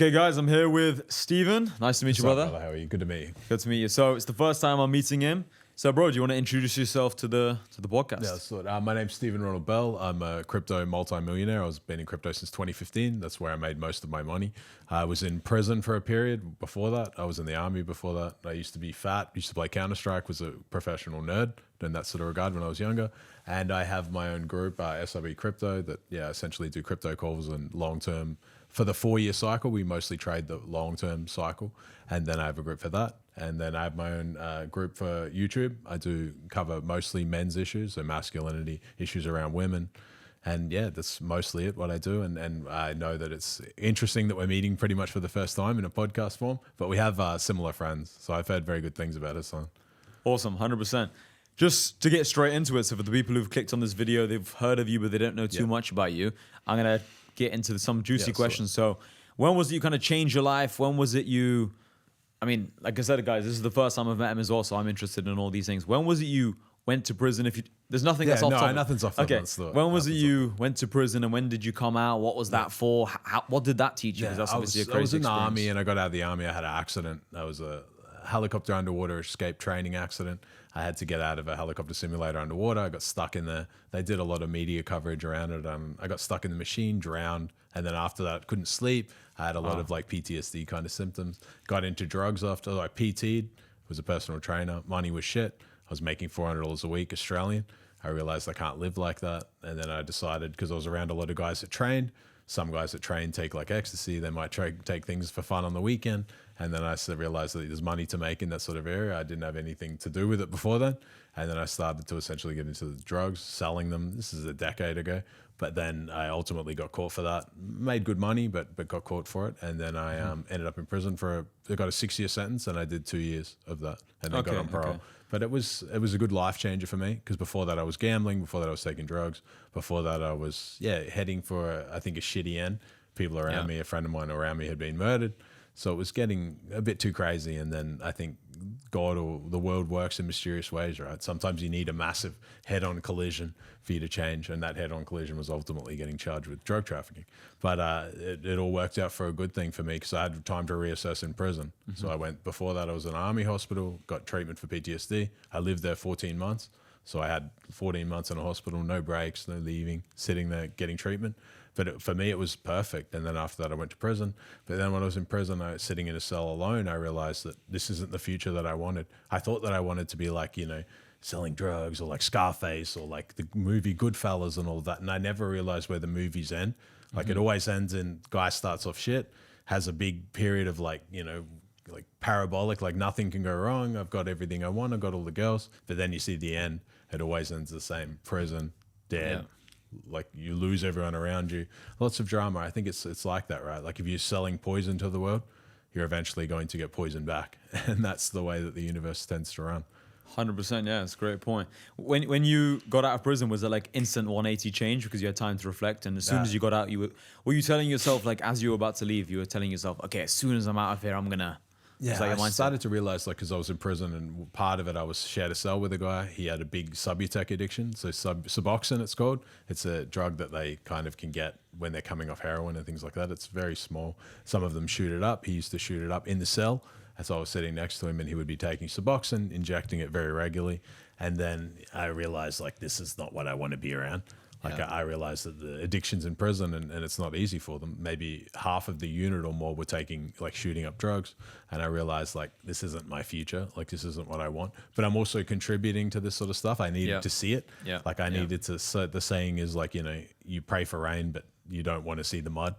Okay, guys, I'm here with Steven. Nice to meet you, What's brother. up, How are you? Good to meet you. Good to meet you. So it's the first time I'm meeting him. So, bro, do you want to introduce yourself to the podcast? Yeah, so my name's Stephen Ronald Bell. I'm a crypto multimillionaire. I've been in crypto since 2015. That's where I made most of my money. I was in prison for a period before that. I was in the army before that. I used to be fat, used to play Counter-Strike, was a professional nerd in that sort of regard when I was younger. And I have my own group, SRB Crypto, that essentially do crypto calls and long-term. For the 4-year cycle, we mostly trade the long-term cycle, and then I have a group for that. And then I have my own group for YouTube. I do cover mostly men's issues, so masculinity, issues around women. And yeah, that's mostly it, what I do. And I know that it's interesting that we're meeting pretty much for the first time in a podcast form, but we have similar friends. So I've heard very good things about us. So. Awesome, 100%. Just to get straight into it, so for the people who've clicked on this video, they've heard of you, but they don't know too much about you. I'm going to get into some juicy questions. So when was it you kind of changed your life? When was it you... I mean, like I said, guys, this is the first time I've met him as well, so I'm interested in all these things. When was it you went to prison? If you, there's nothing that's off topic. Nothing's off topic. Okay. When was it you went to prison, and when did you come out? What was that for? What did that teach you? Because that's obviously a crazy I was in the experience. army, and I got out of the army. I had an accident. That was a helicopter underwater escape training accident. I had to get out of a helicopter simulator underwater. I got stuck in there. They did a lot of media coverage around it. I got stuck in the machine, drowned, and then after that, couldn't sleep. I had a lot of like PTSD kind of symptoms. Got into drugs after I PT'd. Was a personal trainer. Money was shit. I was making $400 a week Australian. I realized I can't live like that, and then I decided, because I was around a lot of guys that trained. Some guys that train take like ecstasy. They might take things for fun on the weekend. And then I realized that there's money to make in that sort of area. I didn't have anything to do with it before then. And then I started to essentially get into the drugs, selling them. This is a decade ago. But then I ultimately got caught for that. Made good money, but got caught for it. And then I ended up in prison I got a 6-year sentence, and I did 2 years of that. And then got on parole. Okay. But it was a good life changer for me, because before that I was gambling, before that I was taking drugs, before that I was heading for I think a shitty end. People around me, a friend of mine around me had been murdered, so it was getting a bit too crazy. And then I think God or the world works in mysterious ways, right? Sometimes you need a massive head-on collision for you to change, and that head-on collision was ultimately getting charged with drug trafficking. But it all worked out for a good thing for me, because I had time to reassess in prison. So I went, before that I was in an army hospital, got treatment for PTSD. I lived there 14 months. So I had 14 months in a hospital, no breaks, no leaving, sitting there getting treatment. But for me, it was perfect. And then after that, I went to prison. But then when I was in prison, I was sitting in a cell alone. I realized that this isn't the future that I wanted. I thought that I wanted to be like, selling drugs, or like Scarface, or like the movie Goodfellas and all of that. And I never realized where the movies end. Like it always ends in guy starts off shit, has a big period of like parabolic, like nothing can go wrong. I've got everything I want. I've got all the girls. But then you see the end. It always ends the same. Prison, dead. Yeah. Like you lose everyone around you. Lots of drama. I think it's like that, right? Like if you're selling poison to the world, you're eventually going to get poison back. And that's the way that the universe tends to run. 100%, yeah, that's a great point. When you got out of prison, was it like instant 180 change because you had time to reflect? And as soon as you got out, were you telling yourself, like as you were about to leave, you were telling yourself, okay, as soon as I'm out of here, I'm gonna... Yeah, I started to realize, like, because I was in prison, and part of it, I was shared a cell with a guy. He had a big Subutex addiction, so Suboxone it's called. It's a drug that they kind of can get when they're coming off heroin and things like that. It's very small. Some of them shoot it up. He used to shoot it up in the cell. So I was sitting next to him, and he would be taking Suboxone, injecting it very regularly. And then I realized, like, this is not what I want to be around. Like I realized that the addiction's in prison, and it's not easy for them. Maybe half of the unit or more were taking, like, shooting up drugs. And I realized, like, this isn't my future. Like, this isn't what I want. But I'm also contributing to this sort of stuff. I needed to see it. Yeah. Like I needed to, so the saying is like, you pray for rain, but you don't want to see the mud.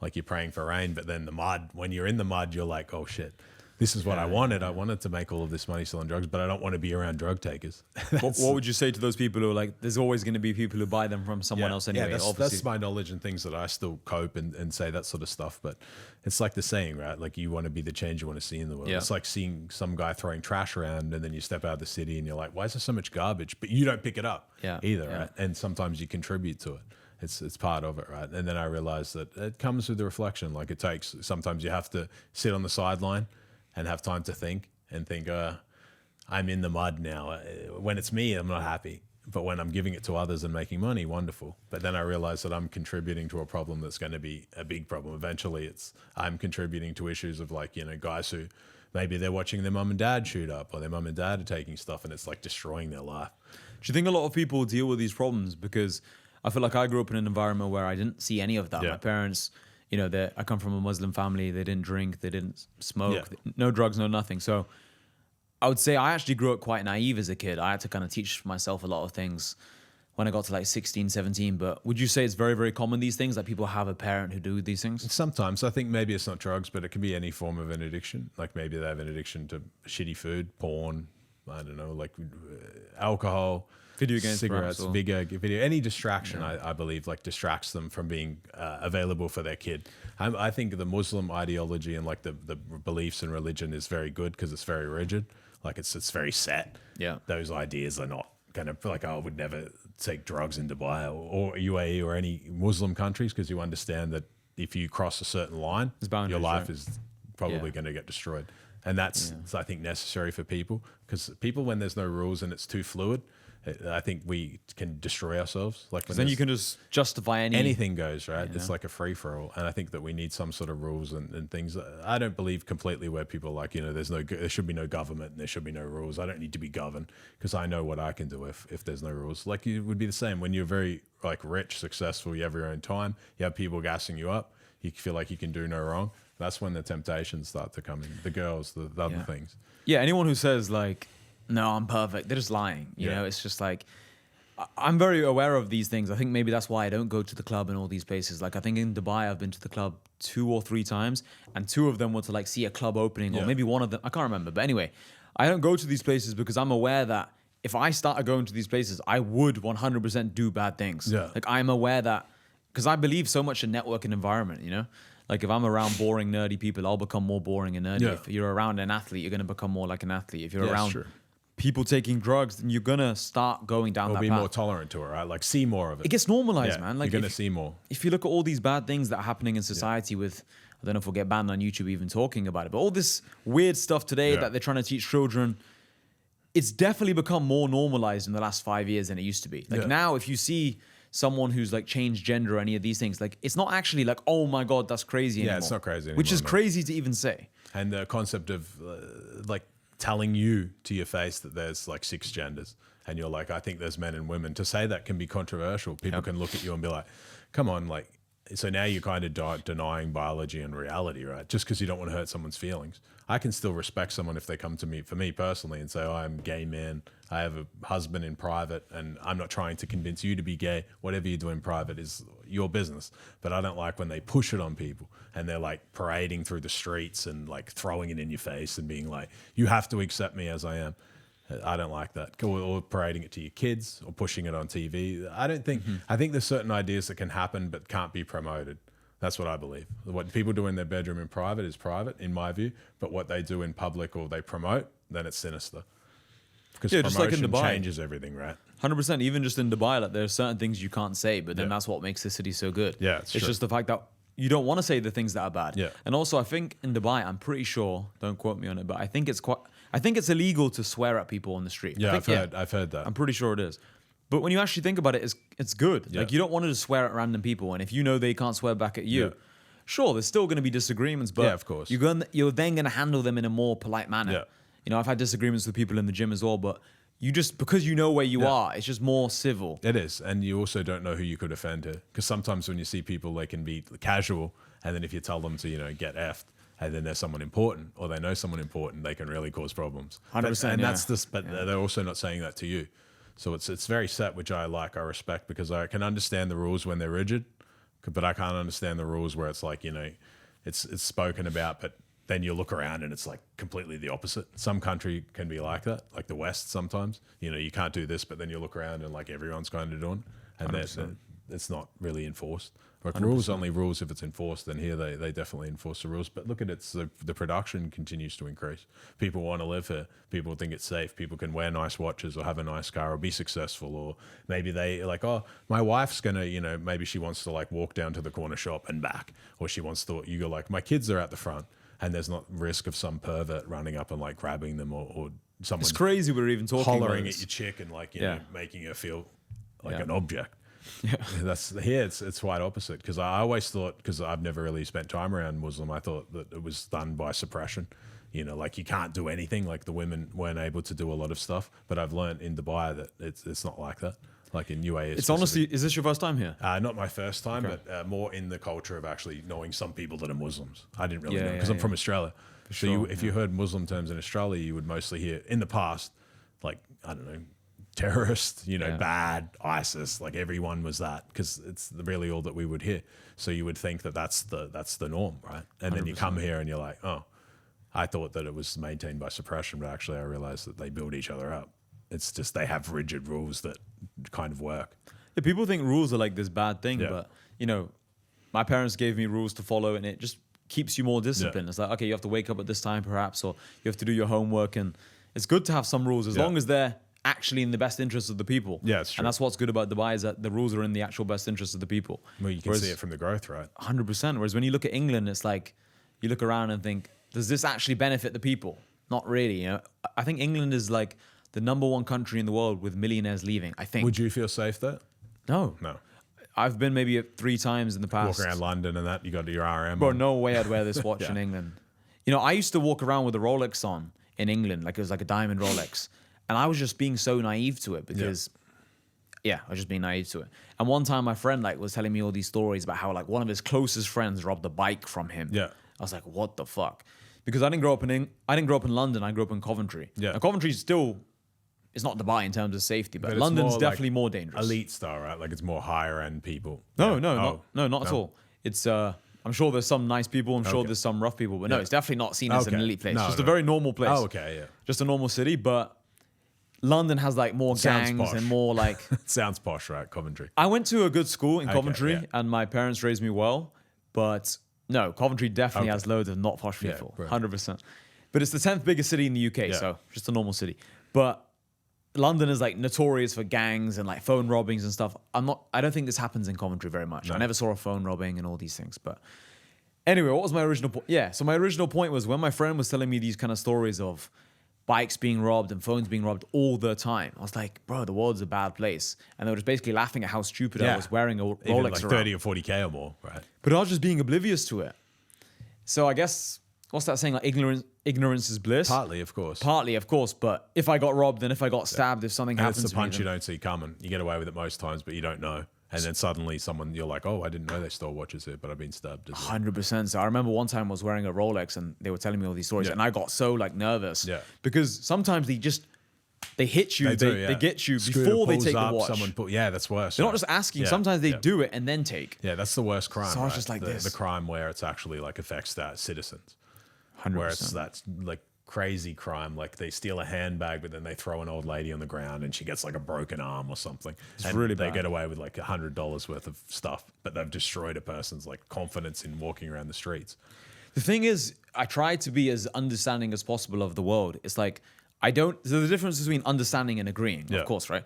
Like you're praying for rain, but then the mud, when you're in the mud, you're like, oh shit. This is what I wanted. I wanted to make all of this money selling drugs, but I don't want to be around drug takers. What would you say to those people who are like, there's always going to be people who buy them from someone else anyway? Yeah, that's my knowledge and things that I still cope and say that sort of stuff. But it's like the saying, right? Like you want to be the change you want to see in the world. Yeah. It's like seeing some guy throwing trash around, and then you step out of the city and you're like, why is there so much garbage? But you don't pick it up either, right? And sometimes you contribute to it. It's part of it, right? And then I realized that it comes with the reflection. Like sometimes you have to sit on the sideline and have time to think, I'm in the mud now. When it's me, I'm not happy. But when I'm giving it to others and making money, wonderful. But then I realize that I'm contributing to a problem that's going to be a big problem. Eventually, I'm contributing to issues of like, guys who maybe they're watching their mum and dad shoot up, or their mum and dad are taking stuff, and it's like destroying their life. Do you think a lot of people deal with these problems? Because I feel like I grew up in an environment where I didn't see any of that. My parents, I come from a Muslim family. They didn't drink, they didn't smoke, no drugs, no nothing. So I would say I actually grew up quite naive as a kid. I had to kind of teach myself a lot of things when I got to like 16, 17. But would you say it's very, very common, these things, that people have a parent who do these things? Sometimes. I think maybe it's not drugs, but it can be any form of an addiction. Like maybe they have an addiction to shitty food, porn, I don't know, like alcohol, video games, cigarettes, video, any distraction, I believe, like distracts them from being available for their kid. I think the Muslim ideology and like the beliefs in religion is very good because it's very rigid. Like it's very set. Yeah. Those ideas are not kind of like, I would never take drugs in Dubai or UAE or any Muslim countries, because you understand that if you cross a certain line, your life is probably going to get destroyed. And that's, I think, necessary for people, because people, when there's no rules and it's too fluid, I think we can destroy ourselves. Like then you can just justify anything goes, right? It's like a free for all, and I think that we need some sort of rules and things. I don't believe completely where people are like, there should be no government and there should be no rules. I don't need to be governed because I know what I can do if there's no rules. Like it would be the same when you're very like rich, successful, you have your own time, you have people gassing you up, you feel like you can do no wrong. That's when the temptations start to come in. The girls, the other things. Yeah, anyone who says like, no, I'm perfect, they're just lying. You know, it's just like, I'm very aware of these things. I think maybe that's why I don't go to the club and all these places. Like I think in Dubai, I've been to the club 2 or 3 times, and 2 of them were to like see a club opening, or maybe one of them, I can't remember. But anyway, I don't go to these places because I'm aware that if I started going to these places, I would 100% do bad things. Yeah. Like I'm aware that, because I believe so much in networking environment, Like if I'm around boring, nerdy people, I'll become more boring and nerdy. If you're around an athlete, you're going to become more like an athlete. If you're around people taking drugs, then you're going to start going down that path. Or be more tolerant to it, right? Like see more of it. It gets normalized, man. Like you're going to see more. If you look at all these bad things that are happening in society with, I don't know if we'll get banned on YouTube even talking about it, but all this weird stuff today that they're trying to teach children, it's definitely become more normalized in the last 5 years than it used to be. Like now, if you see someone who's like changed gender or any of these things, like it's not actually like, oh my God, that's crazy anymore. Yeah, it's not crazy anymore. Which is crazy to even say. And the concept of like telling you to your face that there's like 6 genders and you're like, I think there's men and women. To say that can be controversial. People can look at you and be like, come on, like, so now you're kind of denying biology and reality, right? Just because you don't want to hurt someone's feelings. I can still respect someone if they come to me, for me personally, and say, oh, I'm a gay man, I have a husband in private, and I'm not trying to convince you to be gay. Whatever you do in private is your business. But I don't like when they push it on people and they're like parading through the streets and like throwing it in your face and being like, you have to accept me as I am. I don't like that. Or parading it to your kids or pushing it on TV. I don't think, I think there's certain ideas that can happen but can't be promoted. That's what I believe. What people do in their bedroom in private is private, in my view. But what they do in public or they promote, then it's sinister. Because promotion just like in Dubai, changes everything, right? 100%. Even just in Dubai, like there are certain things you can't say, but then that's what makes the city so good. Yeah, it's just the fact that you don't want to say the things that are bad. Yeah. And also, I think in Dubai, I'm pretty sure, don't quote me on it, but I think it's illegal to swear at people on the street. Yeah, I've heard that. I'm pretty sure it is. But when you actually think about it, it's good. Yeah. Like you don't want to just swear at random people, and if you know they can't swear back at you, sure, there's still going to be disagreements, but of course. you're then going to handle them in a more polite manner. Yeah. I've had disagreements with people in the gym as well, but you just, because you know where you are, it's just more civil. It is, and you also don't know who you could offend here, because sometimes when you see people, they can be casual, and then if you tell them to get effed, and then there's someone important, or they know someone important, they can really cause problems. 100%, that's this, but they're also not saying that to you. So it's very set, which I like, I respect, because I can understand the rules when they're rigid, but I can't understand the rules where it's like, it's spoken about, but then you look around and it's like completely the opposite. Some country can be like that, like the West sometimes. You can't do this, but then you look around and like everyone's kind of doing, and it's not really enforced. Like rules only rules if it's enforced, then here they definitely enforce the rules. But look at it, the production continues to increase. People want to live here. People think it's safe. People can wear nice watches or have a nice car or be successful. Or maybe they like, oh, my wife's going to, maybe she wants to like walk down to the corner shop and back. Or she wants to, you go like, my kids are at the front and there's not risk of some pervert running up and like grabbing them or someone It's crazy we're even talking about hollering this. at your chick and like, you know, making her feel like Yeah. an object. Yeah. That's here. It's quite opposite because I always thought, because I've never really spent time around Muslim, I thought that it was done by suppression. You know, like you can't do anything. Like the women weren't able to do a lot of stuff. But I've learned in Dubai that it's not like that. Like in UAE, It's honestly, is this your first time here? not my first time, but more in the culture of actually knowing some people that are Muslims. I didn't really know because I'm from Australia. So if you heard Muslim terms in Australia, you would mostly hear in the past, like, I don't know, terrorist, you know, bad, ISIS, like everyone was that, because it's really all that we would hear. So you would think that that's the norm, right? And 100%. Then you come here and you're like, oh, I thought that it was maintained by suppression, but actually I realized that they build each other up. It's just they have rigid rules that kind of work. Yeah, people think rules are like this bad thing, but you know, my parents gave me rules to follow, and it just keeps you more disciplined. It's like, okay, you have to wake up at this time perhaps, or you have to do your homework, and it's good to have some rules as long as they're actually in the best interest of the people. Yeah, it's true. And that's what's good about Dubai, is that the rules are in the actual best interest of the people. Well, you can see it from the growth, right? 100%. Whereas when you look at England, it's like you look around and think, does this actually benefit the people? Not really. You know, I think England is like the #1 country in the world with millionaires leaving, I think. Would you feel safe there? No. I've been maybe 3 times in the past. Walk around London and that, you got your RM Bro, on. no way I'd wear this watch in England. You know, I used to walk around with a Rolex on in England, like it was like a diamond Rolex. And I was just being so naive to it because, I was just being naive to it. And one time my friend like was telling me all these stories about how like one of his closest friends robbed a bike from him. Yeah. I was like, what the fuck? Because I didn't grow up in London. I grew up in Coventry. Yeah. Now, Coventry's still, it's not Dubai in terms of safety, but London's definitely more dangerous. Elite style, right? Like it's more higher end people. No, not at all. It's I'm sure there's some nice people. I'm sure there's some rough people, but no, it's definitely not seen as an elite place. It's just a very normal place. Oh, okay, yeah. Just a normal city, but London has like more gangs posh. and more like. Sounds posh, right? Coventry. I went to a good school in Coventry, and my parents raised me well, but no, Coventry definitely has loads of not posh people, 100%. But it's the 10th biggest city in the UK, so just a normal city. But London is like notorious for gangs and like phone robbings and stuff. I don't think this happens in Coventry very much. I never saw a phone robbing and all these things. But anyway, what was my original point? Yeah, so my original point was when my friend was telling me these kind of stories of bikes being robbed and phones being robbed all the time. I was like, bro, the world's a bad place. And they were just basically laughing at how stupid I was wearing a Rolex even like around. 30 or 40K or more, right? But I was just being oblivious to it. So I guess, what's that saying? Like ignorance is bliss? Partly, of course. Partly, of course. But if I got robbed and if I got stabbed, if something happens to me. It's the punch you don't see coming. You get away with it most times, but you don't know. And then suddenly you're like, oh, I didn't know they stole watches here, but I've been stabbed. 100%. So I remember one time I was wearing a Rolex and they were telling me all these stories and I got so like nervous. Yeah. Because sometimes they hit you, they get you Scooter before they take up, the watch. That's worse. They're not just asking. Sometimes they do it and then take. Yeah, that's the worst crime. So I was just like the crime where it's actually like affects citizens. 100%. Where that's like crazy crime, like they steal a handbag, but then they throw an old lady on the ground and she gets like a broken arm or something. It's and really they bad. get away with like $100 worth of stuff, but they've destroyed a person's like confidence in walking around the streets. The thing is, I try to be as understanding as possible of the world. It's like, so the difference between understanding and agreeing, of course, right?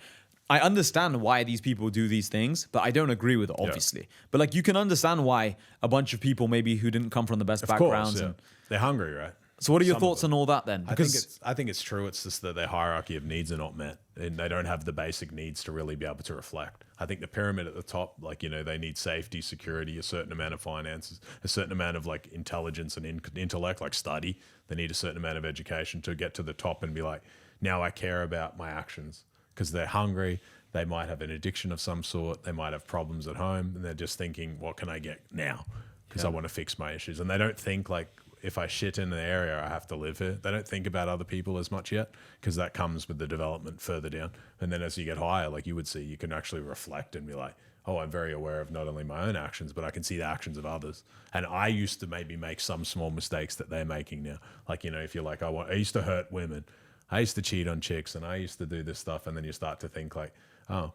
I understand why these people do these things, but I don't agree with it, obviously. But like, you can understand why a bunch of people maybe who didn't come from the best backgrounds. Course, they're hungry, right? So what are your thoughts on all that then? Because I think it's true. It's just that their hierarchy of needs are not met, and they don't have the basic needs to really be able to reflect. I think the pyramid at the top, like, you know, they need safety, security, a certain amount of finances, a certain amount of like intelligence and intellect, like study. They need a certain amount of education to get to the top and be like, now I care about my actions, because they're hungry. They might have an addiction of some sort. They might have problems at home, and they're just thinking, what can I get now? Because I want to fix my issues. And they don't think like, if I shit in the area, I have to live here. They don't think about other people as much yet, because that comes with the development further down. And then as you get higher, like you would see, you can actually reflect and be like, oh, I'm very aware of not only my own actions, but I can see the actions of others. And I used to maybe make some small mistakes that they're making now. Like, you know, if you're like, I used to hurt women, I used to cheat on chicks, and I used to do this stuff. And then you start to think like, oh,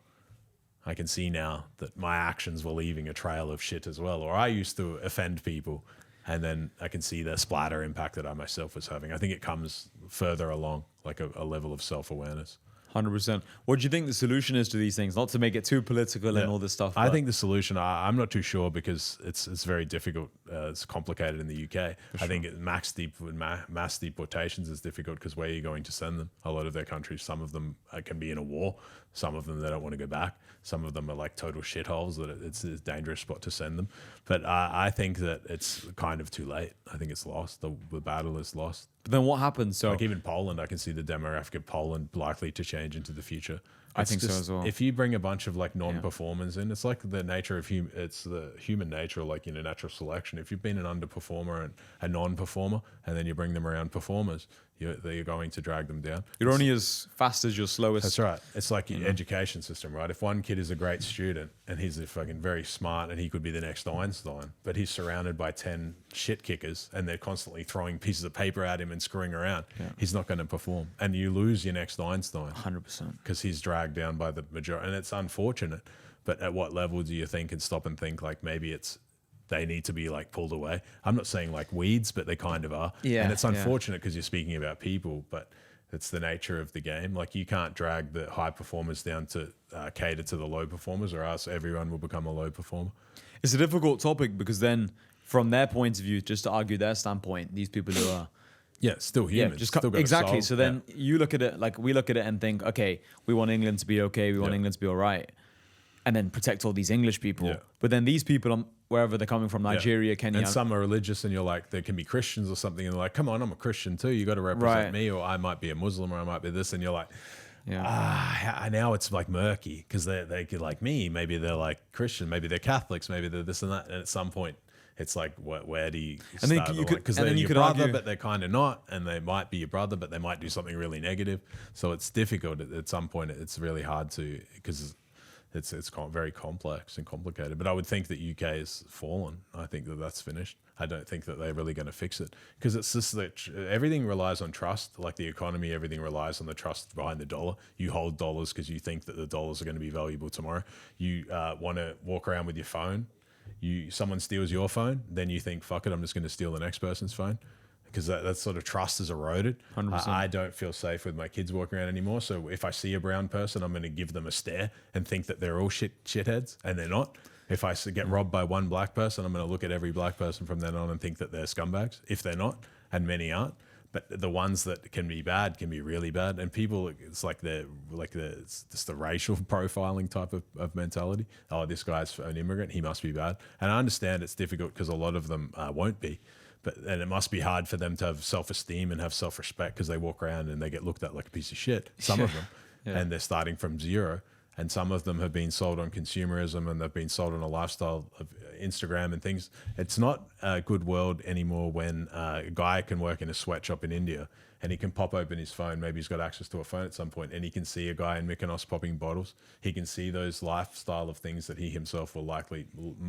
I can see now that my actions were leaving a trail of shit as well. Or I used to offend people, and then I can see the splatter impact that I myself was having. I think it comes further along, like a level of self-awareness. 100%. What do you think the solution is to these things? Not to make it too political and all this stuff. I think the solution, I'm not too sure, because it's very difficult. as complicated in the UK. I think mass deportations is difficult because where are you going to send them? A lot of their countries, some of them can be in a war. Some of them, they don't want to go back. Some of them are like total shitholes that it's a dangerous spot to send them. But I think that it's kind of too late. I think it's lost. The battle is lost. But then what happens? So like even Poland, I can see the demographic of Poland likely to change into the future. I think so as well. If you bring a bunch of like non-performers in, it's like the nature of it's the human nature, like natural selection. If you've been an underperformer and a non-performer, and then you bring them around performers, you're going to drag them down. You're only as fast as your slowest. That's right. It's like your education system, right? If one kid is a great student and he's a fucking very smart and he could be the next Einstein, but he's surrounded by 10 shit kickers and they're constantly throwing pieces of paper at him and screwing around, he's not going to perform. And you lose your next Einstein. 100%. Because he's dragged down by the majority. And it's unfortunate. But at what level do you think and stop and think like maybe they need to be like pulled away? I'm not saying like weeds, but they kind of are. Yeah, and it's unfortunate because you're speaking about people, but it's the nature of the game. Like you can't drag the high performers down to cater to the low performers, or else everyone will become a low performer. It's a difficult topic because then from their point of view, just to argue their standpoint, these people who are still human. Exactly. So then you look at it like we look at it and think, okay, we want England to be okay, we want England to be all right, and then protect all these English people. Yeah. But then these people, wherever they're coming from, Nigeria, Kenya, and some are religious, and you're like, they can be Christians or something, and they're like, come on, I'm a Christian too. You got to represent me, or I might be a Muslim, or I might be this, and you're like, now it's like murky because they get like me. Maybe they're like Christian, maybe they're Catholics, maybe they're this and that, and at some point. It's like, where do you start? Because they're your brother, but they're kind of not, and they might be your brother, but they might do something really negative. So it's difficult at some point. It's really hard to, because it's very complex and complicated. But I would think that UK has fallen. I think that that's finished. I don't think that they're really going to fix it because it's just that everything relies on trust. Like the economy, everything relies on the trust behind the dollar. You hold dollars because you think that the dollars are going to be valuable tomorrow. You want to walk around with your phone. Someone steals your phone, then you think, fuck it, I'm just going to steal the next person's phone, because that sort of trust is eroded. 100%. I don't feel safe with my kids walking around anymore. So if I see a brown person, I'm going to give them a stare and think that they're all shitheads, and they're not. If I get robbed by one black person, I'm going to look at every black person from then on and think that they're scumbags, if they're not, and many aren't. But the ones that can be bad can be really bad. And people, it's like it's just the racial profiling type of mentality. Oh, this guy's an immigrant, he must be bad. And I understand it's difficult because a lot of them won't be. And it must be hard for them to have self-esteem and have self-respect because they walk around and they get looked at like a piece of shit, some of them. And they're starting from zero. And some of them have been sold on consumerism, and they've been sold on a lifestyle of Instagram and things. It's not a good world anymore when a guy can work in a sweatshop in India and he can pop open his phone. Maybe he's got access to a phone at some point, and he can see a guy in Mykonos popping bottles. He can see those lifestyle of things that he himself will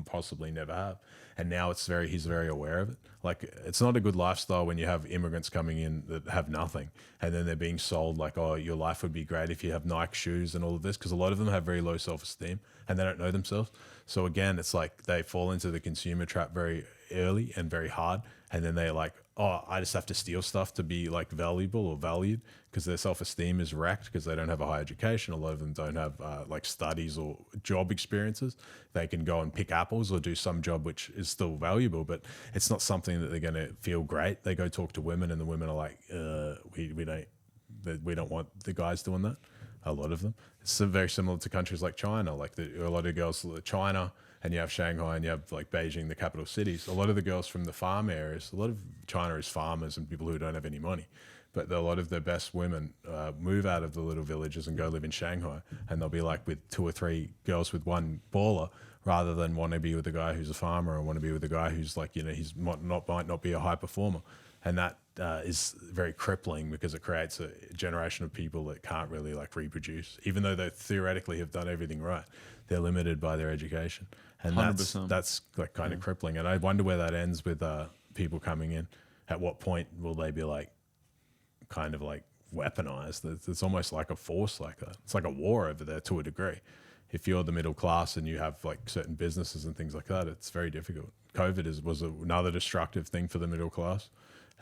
possibly never have. And now he's very aware of it. Like, it's not a good lifestyle when you have immigrants coming in that have nothing, and then they're being sold like, oh, your life would be great if you have Nike shoes and all of this, because a lot of them have very low self-esteem and they don't know themselves. So again, it's like they fall into the consumer trap very early and very hard, and then they're like, oh, I just have to steal stuff to be like valuable or valued, because their self-esteem is wrecked because they don't have a high education. A lot of them don't have like studies or job experiences. They can go and pick apples or do some job which is still valuable, but it's not something that they're going to feel great. They go talk to women, and the women are like, we don't want the guys doing that. A lot of them. It's very similar to countries like China. Like a lot of girls, China, and you have Shanghai, and you have like Beijing, the capital cities. A lot of the girls from the farm areas, a lot of China is farmers and people who don't have any money. But a lot of the best women move out of the little villages and go live in Shanghai, and they'll be like with 2 or 3 girls with one baller, rather than want to be with a guy who's a farmer or want to be with a guy who's like, he's might not be a high performer. And that is very crippling, because it creates a generation of people that can't really like reproduce, even though they theoretically have done everything right. They're limited by their education, and 100%. that's like kind of crippling. And I wonder where that ends with people coming in. At what point will they be like kind of like weaponized? It's almost like a force like that. It's like a war over there to a degree. If you're the middle class and you have like certain businesses and things like that, it's very difficult. COVID was another destructive thing for the middle class.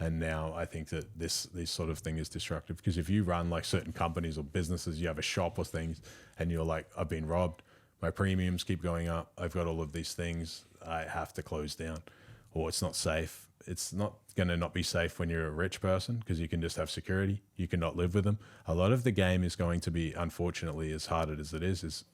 And now I think that this sort of thing is destructive, because if you run like certain companies or businesses, you have a shop or things, and you're like, I've been robbed, my premiums keep going up, I've got all of these things, I have to close down. or it's not safe. It's not going to not be safe when you're a rich person because you can just have security. You can not live with them. A lot of the game is going to be, unfortunately, as hard as it is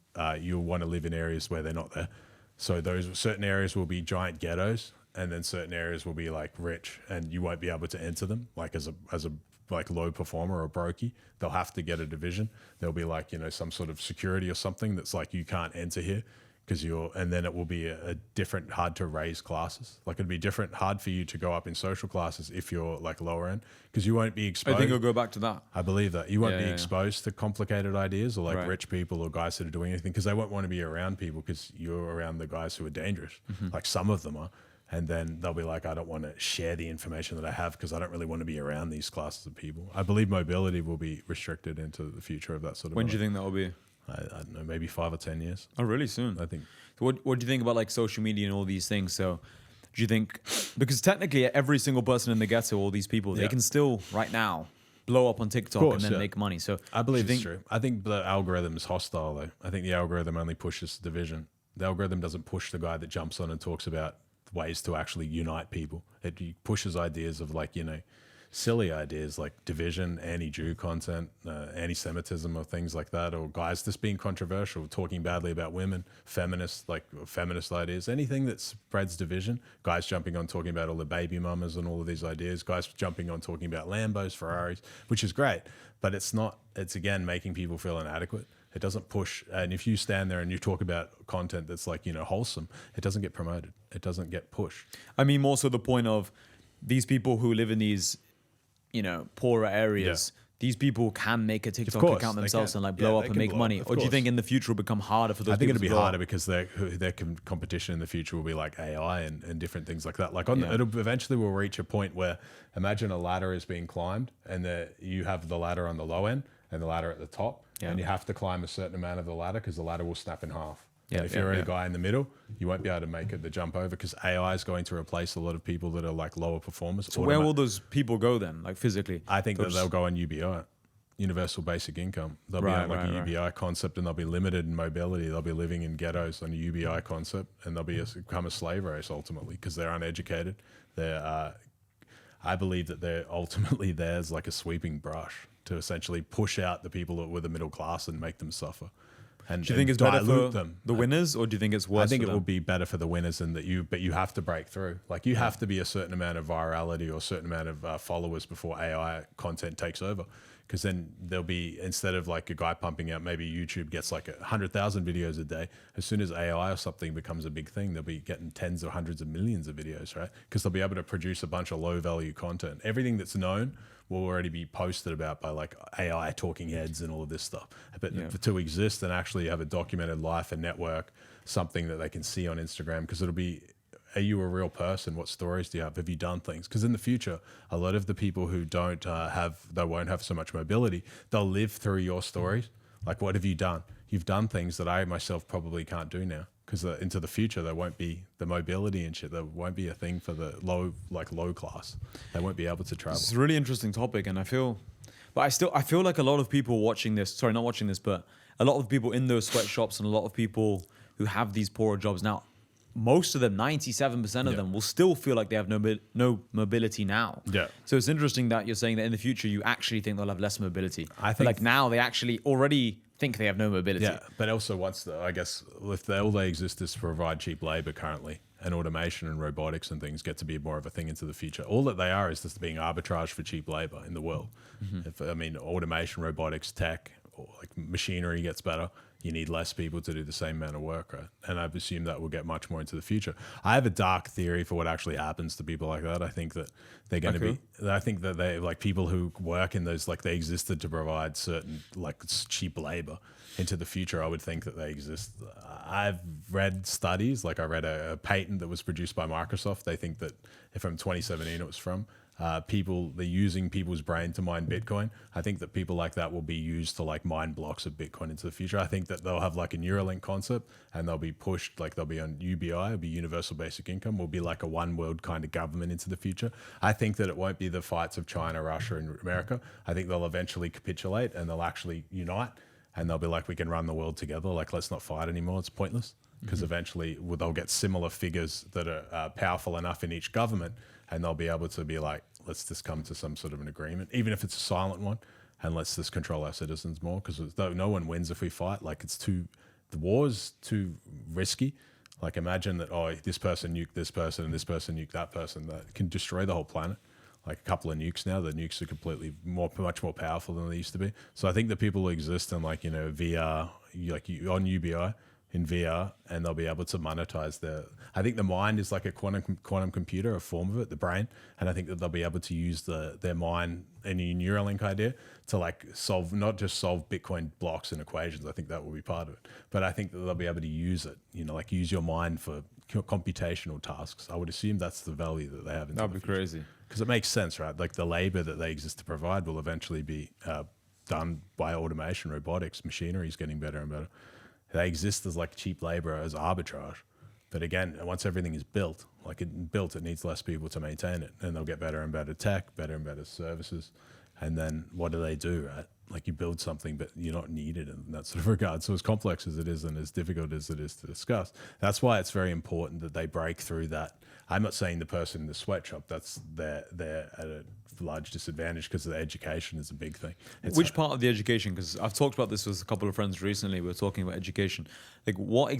you'll want to live in areas where they're not there. So those certain areas will be giant ghettos, and then certain areas will be like rich, and you won't be able to enter them like as a like low performer or brokey. They'll have to get a division. There'll be like, you know, some sort of security or something that's like you can't enter here because and then it will be a different hard to raise classes. Like it'd be different hard for you to go up in social classes if you're like lower end because you won't be exposed. I think it'll go back to that. I believe that you won't be exposed to complicated ideas or like rich people or guys that are doing anything because they won't want to be around people because you're around the guys who are dangerous. Like some of them are. And then they'll be like, I don't want to share the information that I have because I don't really want to be around these classes of people. I believe mobility will be restricted into the future of that sort of. When do you think that will be? I don't know, maybe 5 or 10 years. Oh, really soon? I think. So what do you think about like social media and all these things? So do you think, because technically every single person in the ghetto, all these people, they can still right now blow up on TikTok and then make money. So I believe it's true. I think the algorithm is hostile though. I think the algorithm only pushes division. The algorithm doesn't push the guy that jumps on and talks about ways to actually unite people. It pushes ideas of like, you know, silly ideas like division, anti-Jew content, anti-Semitism or things like that, or guys just being controversial, talking badly about women, feminist ideas, anything that spreads division, guys jumping on talking about all the baby mamas and all of these ideas, guys jumping on talking about Lambos, Ferraris, which is great, but it's again making people feel inadequate. It doesn't push. And if you stand there and you talk about content that's like, you know, wholesome, it doesn't get promoted. It doesn't get pushed. I mean, more so the point of these people who live in these, you know, poorer areas, these people can make a TikTok account themselves and like blow up and make money. Or do you think in the future will become harder for those people? I think it'll be harder because their competition in the future will be like AI and different things like that. Like it'll eventually will reach a point where imagine a ladder is being climbed and you have the ladder on the low end and the ladder at the top. And you have to climb a certain amount of the ladder because the ladder will snap in half. And if you're a guy in the middle, you won't be able to make it the jump over because AI is going to replace a lot of people that are like lower performers. So where will those people go then, like physically? I think they'll go on UBI, Universal Basic Income. They'll be on like a UBI concept and they'll be limited in mobility. They'll be living in ghettos on a UBI concept and they'll become a slave race ultimately because they're uneducated. I believe that they're ultimately there as like a sweeping brush to essentially push out the people that were the middle class and make them suffer. And do you think it's better for the winners, or do you think it's worse? I think it will be better for the winners, but you have to break through. Like you have to be a certain amount of virality or a certain amount of followers before AI content takes over. Because then there'll be, instead of like a guy pumping out, maybe YouTube gets like 100,000 videos a day. As soon as AI or something becomes a big thing, they'll be getting tens or hundreds of millions of videos, right? Because they'll be able to produce a bunch of low value content. Everything that's known will already be posted about by like AI talking heads and all of this stuff. But to exist and actually have a documented life and network, something that they can see on Instagram, because it'll be, are you a real person? What stories do you have? Have you done things? Because in the future, a lot of the people who don't they won't have so much mobility, they'll live through your stories. Like, what have you done? You've done things that I myself probably can't do now. Because into the future, there won't be the mobility and shit. There won't be a thing for the low class. They won't be able to travel. It's a really interesting topic, and I feel like a lot of people watching this, sorry, not watching this, but a lot of people in those sweatshops and a lot of people who have these poorer jobs now, most of them, 97% of them, will still feel like they have no mobility now. Yeah. So it's interesting that you're saying that in the future you actually think they'll have less mobility. I think like now they actually already think they have no mobility. Yeah, but also I guess if all they exist is to provide cheap labor currently, and automation and robotics and things get to be more of a thing into the future. All that they are is just being arbitrage for cheap labor in the world. Mm-hmm. Automation, robotics, tech, or like machinery gets better, you need less people to do the same amount of work, right? And I've assumed that will get much more into the future. I have a dark theory for what actually happens to people like that. I think that they're going to be, I think that they like people who work in those, like they existed to provide certain like cheap labor into the future. I would think that they exist. I've read studies, like I read a patent that was produced by Microsoft. They think that from 2017 it was from, they're using people's brain to mine Bitcoin. I think that people like that will be used to like mine blocks of Bitcoin into the future. I think that they'll have like a Neuralink concept and they'll be pushed, like they'll be on UBI, it'll be Universal Basic Income, will be like a one world kind of government into the future. I think that it won't be the fights of China, Russia, and America. I think they'll eventually capitulate and they'll actually unite and they'll be like, we can run the world together. Like, let's not fight anymore. It's pointless. because eventually they'll get similar figures that are powerful enough in each government, and they'll be able to be like, let's just come to some sort of an agreement, even if it's a silent one, and let's just control our citizens more, because no one wins if we fight. Like, the war is too risky. Like, imagine that, oh, this person nuked this person and this person nuked that person. That can destroy the whole planet. Like, a couple of nukes now, the nukes are completely much more powerful than they used to be. So I think the people who exist in, like, VR, on UBI, in VR, and they'll be able to monetize I think the mind is like a quantum computer, a form of it, the brain, and I think that they'll be able to use their mind, any Neuralink idea, to like not just solve Bitcoin blocks and equations. I think that will be part of it, but I think that they'll be able to use it, like use your mind for computational tasks. I would assume that's the value that they have. That'd be crazy, because it makes sense, right? Like, the labor that they exist to provide will eventually be done by automation, robotics, machinery is getting better and better. They exist as like cheap labor, as arbitrage. But again, once everything is built, it needs less people to maintain it, and they'll get better and better tech, better and better services. And then what do, right? Like, you build something, but you're not needed in that sort of regard. So as complex as it is and as difficult as it is to discuss, that's why it's very important that they break through that. I'm not saying the person in the sweatshop, they're at a large disadvantage, because the education is a big thing. Which part of the education? Because I've talked about this with a couple of friends recently. We were talking about education. Like, what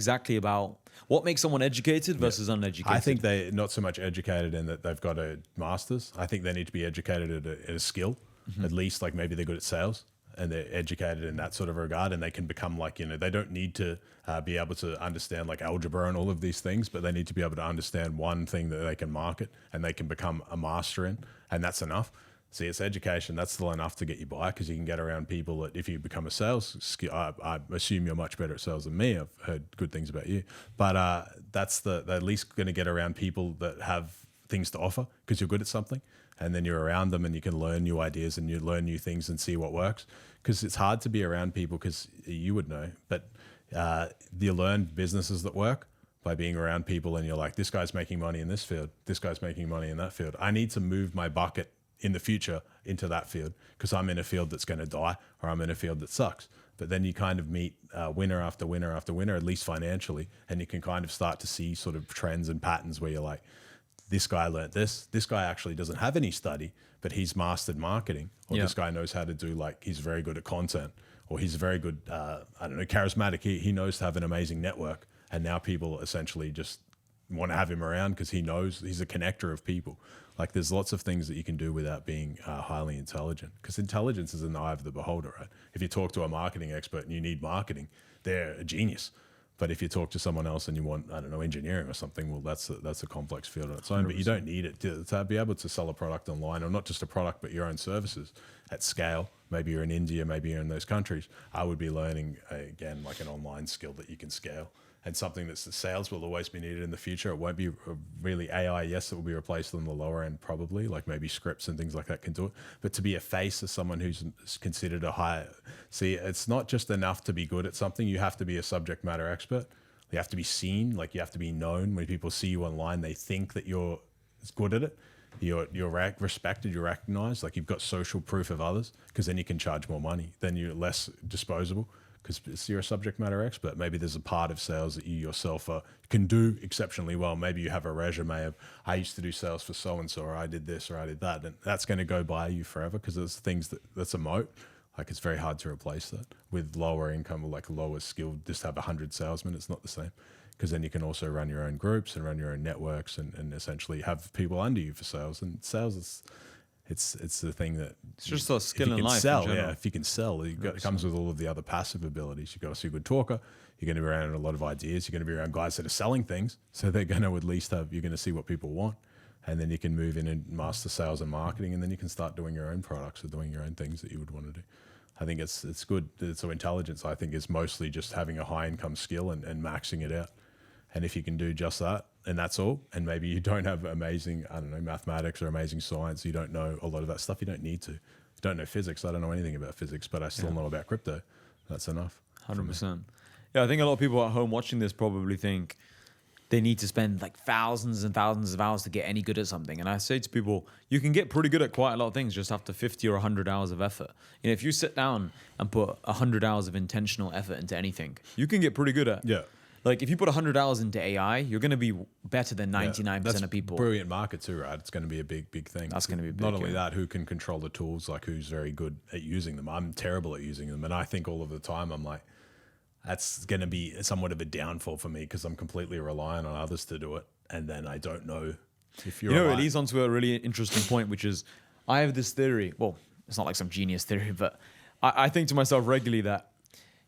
makes someone educated versus uneducated? I think they're not so much educated in that they've got a master's. I think they need to be educated at a skill, at least. Like, maybe they're good at sales, and they're educated in that sort of regard, and they can become like, they don't need to be able to understand like algebra and all of these things, but they need to be able to understand one thing that they can market and they can become a master in, and that's enough. See, it's education. That's still enough to get you by, because you can get around people that, if you become a sales skill, I assume you're much better at sales than me. I've heard good things about you, but they're at least going to get around people that have things to offer, because you're good at something. And then you're around them, and you can learn new ideas and you learn new things and see what works. Because it's hard to be around people, because you would know, but you learn businesses that work by being around people, and you're like, this guy's making money in this field, this guy's making money in that field. I need to move my bucket in the future into that field, because I'm in a field that's going to die, or I'm in a field that sucks. But then you kind of meet winner after winner after winner, at least financially, and you can kind of start to see sort of trends and patterns where you're like, this guy learned this guy actually doesn't have any study, but he's mastered marketing, or this guy knows how to do, like, he's very good at content, or he's very good, charismatic. He knows to have an amazing network. And now people essentially just want to have him around, because he knows he's a connector of people. Like, there's lots of things that you can do without being highly intelligent, because intelligence is in the eye of the beholder, right? If you talk to a marketing expert and you need marketing, they're a genius. But if you talk to someone else and you want, engineering or something, well, that's a complex field on its own. 100%. But you don't need it to be able to sell a product online, or not just a product, but your own services at scale. Maybe you're in India, maybe you're in those countries. I would be learning, again, like an online skill that you can scale. And something that's the sales will always be needed in the future. It won't be really AI. Yes, it will be replaced on the lower end, probably, like maybe scripts and things like that can do it. But to be a face of someone who's considered a higher, see, it's not just enough to be good at something. You have to be a subject matter expert. You have to be seen, like you have to be known. When people see you online, they think that you're good at it. You're respected, you're recognized, like you've got social proof of others, because then you can charge more money. Then you're less disposable, because you're a subject matter expert. Maybe there's a part of sales that you yourself can do exceptionally well. Maybe you have a resume of, I used to do sales for so-and-so, or I did this, or I did that. And that's going to go by you forever, because there's things that's a moat. Like, it's very hard to replace that with lower income, or like lower skill. Just have 100 salesmen. It's not the same, because then you can also run your own groups and run your own networks, and essentially have people under you for sales. And sales is, it's the thing that it's just a skill in life. Sell, if you can sell, it comes with all of the other passive abilities. You've got to be a good talker. You're going to be around a lot of ideas. You're going to be around guys that are selling things, so they're going to at least you're going to see what people want, and then you can move in and master sales and marketing, and then you can start doing your own products or doing your own things that you would want to do. I think it's good. So intelligence, I think, is mostly just having a high income skill and maxing it out. And if you can do just that, and that's all, and maybe you don't have amazing, mathematics or amazing science, you don't know a lot of that stuff, you don't need to. You don't know physics. I don't know anything about physics, but I still know about crypto. That's enough. 100%. Yeah, I think a lot of people at home watching this probably think they need to spend like thousands and thousands of hours to get any good at something. And I say to people, you can get pretty good at quite a lot of things just after 50 or 100 hours of effort. If you sit down and put 100 hours of intentional effort into anything, you can get pretty good at. Yeah. Like if you put 100 hours into AI, you're going to be better than 99% of people. Brilliant market too, right? It's going to be a big thing. That's going to be big. Not only that, who can control the tools, like who's very good at using them. I'm terrible at using them. And I think all of the time I'm like, that's going to be somewhat of a downfall for me because I'm completely reliant on others to do it. And then I don't know if you're it leads on to a really interesting point, which is I have this theory. Well, it's not like some genius theory, but I think to myself regularly that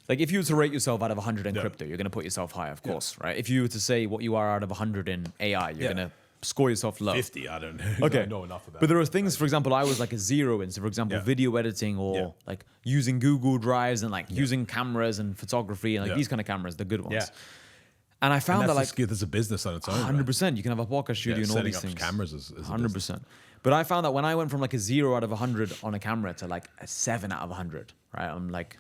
like if you were to rate yourself out of 100 in crypto, you're going to put yourself high, of course, right? If you were to say what you are out of 100 in AI, you're going to score yourself low. 50, I don't know. Okay. I don't know enough about but there are things, for example, I was like a 0 in. So for example, video editing or like using Google Drives and like using cameras and photography and like these kind of cameras, the good ones. Yeah. And I found that like there's a business on its own. 100%. Right? You can have a podcast studio and all these setting things. up cameras is 100%. But I found that when I went from like a 0 out of 100 on a camera to like a 7 out of 100, right? I'm like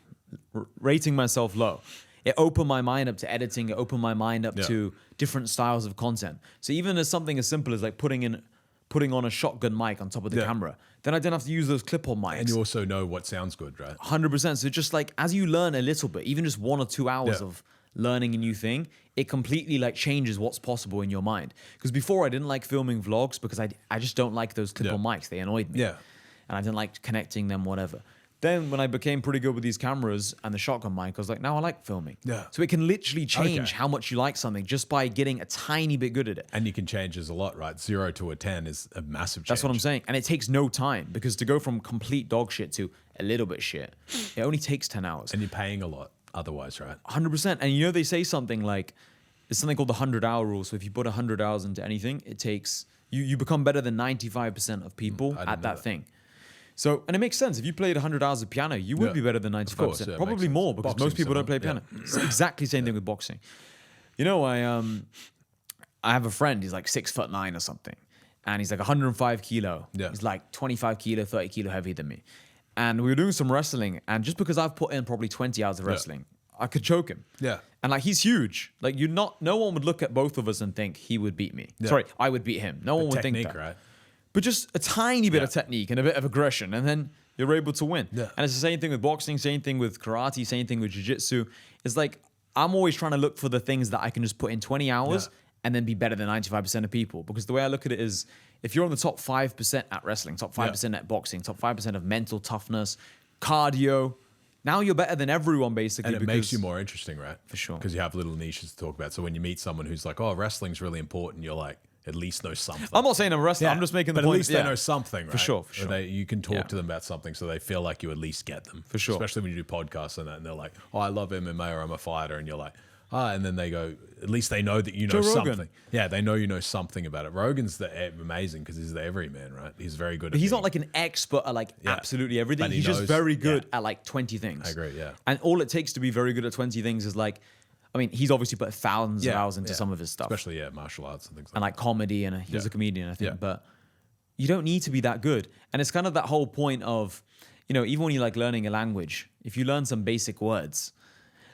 rating myself low. It opened my mind up to editing. It opened my mind up to different styles of content. So even as something as simple as like putting on a shotgun mic on top of the camera, then I didn't have to use those clip-on mics. And you also know what sounds good, right? 100%. So just like as you learn a little bit, even just 1 or 2 hours of learning a new thing, it completely like changes what's possible in your mind. Because before I didn't like filming vlogs because I just don't like those clip-on mics. They annoyed me. Yeah. And I didn't like connecting them, whatever. Then when I became pretty good with these cameras and the shotgun mic, I was like, now I like filming. Yeah. So it can literally change how much you like something just by getting a tiny bit good at it. And you can change as a lot, right? 0 to a 10 is a massive change. That's what I'm saying. And it takes no time because to go from complete dog shit to a little bit shit, it only takes 10 hours. And you're paying a lot otherwise, right? 100%. And you know, they say something like, it's something called the 100-hour rule. So if you put 100 hours into anything, it takes, you become better than 95% of people at that thing. So, and it makes sense. If you played 100 hours of piano, you would be better than 95%. Course, Probably more because most people don't play piano. It's exactly the same thing with boxing. You know, I have a friend, he's like 6'9" or something. And he's like 105 kilo. Yeah. He's like 25 kilo, 30 kilo heavier than me. And we were doing some wrestling. And just because I've put in probably 20 hours of wrestling, I could choke him. Yeah. And like, he's huge. Like no one would look at both of us and think he would beat me. Yeah. Sorry, I would beat him. No one would think that. Right? But just a tiny bit of technique and a bit of aggression, and then you're able to win. Yeah. And it's the same thing with boxing, same thing with karate, same thing with jiu-jitsu. It's like, I'm always trying to look for the things that I can just put in 20 hours and then be better than 95% of people. Because the way I look at it is, if you're on the top 5% at wrestling, top 5% at boxing, top 5% of mental toughness, cardio, now you're better than everyone, basically. And it makes you more interesting, right? For sure. Because you have little niches to talk about. So when you meet someone who's like, oh, wrestling's really important, you're like, at least know something. I'm not saying I'm a wrestler. I'm just making the point. But at least they know something, right? For sure, for sure. You can talk to them about something so they feel like you at least get them. For sure. Especially when you do podcasts and that, and they're like, oh, I love MMA or I'm a fighter. And you're like, and then they go, at least they know that you know something. Yeah, they know you know something about it. Rogan's amazing because he's the everyman, right? He's very good at He's not like an expert at like absolutely everything. He's just very good at like 20 things. I agree, yeah. And all it takes to be very good at 20 things is like, I mean, he's obviously put thousands of hours into some of his stuff. Especially, martial arts and things like that. And like comedy, and he's a comedian, I think. But you don't need to be that good. And it's kind of that whole point of, you know, even when you're like learning a language, if you learn some basic words,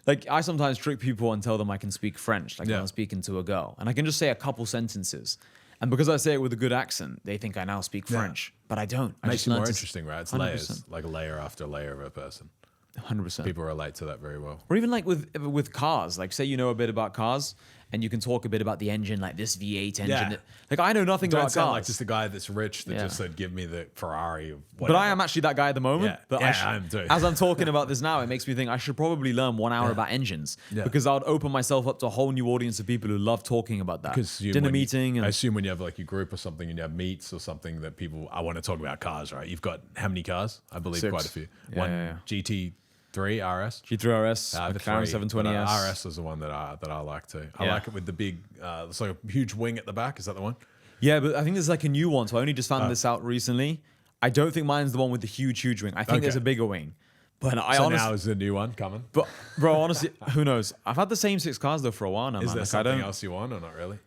like I sometimes trick people and tell them I can speak French, like when I'm speaking to a girl. And I can just say a couple sentences. And because I say it with a good accent, they think I now speak French. But I don't. It makes it more interesting, right? It's 100%. layers, like a layer after layer of a person. 100%. People relate to that very well. Or even like with cars, like say you know a bit about cars and you can talk a bit about the engine, like this V8 engine. Yeah. Like I know nothing about sound cars. like just a guy that's rich that just said, give me the Ferrari. Or but I am actually that guy at the moment. Yeah. But I am too. As I'm talking about this now, it makes me think I should probably learn 1 hour about engines because I would open myself up to a whole new audience of people who love talking about that. Because dinner meeting. I assume when you have like your group or something and you have meets or something that people, I want to talk about cars, right? You've got how many cars? I believe 6. quite a few. Yeah, One GT3 RS. G3 RS, McLaren 720S. RS is the one that I like too. I like it with the big, it's like a huge wing at the back. Is that the one? Yeah, but I think there's like a new one. So I only just found this out recently. I don't think mine's the one with the huge wing. I think there's a bigger wing. But I honestly, now is the new one coming. But bro, honestly, who knows? I've had the same 6 cars though for a while now. Is man. there Like, something else you want or not really?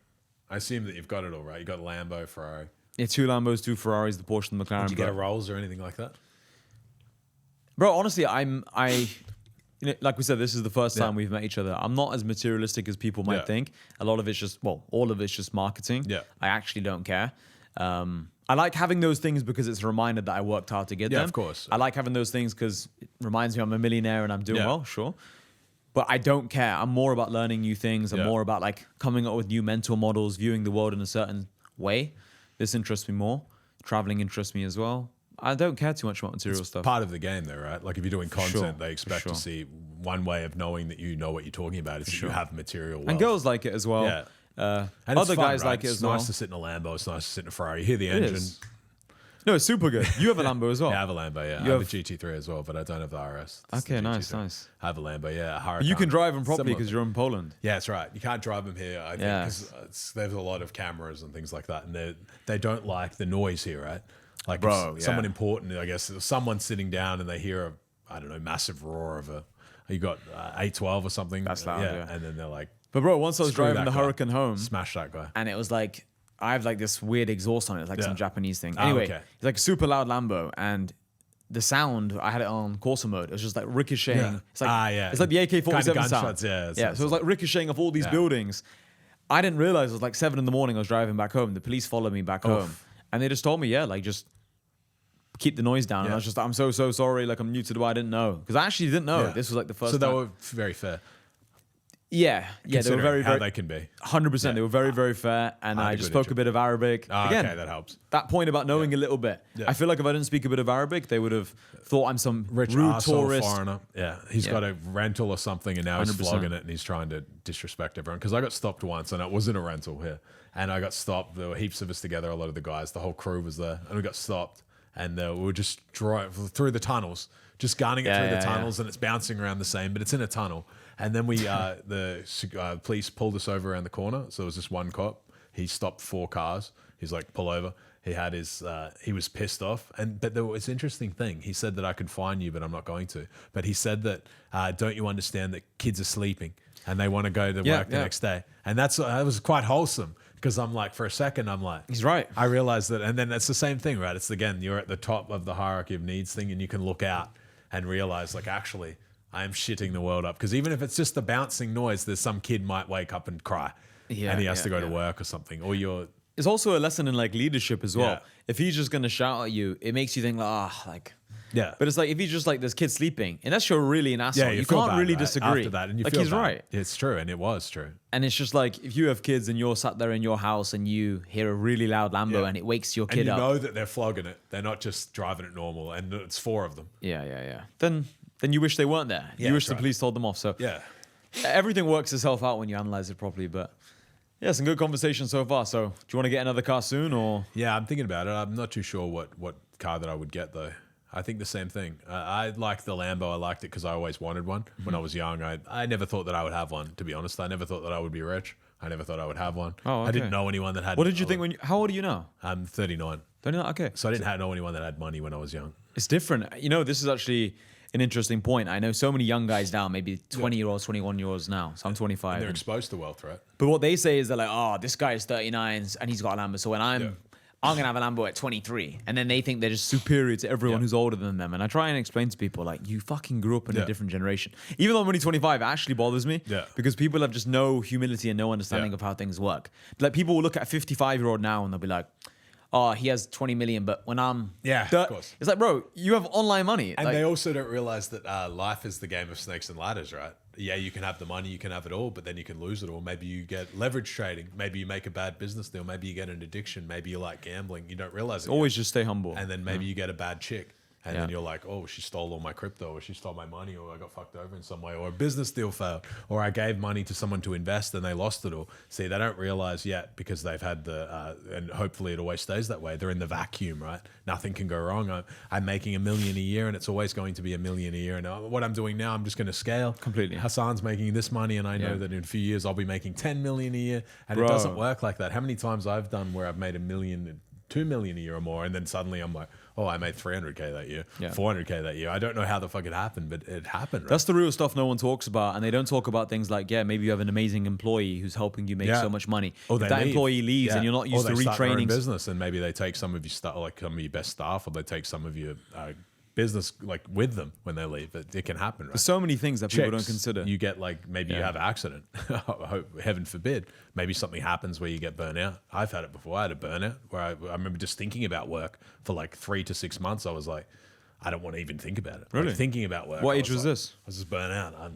I assume that you've got it all right. You got Lambo, Ferrari. Yeah, 2 Lambos, 2 Ferraris, the Porsche, and the McLaren. Did you get a Rolls or anything like that? Bro, honestly, you know, like we said, this is the first time we've met each other. I'm not as materialistic as people might think. A lot of it's just, all of it's just marketing. Yeah. I actually don't care. I like having those things because it's a reminder that I worked hard to get them. Yeah, of course. I like having those things because it reminds me I'm a millionaire and I'm doing well, sure. but I don't care. I'm more about learning new things. I'm Yeah. more about like coming up with new mental models, viewing the world in a certain way. This interests me more. Traveling interests me as well. I don't care too much about material stuff. Part of the game, though, right? Like if you're doing content, sure, they expect sure. to see one way of knowing that you know what you're talking about is that you have material. And wealth. girls like it as well. Yeah. And And other it's fun, guys right? like it It's as well. nice to sit in a Lambo. It's nice to sit in a Ferrari. You hear the engine. is. No, it's super good. You have a Lambo as well. Yeah, I have a Lambo. Yeah, You I have a have- GT3 as well, but I don't have the RS. It's Okay, the nice, GT3. nice. I have a Lambo. Yeah, a You can Huracan. drive them properly Similar. because you're in Poland. Yeah, that's right. You can't drive them here, I think, Yeah. because there's a lot of cameras and things like that, and they don't like the noise here, right? Like, Bro, if someone yeah. important, I guess, someone sitting down and they hear a, I don't know, massive roar of you got 812 or something. That's loud, yeah. And then they're like, But bro, once I was screw driving that the guy. Huracan home, Smash that guy. and it was like I have like this weird exhaust on it, like Yeah. some Japanese thing. Ah, Anyway, okay. it's like a super loud Lambo, and the sound I had it on Corsa mode. It was just like ricocheting. Yeah. It's like Yeah. It's like the AK-47 Kind of sound. gunshots, yeah, yeah. it So it was like ricocheting off all these Yeah. buildings. I didn't realize it was like 7 a.m. I was driving back home. The police followed me back home, and they just told me, like just keep the noise down. And I was just, I'm so sorry. Like I'm new to Dubai. I didn't know because I actually didn't know. Yeah. This was like the first. So they time. were very fair. Yeah, they were considering very, how very. they can be. 100%. They were very, very fair, and I had I a just good spoke a bit of Arabic. Again, Okay, that helps. that point about knowing a little bit. Yeah. I feel like if I didn't speak a bit of Arabic, they would have thought I'm some Rich rude arsehole tourist. foreigner. Yeah, he's Yeah. got a rental or something, and now he's 100%. flogging it, and he's trying to disrespect everyone. Because I got stopped once, and it wasn't a rental here, and I got stopped. There were heaps of us together, a lot of the guys, the whole crew was there, and we got stopped, and we were just driving through the tunnels, just gunning it through the tunnels, and it's bouncing around the same, but it's in a tunnel. And then the police pulled us over around the corner. So there was this one cop. He stopped 4 cars. He's like, pull over. He had his, he was pissed off. But there was an interesting thing. He said that I could fine you, but I'm not going to. But he said that, don't you understand that kids are sleeping and they want to go to work the next day? And that was quite wholesome. Because I'm like, for a second, I'm like, He's right. I realized that. And then it's the same thing, right? It's again, you're at the top of the hierarchy of needs thing, and you can look out and realize, like, actually, I am shitting the world up. Because even if it's just the bouncing noise, there's some kid might wake up and cry, and he has to go to work or something. Or you're, It's also a lesson in like leadership as well. Yeah. If he's just gonna shout at you, it makes you think like. yeah. But it's like if he's just like this kid sleeping, unless you're really an asshole, you feel can't bad, really right? disagree. After that, and you like feel he's bad. right. It's true, and it was true. And it's just like if you have kids and you're sat there in your house and you hear a really loud Lambo and it wakes your And kid you up. know that they're flogging it. They're not just driving it normal, and it's 4 of them. Yeah. Then you wish they weren't there. Yeah, you wish that's the right. police told them off. So Yeah. everything works itself out when you analyze it properly. But yeah, some good conversation so far. So do you want to get another car soon or? Yeah, I'm thinking about it. I'm not too sure what car that I would get though. I think the same thing. I like the Lambo. I liked it because I always wanted one when I was young. I never thought that I would have one. To be honest, I never thought that I would be rich. I never thought I would have one. Oh, I didn't okay. know anyone that had. What did you think when you, how old are you now? I'm 39, Don't you know? Okay. so I didn't know anyone that had money when I was young. It's different. You know, this is actually an interesting point. I know so many young guys now, maybe 20-year-olds, 21-year-olds now. So I'm 25. They're exposed to wealth, right? But what they say is they're like, oh, this guy is 39 and he's got a Lambo. So when I'm going to have a Lambo at 23. And then they think they're just superior to everyone who's older than them. And I try and explain to people, like, you fucking grew up in a different generation. Even though I'm only 25, it actually bothers me. Yeah. Because people have just no humility and no understanding of how things work. Like, people will look at a 55-year-old now and they'll be like, oh, he has 20 million, but when I'm... of course. It's like, bro, you have online money. And like, they also don't realize that life is the game of snakes and ladders, right? Yeah, you can have the money, you can have it all, but then you can lose it all. Maybe you get leverage trading. Maybe you make a bad business deal. Maybe you get an addiction. Maybe you like gambling. You don't realize it. always just stay humble. And then maybe you get a bad chick. And then you're like, oh, she stole all my crypto, or she stole my money, or I got fucked over in some way, or a business deal failed, or I gave money to someone to invest and they lost it all. See, they don't realize yet because they've had and hopefully it always stays that way. They're in the vacuum, right? Nothing can go wrong. I'm making $1 million a year and it's always going to be $1 million a year. And what I'm doing now, I'm just going to scale. Completely. Hassan's making this money and I know that in a few years I'll be making 10 million a year. And it doesn't work like that. How many times I've done where I've made $1 million, $2 million a year or more, and then suddenly I'm like, oh, I made 300K that year, 400K that year. I don't know how the fuck it happened, but it happened. Right? That's the real stuff no one talks about. And they don't talk about things like, maybe you have an amazing employee who's helping you make so much money. Or if that employee leaves and you're not used to start their own retraining. business, and maybe they take some of your stuff, like some of your best staff, or they take some of your business like with them when they leave. It can happen, right? There's so many things that people don't consider. You get like, maybe you have an accident. Heaven forbid. Maybe something happens where you get burnt out. I've had it before. I had a burnout where I remember just thinking about work for like 3 to 6 months. I was like, I don't want to even think about it. Really? Like thinking about work. What age was this? I was just burnt out.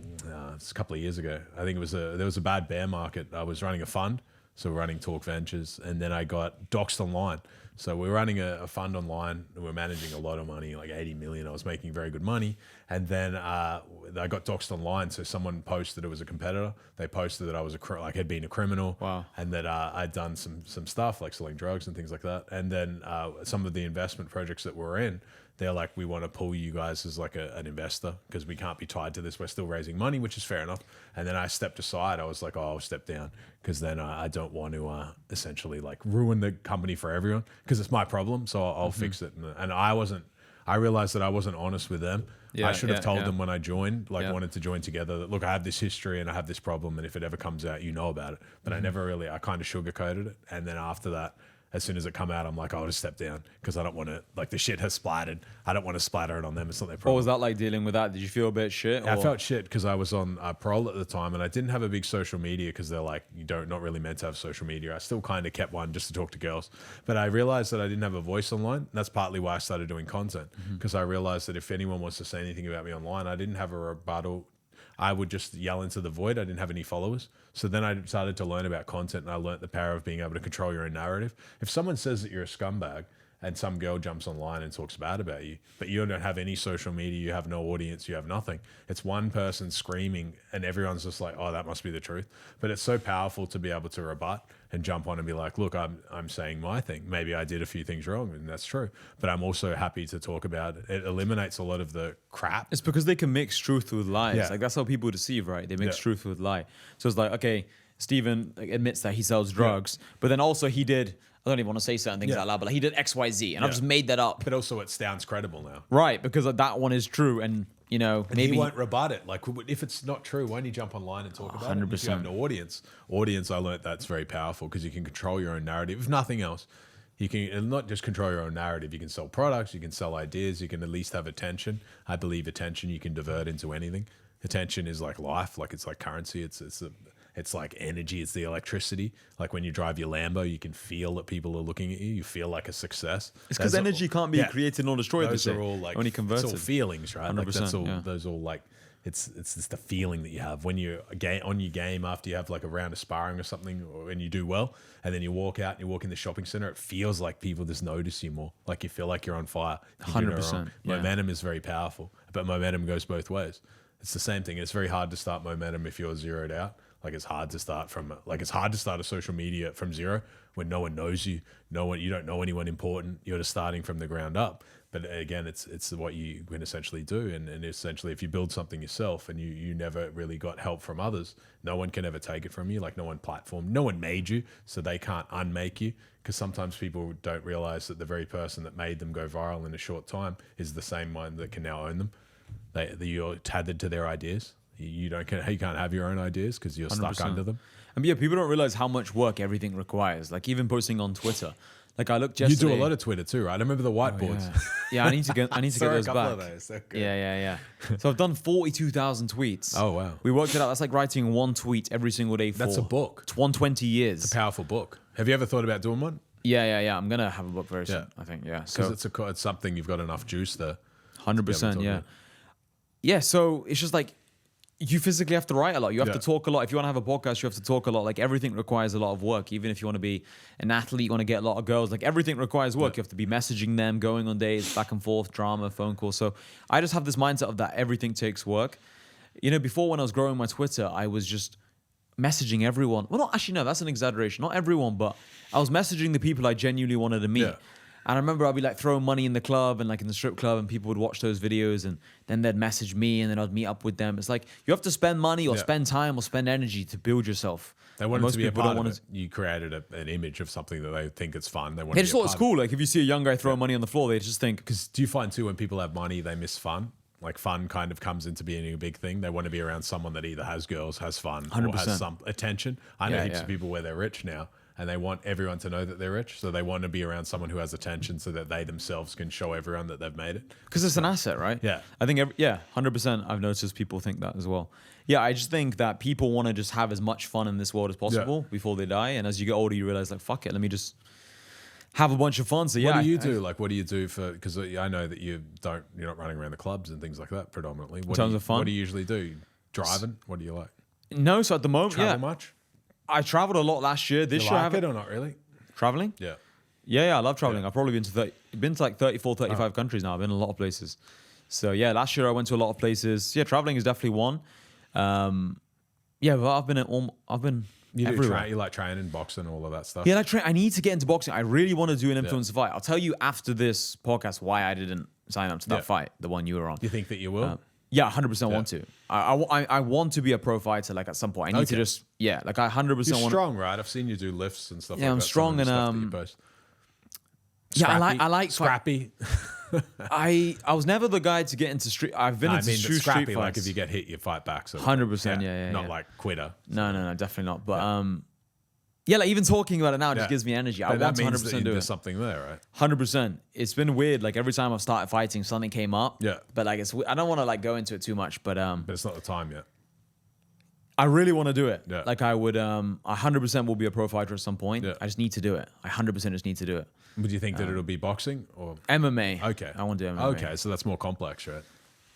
It's a couple of years ago. I think there was a bad bear market. I was running a fund, so we're running Talk Ventures, and then I got doxed online. So we're running a fund online. And we're managing a lot of money, like 80 million. I was making very good money, and then I got doxed online. So someone posted it was a competitor. They posted that I was had been a criminal. Wow. And that I'd done some stuff like selling drugs and things like that. And then some of the investment projects that we're in, they're like, we want to pull you guys as like an investor because we can't be tied to this. We're still raising money, which is fair enough. And then I stepped aside. I was like, oh, I'll step down because then I don't want to essentially like ruin the company for everyone because it's my problem. So I'll fix it. And I realized that I wasn't honest with them. Yeah, I should have told them when I joined, wanted to join together that, look, I have this history and I have this problem. And if it ever comes out, you know about it. But I kind of sugarcoated it. And then after that, as soon as it come out, I'm like, I'll just step down because I don't want to, like the shit has splattered. I don't want to splatter it on them. It's not their problem. What was that like dealing with that? Did you feel a bit shit? I felt shit because I was on parole at the time and I didn't have a big social media because they're like, not really meant to have social media. I still kind of kept one just to talk to girls. But I realized that I didn't have a voice online. And that's partly why I started doing content because I realized that if anyone wants to say anything about me online, I didn't have a rebuttal. I would just yell into the void. I didn't have any followers. So then I started to learn about content and I learned the power of being able to control your own narrative. If someone says that you're a scumbag and some girl jumps online and talks bad about you, but you don't have any social media, you have no audience, you have nothing. It's one person screaming and everyone's just like, oh, that must be the truth. But it's so powerful to be able to rebut and jump on and be like, look, I'm saying my thing. Maybe I did a few things wrong and that's true. But I'm also happy to talk about it. It eliminates a lot of the crap. It's because they can mix truth with lies. Yeah. Like that's how people deceive, right? They mix truth with lie. So it's like, okay, Steven admits that he sells drugs, but then also he did, I don't even want to say certain things out loud, but like he did X, Y, Z, and I've just made that up. But also it sounds credible now. Right, because that one is true, and you know, and maybe he won't rebut it. Like if it's not true, why don't you jump online and talk about 100%. it? If you have no audience, I learned that's very powerful because you can control your own narrative. If nothing else, you can and not just control your own narrative. You can sell products, you can sell ideas, you can at least have attention. I believe attention you can divert into anything. Attention is like life, like it's like currency. It's like energy. It's the electricity. Like when you drive your Lambo, you can feel that people are looking at you. You feel like a success. It's because energy can't be created nor destroyed. Those are all like only converted. It's all feelings, right? Like that's all. Yeah. Those all like it's just the feeling that you have when you're on your game after you have like a round of sparring or something, and you do well, and then you walk out and you walk in the shopping center. It feels like people just notice you more. Like you feel like you're on fire. 100%. Momentum is very powerful, but momentum goes both ways. It's the same thing. It's very hard to start momentum if you're zeroed out. Like it's hard to start a social media from zero when no one knows you, you don't know anyone important. You're just starting from the ground up. But again, it's what you can essentially do. And essentially, if you build something yourself and you never really got help from others, no one can ever take it from you. Like no one made you, so they can't unmake you. Because sometimes people don't realize that the very person that made them go viral in a short time is the same mind that can now own them. You're tethered to their ideas. You can't have your own ideas because you're 100%. Stuck under them. And yeah, people don't realize how much work everything requires. Like even posting on Twitter. Like I looked yesterday. You do a lot of Twitter too, right? I remember the whiteboards. Yeah, I need to get those a couple back. Of those. Okay. Yeah. So I've done 42,000 tweets. Oh wow. We worked it out. That's like writing one tweet every single day for. That's a book. It's 120 years. It's a powerful book. Have you ever thought about doing one? Yeah. I'm gonna have a book very soon. I think. Yeah. Because it's something you've got enough juice there. 100%. Yeah. Yeah. So it's just like. You physically have to write a lot. You have to talk a lot. If you want to have a podcast, you have to talk a lot. Like everything requires a lot of work. Even if you want to be an athlete, you want to get a lot of girls. Like everything requires work. You have to be messaging them, going on dates, back and forth, drama, phone calls. So I just have this mindset of that everything takes work. You know, before when I was growing my Twitter, I was just messaging everyone. Well, no, that's an exaggeration. Not everyone, but I was messaging the people I genuinely wanted to meet. Yeah. And I remember I'd be like throwing money in the club and like in the strip club and people would watch those videos and then they'd message me and then I'd meet up with them. It's like you have to spend money or spend time or spend energy to build yourself. They want to be a part of it. You created an image of something that they think it's fun. They just thought it's cool. Like if you see a young guy throwing money on the floor, they just think. Because do you find too when people have money, they miss fun? Like fun kind of comes into being a big thing. They want to be around someone that either has girls, has fun, 100%. or has some attention. I know heaps of people where they're rich now. And they want everyone to know that they're rich. So they want to be around someone who has attention so that they themselves can show everyone that they've made it. Because it's an asset, right? Yeah. I think, 100%. I've noticed people think that as well. Yeah, I just think that people want to just have as much fun in this world as possible before they die. And as you get older, you realize like, fuck it, let me just have a bunch of fun. So yeah. What do you do? Like, what do you do for? Because I know that you're not running around the clubs and things like that predominantly. In terms of fun, what do you usually do? Driving? What do you like? No, so at the moment, Travel much? I traveled a lot last year. This year, I like haven't. it or not really? Traveling? Yeah. Yeah, I love traveling. I've probably been to like 34, 35 countries now. I've been in a lot of places. So yeah, last year I went to a lot of places. Yeah, traveling is definitely one. Yeah, but I've been everywhere. You like training, boxing, all of that stuff. Yeah, I need to get into boxing. I really want to do an influencer fight. I'll tell you after this podcast why I didn't sign up to that fight, the one you were on. You think that you will? Yeah, 100% want to. I want to be a pro fighter like at some point. I need to just, like I 100% want to. You're strong, right? I've seen you do lifts and stuff like that. Yeah, I'm strong and I like scrappy. I was never the guy to get into street. I've been into street scrappy. fights. Like if you get hit, you fight back. So 100%. Yeah. Not like quitter. No, definitely not. But like even talking about it now just gives me energy. I want to 100% do it. There's something there, right? 100%. It's been weird. Like every time I've started fighting, something came up. Yeah. But like I don't want to like go into it too much. But it's not the time yet. I really want to do it. Yeah. Like I would 100% will be a pro fighter at some point. Yeah. I just need to do it. I 100% just need to do it. Would you think that it'll be boxing or MMA? Okay. I want to do MMA. Okay, so that's more complex, right?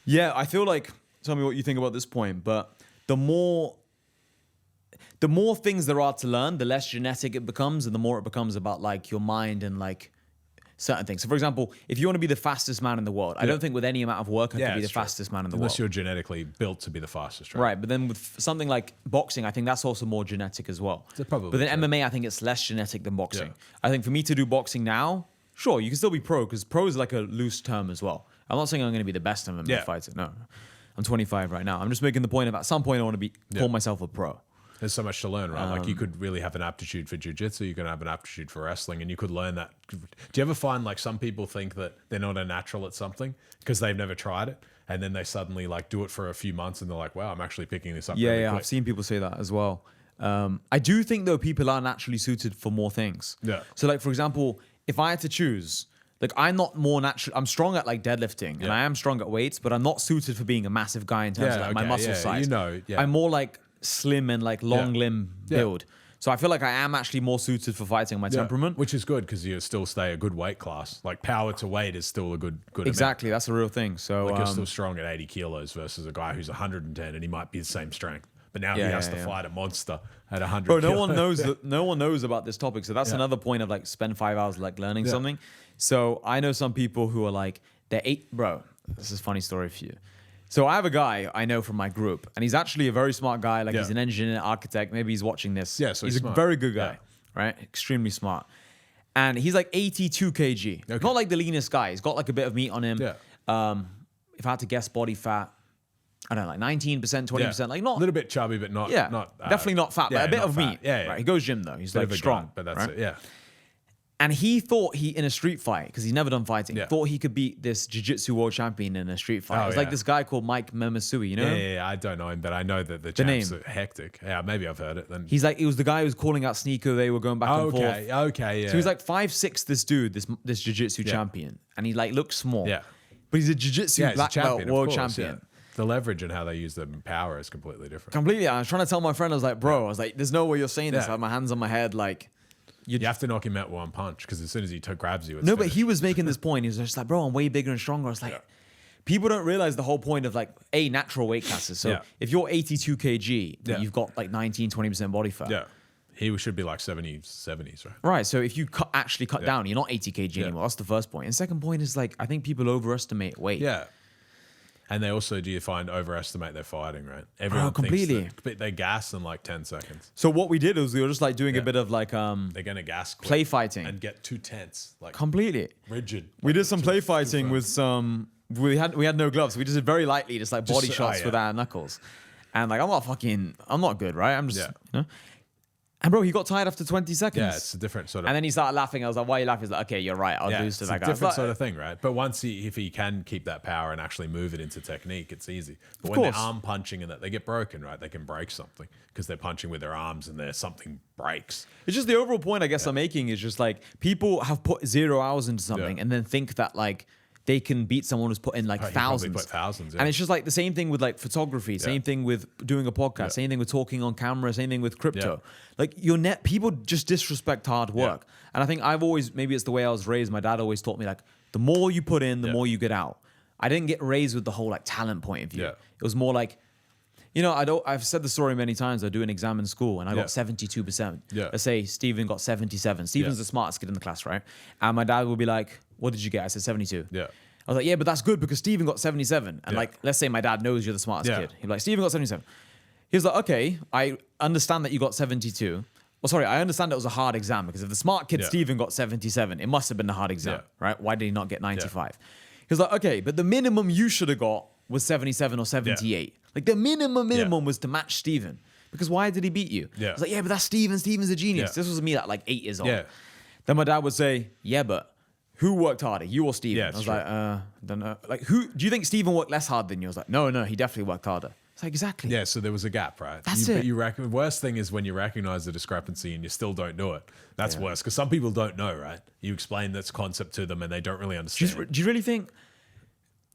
Yeah, I feel like, tell me what you think about this point, but the more things there are to learn, the less genetic it becomes, and the more it becomes about like your mind and like certain things. So for example, if you want to be the fastest man in the world, I don't think with any amount of work I could be the fastest man in the world. Unless you're genetically built to be the fastest, right? Right, but then with something like boxing, I think that's also more genetic as well. Probably but then MMA, I think it's less genetic than boxing. Yeah. I think for me to do boxing now, sure, you can still be pro, because pro is like a loose term as well. I'm not saying I'm going to be the best MMA fighter. No, I'm 25 right now. I'm just making the point of at some point I want to call myself a pro. There's so much to learn, right? Like you could really have an aptitude for jiu-jitsu, you could have an aptitude for wrestling, and you could learn that. Do you ever find like some people think that they're not a natural at something because they've never tried it, and then they suddenly like do it for a few months and they're like, wow, I'm actually picking this up. Yeah, really quick. I've seen people say that as well. I do think though people are naturally suited for more things. Yeah. So like for example, if I had to choose, like I'm not more natural. I'm strong at like deadlifting and I am strong at weights, but I'm not suited for being a massive guy in terms of like my muscle size. I'm more like slim and like long limb build. So I feel like I am actually more suited for fighting my temperament. Which is good because you still stay a good weight class. Like power to weight is still a good Exactly, amount. that's a real thing. So like you're still strong at 80 kilos versus a guy who's 110 and he might be the same strength. But now he has to fight a monster at 100 Bro, no kilos. no one knows about this topic. So that's another point of like spend 5 hours like learning something. So I know some people who are like, bro, this is a funny story for you. So I have a guy I know from my group, and he's actually a very smart guy. Like he's an engineer, architect. Maybe he's watching this. Yeah, so he's a very good guy, right? Extremely smart. And he's like 82 kg. Not like the leanest guy. He's got like a bit of meat on him. Yeah. If I had to guess body fat, I don't know, like 19%, 20%. Like not a little bit chubby, but not. Definitely not fat, but a bit of fat. meat. Yeah. Right? He goes gym though. He's like strong, but that's right? it. Yeah. And he thought in a street fight, because he's never done fighting, thought he could beat this jiu-jitsu world champion in a street fight. It's like this guy called Mike Memasui, you know? Yeah, I don't know him, but I know that the champs are hectic. Yeah, maybe I've heard it. Then he's like, he was the guy who was calling out Sneaker. They were going back and forth. Okay, yeah. So he's like 5'6", this dude, this jiu-jitsu champion. And he like looks small. Yeah. But he's a jiu-jitsu black belt world champion. Yeah. The leverage and how they use their power is completely different. Completely. I was trying to tell my friend, I was like, bro, there's no way you're saying this. I have my hands on my head, like... You have to knock him out one punch because as soon as he grabs you, it's no, but he was making this point. He was just like, bro, I'm way bigger and stronger. It's like, people don't realize the whole point of like natural weight classes. So if you're 82 kg, but you've got like 19, 20% body fat. He should be like 70s, right? Right. So if you actually cut down, you're not 80 kg anymore. That's the first point. And second point is like, I think people overestimate weight. Yeah. And they also, do you find, overestimate their fighting, right? Everyone completely. Thinks they gas in like 10 seconds. So what we did was we were just like doing a bit of like they're gonna gas quick play fighting and get too tense, like completely rigid. We did some play fighting with some. We had no gloves. We just did very lightly, just like body shots with our knuckles. And like I'm not good, right? I'm just you know. And bro, he got tired after 20 seconds. Yeah, it's a different sort of... And then he started laughing. I was like, why are you laughing? He's like, okay, you're right. I'll do this to that guy. It's a different sort of thing, right? But if he can keep that power and actually move it into technique, it's easy. But when they're arm punching and that, they get broken, right? They can break something because they're punching with their arms and something breaks. It's just the overall point I guess I'm making is just like people have put 0 hours into something and then think that like they can beat someone who's put in like He probably thousands. put thousands, yeah. And it's just like the same thing with like photography, same thing with doing a podcast, Yeah. same thing with talking on camera, same thing with crypto. Yeah. Like people just disrespect hard work. And I think I've always, maybe it's the way I was raised. My dad always taught me like, the more you put in, the more you get out. I didn't get raised with the whole like talent point of view. Yeah. It was more like, you know, I've said the story many times. I do an exam in school and I got 72%. Yeah. Let's say Steven got 77. Steven's the smartest kid in the class, right? And my dad would be like, what did you get? I said 72. Yeah. I was like, yeah, but that's good because Steven got 77. And like, let's say my dad knows you're the smartest kid. He'd be like, Steven got 77. He was like, okay, I understand that you got 72. Well, sorry, I understand it was a hard exam because if the smart kid Steven got 77, it must have been a hard exam, right? Why did he not get 95? He was like, okay, but the minimum you should have got was 77 or 78. Like the minimum was to match Steven. Because why did he beat you? I was like, yeah, but that's Steven. Steven's a genius. This was me at like 8 years old. Then my dad would say, yeah, but who worked harder, you or Steven? I was like, don't know. Like, who do you think Steven worked less hard than you? I was like, no, he definitely worked harder. It's like, exactly. Yeah, so there was a gap, right? That's it. The worst thing is when you recognize the discrepancy and you still don't do it. That's worse because some people don't know, right? You explain this concept to them and they don't really understand. Do you really think?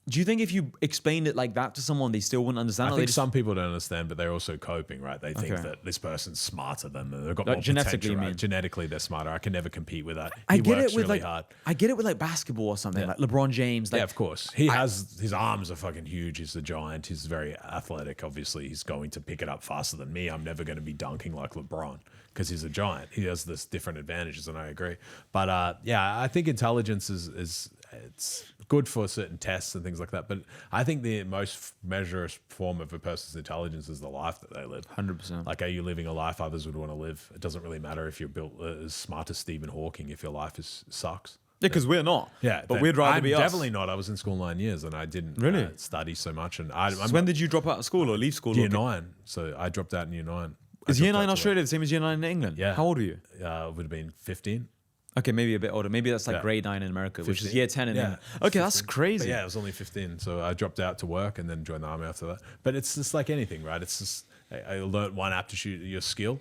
Do you think if you explained it like that to someone, they still wouldn't understand? I think some people don't understand, but they're also coping, right? They think that this person's smarter than them. They've got more genetically, potential, right? Genetically, they're smarter. I can never compete with that. I He get works it with really like hard. I get it with like basketball or something, like LeBron James. Like, Yeah, of course. He has his arms are fucking huge. He's a giant. He's very athletic. Obviously, he's going to pick it up faster than me. I'm never going to be dunking like LeBron because he's a giant. He has this different advantages, and I agree. But yeah, I think intelligence is it's good for certain tests and things like that. But I think the most measurable form of a person's intelligence is the life that they live. 100%. Like, are you living a life others would want to live? It doesn't really matter if you're built as smart as Stephen Hawking if your life sucks. Yeah, because we're not. Yeah, but we'd rather be us. Definitely not. I was in school 9 years and I didn't really study so much. And so when did you drop out of school or leave school? Year 9. So I dropped out in year 9. Is year 9 in Australia the same as year 9 in England? Yeah. How old are you? Would have been 15. Okay, maybe a bit older. Maybe that's like grade 9 in America, 15. Which is year 10 in England. Okay, 15. That's crazy. But yeah, I was only 15. So I dropped out to work and then joined the army after that. But it's just like anything, right? It's just, I learned one aptitude, your skill.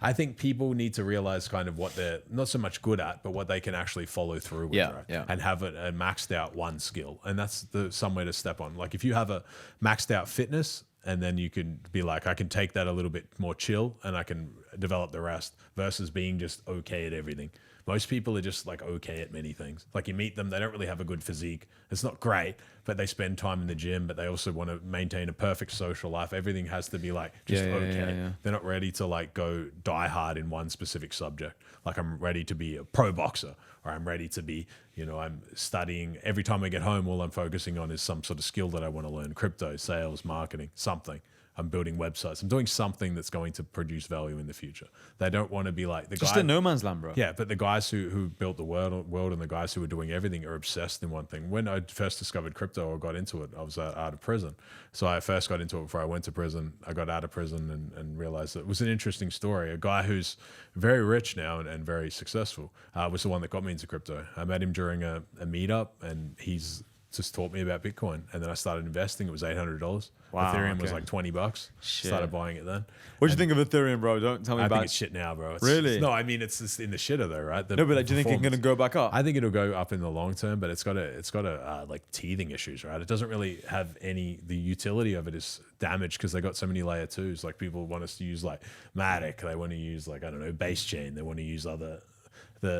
I think people need to realize kind of what they're not so much good at, but what they can actually follow through with, right? Yeah. And have a maxed out one skill. And that's somewhere to step on. Like if you have a maxed out fitness, and then you can be like, I can take that a little bit more chill and I can develop the rest versus being just okay at everything. Most people are just like okay at many things. Like you meet them, they don't really have a good physique. It's not great, but they spend time in the gym, but they also want to maintain a perfect social life. Everything has to be like just okay. Yeah. They're not ready to like go die hard in one specific subject. Like I'm ready to be a pro boxer or I'm ready to be, I'm studying. Every time I get home, all I'm focusing on is some sort of skill that I want to learn. Crypto, sales, marketing, something. I'm building websites. I'm doing something that's going to produce value in the future. They don't want to be like the guy. Just a no man's land, bro. Yeah, but the guys who built the world and the guys who were doing everything are obsessed in one thing. When I first discovered crypto or got into it, I was out of prison. So I first got into it before I went to prison. I got out of prison and realized that it was an interesting story. A guy who's very rich now and very successful was the one that got me into crypto. I met him during a meetup and he's just taught me about Bitcoin. And then I started investing. It was $800. Wow, Ethereum was like $20. Shit. Started buying it then. What do you think of Ethereum, bro? Don't tell me about it. I think it's shit now, bro. Really? No, I mean, it's just in the shitter though, right? No, but do you think it's going to go back up? I think it'll go up in the long term, but it's got a like teething issues, right? It doesn't really have the utility of it is damaged because they got so many layer 2s. Like people want us to use like Matic. They want to use like, I don't know, base chain. They want to use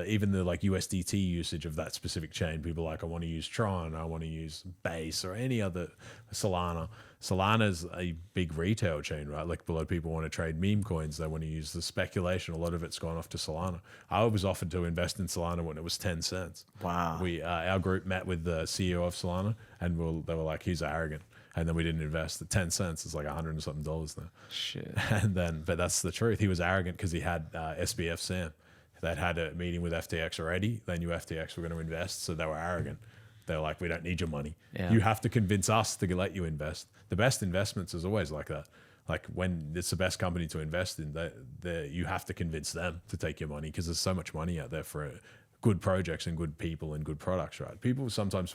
even the like USDT usage of that specific chain. People like, I want to use Tron, I want to use Base or any other Solana. Solana's a big retail chain, right? Like a lot of people want to trade meme coins. They want to use the speculation. A lot of it's gone off to Solana. I was offered to invest in Solana when it was 10 cents. Wow. Our group met with the CEO of Solana and they were like, he's arrogant. And then we didn't invest. The 10 cents is like $100 and something now. Shit. But that's the truth. He was arrogant because he had SBF Sam. They'd had a meeting with FTX already. They knew FTX were going to invest, so they were arrogant. They're like, we don't need your money. Yeah. You have to convince us to let you invest. The best investments is always like that. Like when it's the best company to invest in, you have to convince them to take your money because there's so much money out there for good projects and good people and good products, right? People sometimes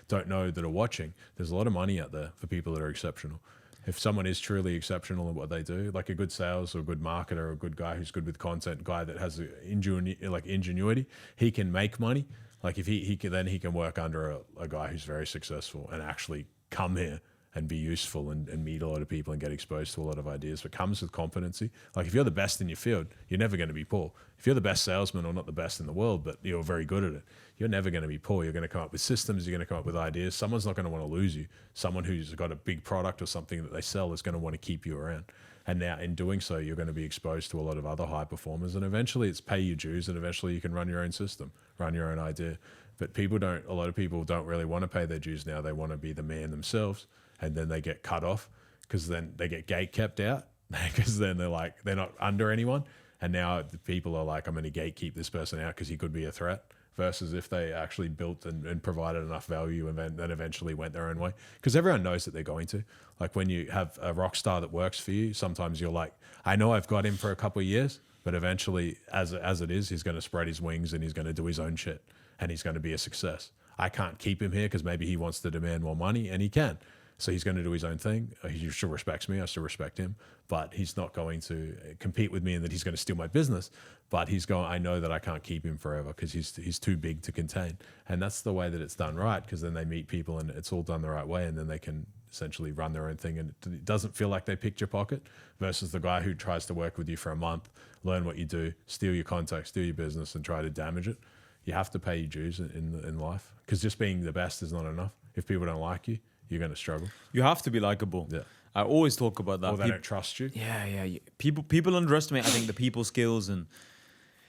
don't know that are watching. There's a lot of money out there for people that are exceptional. If someone is truly exceptional in what they do, like a good sales or a good marketer or a good guy who's good with content, guy that has ingenuity, he can make money. Like if he can, then he can work under a guy who's very successful and actually come here and be useful and meet a lot of people and get exposed to a lot of ideas. But comes with competency. Like if you're the best in your field, you're never going to be poor. If you're the best salesman, or not the best in the world, but you're very good at it, you're never going to be poor. You're going to come up with systems. You're going to come up with ideas. Someone's not going to want to lose you. Someone who's got a big product or something that they sell is going to want to keep you around. And now in doing so, you're going to be exposed to a lot of other high performers. And eventually it's pay your dues, and eventually you can run your own system, run your own idea. But a lot of people don't really want to pay their dues now. They want to be the man themselves. And then they get cut off because then they get gate kept out because then they're not under anyone. And now the people are like, I'm going to gatekeep this person out because he could be a threat. Versus if they actually built and provided enough value and then eventually went their own way. Because everyone knows that they're going to. Like when you have a rock star that works for you, sometimes you're like, I know I've got him for a couple of years, but eventually, as it is, he's going to spread his wings and he's going to do his own shit and he's going to be a success. I can't keep him here because maybe he wants to demand more money, and he can. So he's going to do his own thing. He still respects me. I still respect him. But he's not going to compete with me in that he's going to steal my business. But I know that I can't keep him forever because he's too big to contain. And that's the way that it's done right, because then they meet people and it's all done the right way, and then they can essentially run their own thing. And it doesn't feel like they picked your pocket versus the guy who tries to work with you for a month, learn what you do, steal your contacts, steal your business, and try to damage it. You have to pay your dues in life, because just being the best is not enough. If people don't like you, you're going to struggle. You have to be likable. Yeah. I always talk about that. Or they don't trust you. Yeah. People underestimate, I think, the people skills, and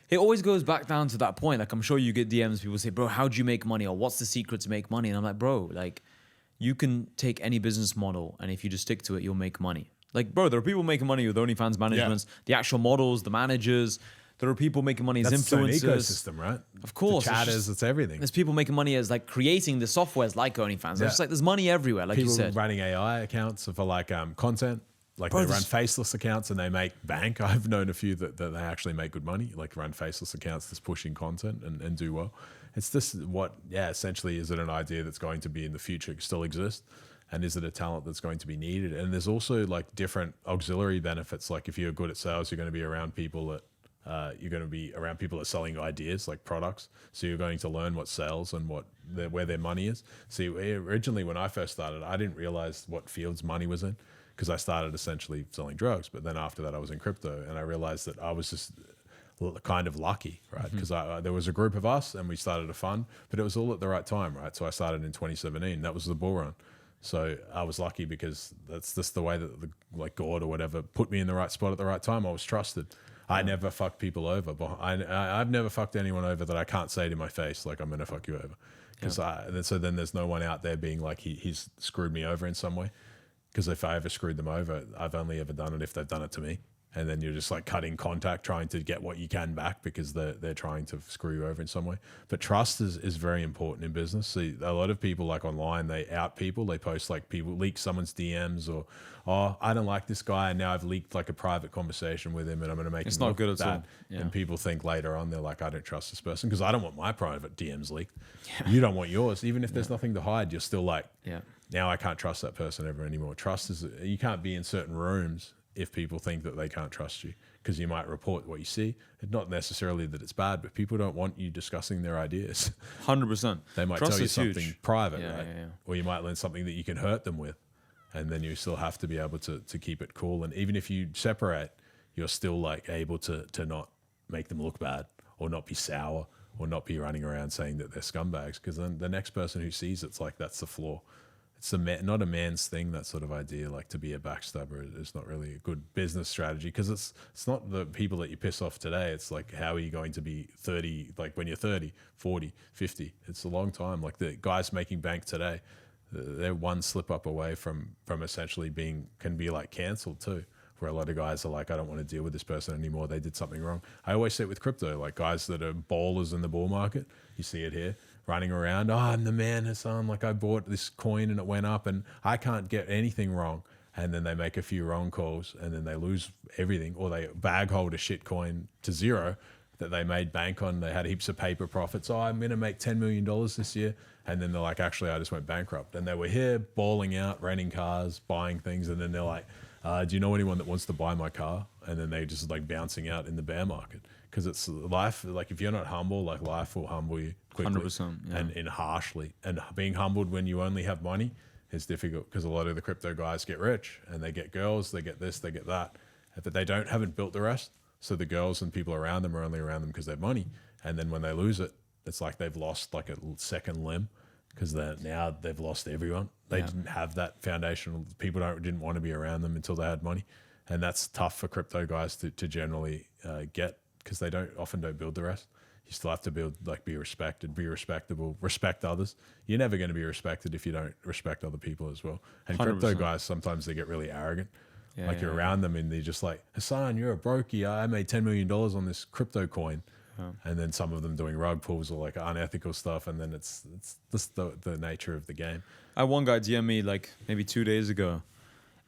it always goes back down to that point. Like, I'm sure you get DMs, people say, bro, how do you make money? Or what's the secret to make money? And I'm like, bro, like, you can take any business model, and if you just stick to it, you'll make money. Like, bro, there are people making money with OnlyFans managements, the actual models, the managers. There are people making money as influencers. That's an ecosystem, right? Of course. The chatters, it's everything. There's people making money as like creating the softwares like OnlyFans. It's like there's money everywhere, like people you said. Running AI accounts for like content. Like they run faceless accounts and they make bank. I've known a few that they actually make good money, like run faceless accounts that's pushing content and do well. It's this essentially, is it an idea that's going to be in the future, still exist? And is it a talent that's going to be needed? And there's also like different auxiliary benefits. Like if you're good at sales, you're going to be around people that are selling ideas like products. So you're going to learn what sells and where their money is. See, originally when I first started, I didn't realize what fields money was in, because I started essentially selling drugs. But then after that, I was in crypto, and I realized that I was just kind of lucky, right? Because there was a group of us and we started a fund, but it was all at the right time, right? So I started in 2017. That was the bull run. So I was lucky because that's just the way that God or whatever put me in the right spot at the right time. I was trusted. I never fucked people over. I've never fucked anyone over that I can't say to my face, like, I'm going to fuck you over. So then there's no one out there being like, he's screwed me over in some way. Because if I ever screwed them over, I've only ever done it if they've done it to me. And then you're just like cutting contact, trying to get what you can back because they're trying to screw you over in some way. But trust is very important in business. See, a lot of people like online, they out people. They post like people leak someone's DMs or, oh, I don't like this guy, and now I've leaked like a private conversation with him and I'm going to make it's him not look good at bad. all. Yeah. And people think later on, they're like, I don't trust this person because I don't want my private DMs leaked. Yeah. You don't want yours. Even if there's nothing to hide, you're still like, now I can't trust that person ever anymore. Trust is, you can't be in certain rooms if people think that they can't trust you, because you might report what you see. It's not necessarily that it's bad, but people don't want you discussing their ideas. 100%. They might Trust tell you is something huge. private, right? Yeah. Or you might learn something that you can hurt them with. And then you still have to be able to keep it cool. And even if you separate, you're still like able to not make them look bad or not be sour or not be running around saying that they're scumbags, because then the next person who sees it's like, that's the flaw. It's not a man's thing, that sort of idea. Like, to be a backstabber is not really a good business strategy, because it's not the people that you piss off today. It's like, how are you going to be 30, like when you're 30, 40, 50? It's a long time. Like the guys making bank today, they're one slip up away from essentially can be like cancelled too, where a lot of guys are like, I don't want to deal with this person anymore. They did something wrong. I always say it with crypto, like guys that are ballers in the bull market, you see it here, running around, oh, I'm the man, Hassan, like I bought this coin and it went up and I can't get anything wrong. And then they make a few wrong calls and then they lose everything, or they bag hold a shit coin to zero that they made bank on. They had heaps of paper profits. Oh, I'm going to make $10 million this year. And then they're like, actually, I just went bankrupt. And they were here balling out, renting cars, buying things. And then they're like, do you know anyone that wants to buy my car? And then they just like bouncing out in the bear market. Because it's life, like if you're not humble, like life will humble you. quickly 100%, yeah. and harshly. And being humbled when you only have money is difficult because a lot of the crypto guys get rich and they get girls, they get this, they get that, but they haven't built the rest. So the girls and people around them are only around them because they have money. And then when they lose it, it's like they've lost like a second limb because now they've lost everyone. They didn't have that foundation. People didn't want to be around them until they had money. And that's tough for crypto guys to generally get because they often don't build the rest. You still have to be respected, be respectable, respect others. You're never going to be respected if you don't respect other people as well. And 100%. crypto guys, sometimes they get really arrogant. You're around them and they're just like, Hassan, you're a brokey. I made $10 million on this crypto coin. And then some of them doing rug pulls or like unethical stuff. And then it's just the nature of the game. I had one guy DM me like maybe 2 days ago,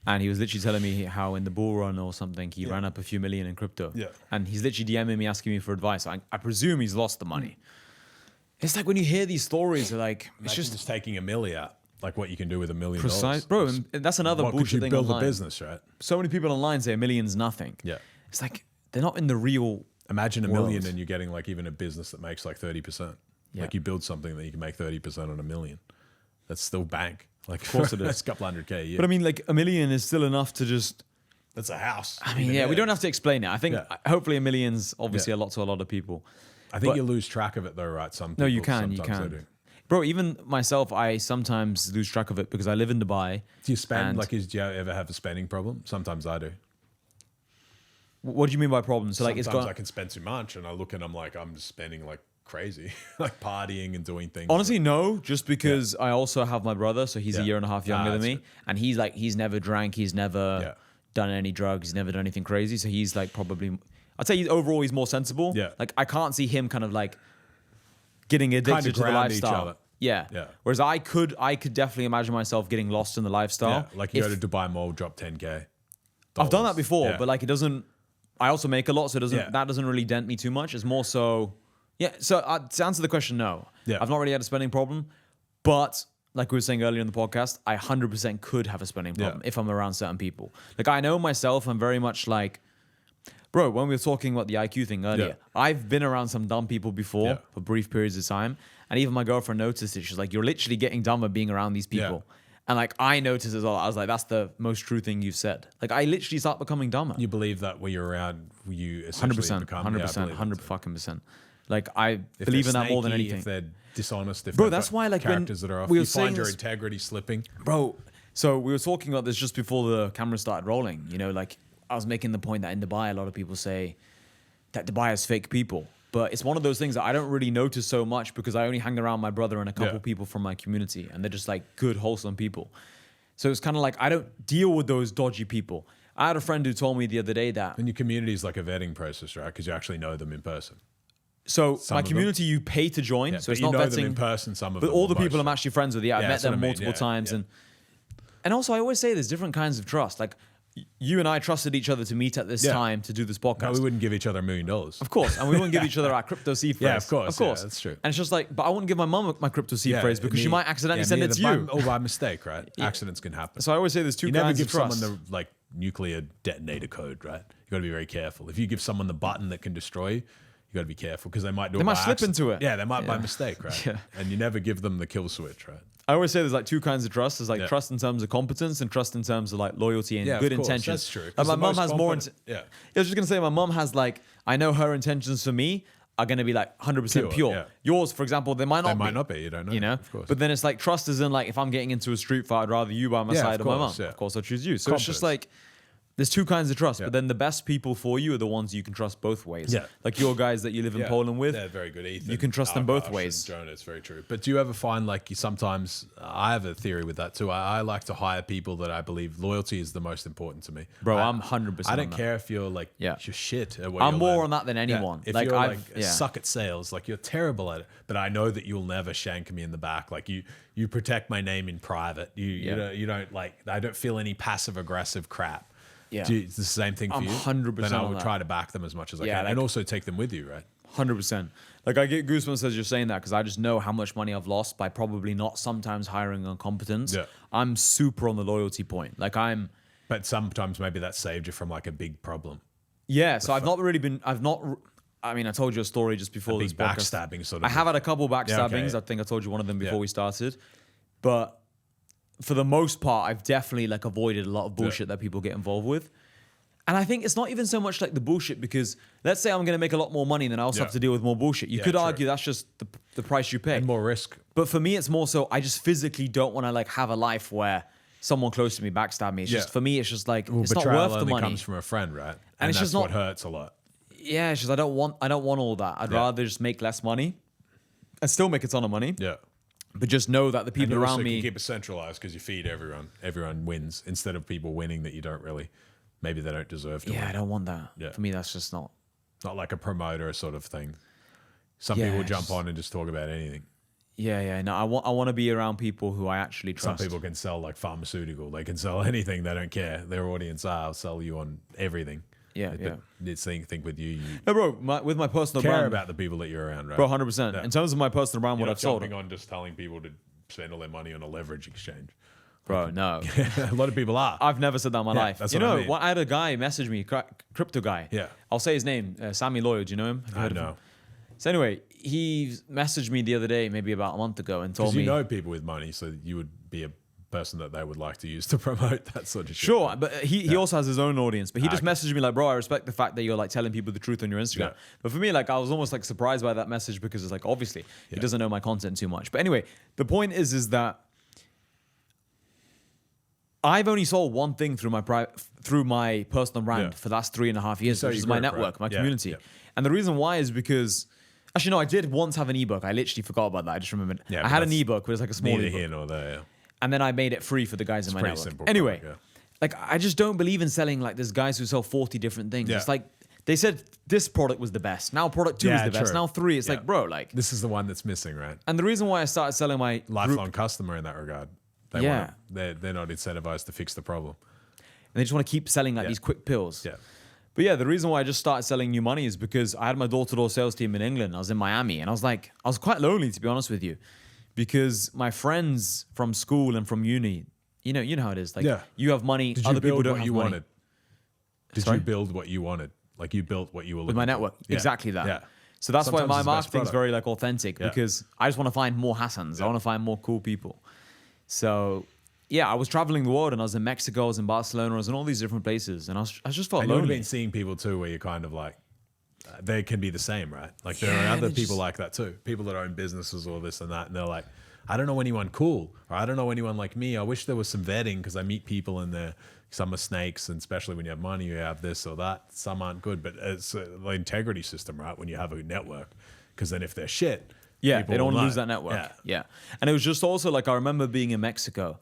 and he was literally telling me how in the bull run or something, he ran up a few million in crypto. Yeah. And he's literally DMing me asking me for advice. I presume he's lost the money. It's like when you hear these stories, they're like, it's just taking $1 million out, like what you can do with $1 million. Precise, bro. And that's another bullshit thing build online. a business, right? So many people online say $1 million's nothing. Yeah. It's like they're not in the real. Imagine $1 world. million and you're getting like even a business that makes like 30%. Yeah. Like you build something that you can make 30% on $1 million. That's still bank. Like, Of course it is. That's a couple $100K a year. But I mean, like $1 million is still enough to just. That's a house. I mean, yeah, we don't have to explain it. I think hopefully $1 million's obviously a lot to a lot of people. I think you lose track of it though, right? Some people, No, you can. sometimes they do. Bro, even myself, I sometimes lose track of it because I live in Dubai. Do you spend do you ever have a spending problem? Sometimes I do. What do you mean by problem? So like, Sometimes I can spend too much, and I look and I'm like, I'm just spending like crazy, like partying and doing things. Honestly, no, just because I also have my brother, so he's a year and a half younger than me, and he's never drank, he's never done any drugs, he's never done anything crazy, so he's like probably, I'd say overall he's more sensible. Yeah. Like I can't see him kind of like getting addicted to the ground each lifestyle. other. Yeah. Whereas I could definitely imagine myself getting lost in the lifestyle. Yeah, like you go to Dubai Mall, drop $10K. I've done that before, but like it doesn't. I also make a lot, so that doesn't really dent me too much. It's more so, So to answer the question, no, I've not really had a spending problem, but like we were saying earlier in the podcast, I 100% could have a spending problem if I'm around certain people. Like I know myself, I'm very much like, bro. When we were talking about the IQ thing earlier, I've been around some dumb people before for brief periods of time, and even my girlfriend noticed it. She's like, "You're literally getting dumber being around these people." And like I noticed as well, I was like, that's the most true thing you've said. Like I literally start becoming dumber. You believe that when you're around, you essentially 100%, become 100%, 100%. Like I believe in that more than anything. If they're dishonest, if bro, that's why like characters that are off, we were you find your this, integrity slipping. Bro, so we were talking about this just before the camera started rolling. You know, like I was making the point that in Dubai, a lot of people say that Dubai has fake people. But it's one of those things that I don't really notice so much because I only hang around my brother and a couple people from my community, and they're just like good, wholesome people. So it's kind of like I don't deal with those dodgy people. I had a friend who told me the other day that. And your community is like a vetting process, right? Because you actually know them in person. So my community, you pay to join. So it's not vetting. Them in person, some of but them. all the people I'm actually friends with, I've met them multiple times. Yeah. And also I always say there's different kinds of trust. Like you and I trusted each other to meet at this time to do this podcast. No, we wouldn't give each other $1 million. Of course. And we wouldn't give each other our crypto seed phrase. Yeah, of course. Of course. Yeah, that's true. And it's just like, but I wouldn't give my mum my crypto seed phrase because she might accidentally send it to you. Or by mistake, right? Accidents can happen. So I always say there's two kinds of trust. You never give someone the like nuclear detonator code, right? You got to be very careful. If you give someone the button that can destroy you, you got to be careful because they might do it. They by might slip accident. into it. Yeah, they might by mistake, right? Yeah. And you never give them the kill switch, right? I always say there's like two kinds of trust. There's like trust in terms of competence and trust in terms of like loyalty and good intentions. That's true. And my mum has more. Yeah. I was just gonna say my mum has like I know her intentions for me are gonna be like 100% pure. Yeah. Yours, for example, they might not. They might not be. You don't know. You know. Of course. But then it's like trust is in like if I'm getting into a street fight, I'd rather you by my side or my mum. Yeah. Of course, I'll choose you. So it's just like. There's two kinds of trust, but then the best people for you are the ones you can trust both ways. Yeah. Like your guys that you live in Poland with. They're very good. Ethan, you can trust them both ways. Jonah, it's very true. But do you ever find like you sometimes, I have a theory with that too. I like to hire people that I believe loyalty is the most important to me. Bro, I'm 100% I don't care if you're like, you're shit at what I'm you're more learning. on that than anyone. If like, you're like suck at sales, like you're terrible at it, but I know that you'll never shank me in the back. Like you protect my name in private. You don't like, I don't feel any passive aggressive crap. Yeah. It's the same thing for you. 100% Then I would on try to back them as much as I can, like, and also take them with you, right? 100%. Like I get goosebumps as you're saying that because I just know how much money I've lost by probably not sometimes hiring on competence. Yeah. I'm super on the loyalty point. Like But sometimes maybe that saved you from like a big problem. Yeah. So I've not I mean, I told you a story just before this podcast. Backstabbing sort of. I have had a couple backstabbings. okay. I think I told you one of them before we started. But for the most part, I've definitely like avoided a lot of bullshit that people get involved with. And I think it's not even so much like the bullshit, because let's say I'm going to make a lot more money and then I also have to deal with more bullshit. You could argue that's just the price you pay. And more risk. But for me, it's more so I just physically don't want to like have a life where someone close to me backstab me. It's just, for me, it's just like, it's not worth the money. Comes from a friend, right? And it's that's just not what hurts a lot. Yeah, it's just I don't want all that. I'd rather just make less money and still make a ton of money. Yeah. But just know that the people around me... You keep it centralized because you feed everyone. Everyone wins instead of people winning that you don't really... Maybe they don't deserve to win. I don't want that. Yeah. For me, that's just not... Not like a promoter sort of thing. Some people jump on and just talk about anything. Yeah. No, I want to be around people who I actually trust. Some people can sell like pharmaceutical. They can sell anything. They don't care. Their audience I'll sell you on everything. It's think with you. No, bro, with my personal care brand... about the people that you're around, right? Bro, 100%. Yeah. In terms of my personal brand, what I've sold... You're not jumping on just telling people to spend all their money on a leverage exchange. Bro, no. A lot of people are. I've never said that in my life. That's you what know, I mean. I had a guy message me, crypto guy. Yeah. I'll say his name, Sammy Lloyd. Do you know him? Have you heard of him? So anyway, he messaged me the other day, maybe about a month ago, and told me... Because you know people with money, so you would be a person that they would like to use to promote that sort of shit. Sure, but he also has his own audience. But he just messaged me like, bro, I respect the fact that you're like telling people the truth on your Instagram. Yeah. But for me, like, I was almost like surprised by that message because it's like, obviously, he doesn't know my content too much. But anyway, the point is that I've only sold one thing through my personal brand for the last 3.5 years, which is my network, my community. Yeah. And the reason why is because, actually, no, I did once have an ebook. I literally forgot about that. I just remembered. Yeah, I had an ebook, but it was like a small ebook. Here nor there, And then I made it free for the guys in my network. Simple anyway, like I just don't believe in selling like there's guys who sell 40 different things. Yeah. It's like they said this product was the best. Now product 2 is the best. Now 3. It's like, bro, like this is the one that's missing, right? And the reason why I started selling my lifelong customer in that regard. They're not incentivized to fix the problem. And they just want to keep selling like these quick pills. Yeah. But yeah, the reason why I just started selling new money is because I had my door-to-door sales team in England. I was in Miami, and I was quite lonely, to be honest with you, because my friends from school and from uni, you know how it is. Like you have money, other people don't have money. Did you build what you wanted? Like you built what you were looking with my network. For. Exactly that. Yeah. So that's why my marketing's very like authentic because I just want to find more Hassans. I want to find more cool people. So yeah, I was traveling the world and I was in Mexico, I was in Barcelona, I was in all these different places, and I just felt lonely. You've been seeing people too where you're kind of like, they can be the same, right? Like there are other people like that too. People that own businesses or this and that, and they're like, I don't know anyone cool, or I don't know anyone like me. I wish there was some vetting because I meet people in there. Some are snakes, and especially when you have money, you have this or that. Some aren't good, but it's the integrity system, right? When you have a network, because then if they're shit, they don't want to lose that network. Yeah. And it was just also like, I remember being in Mexico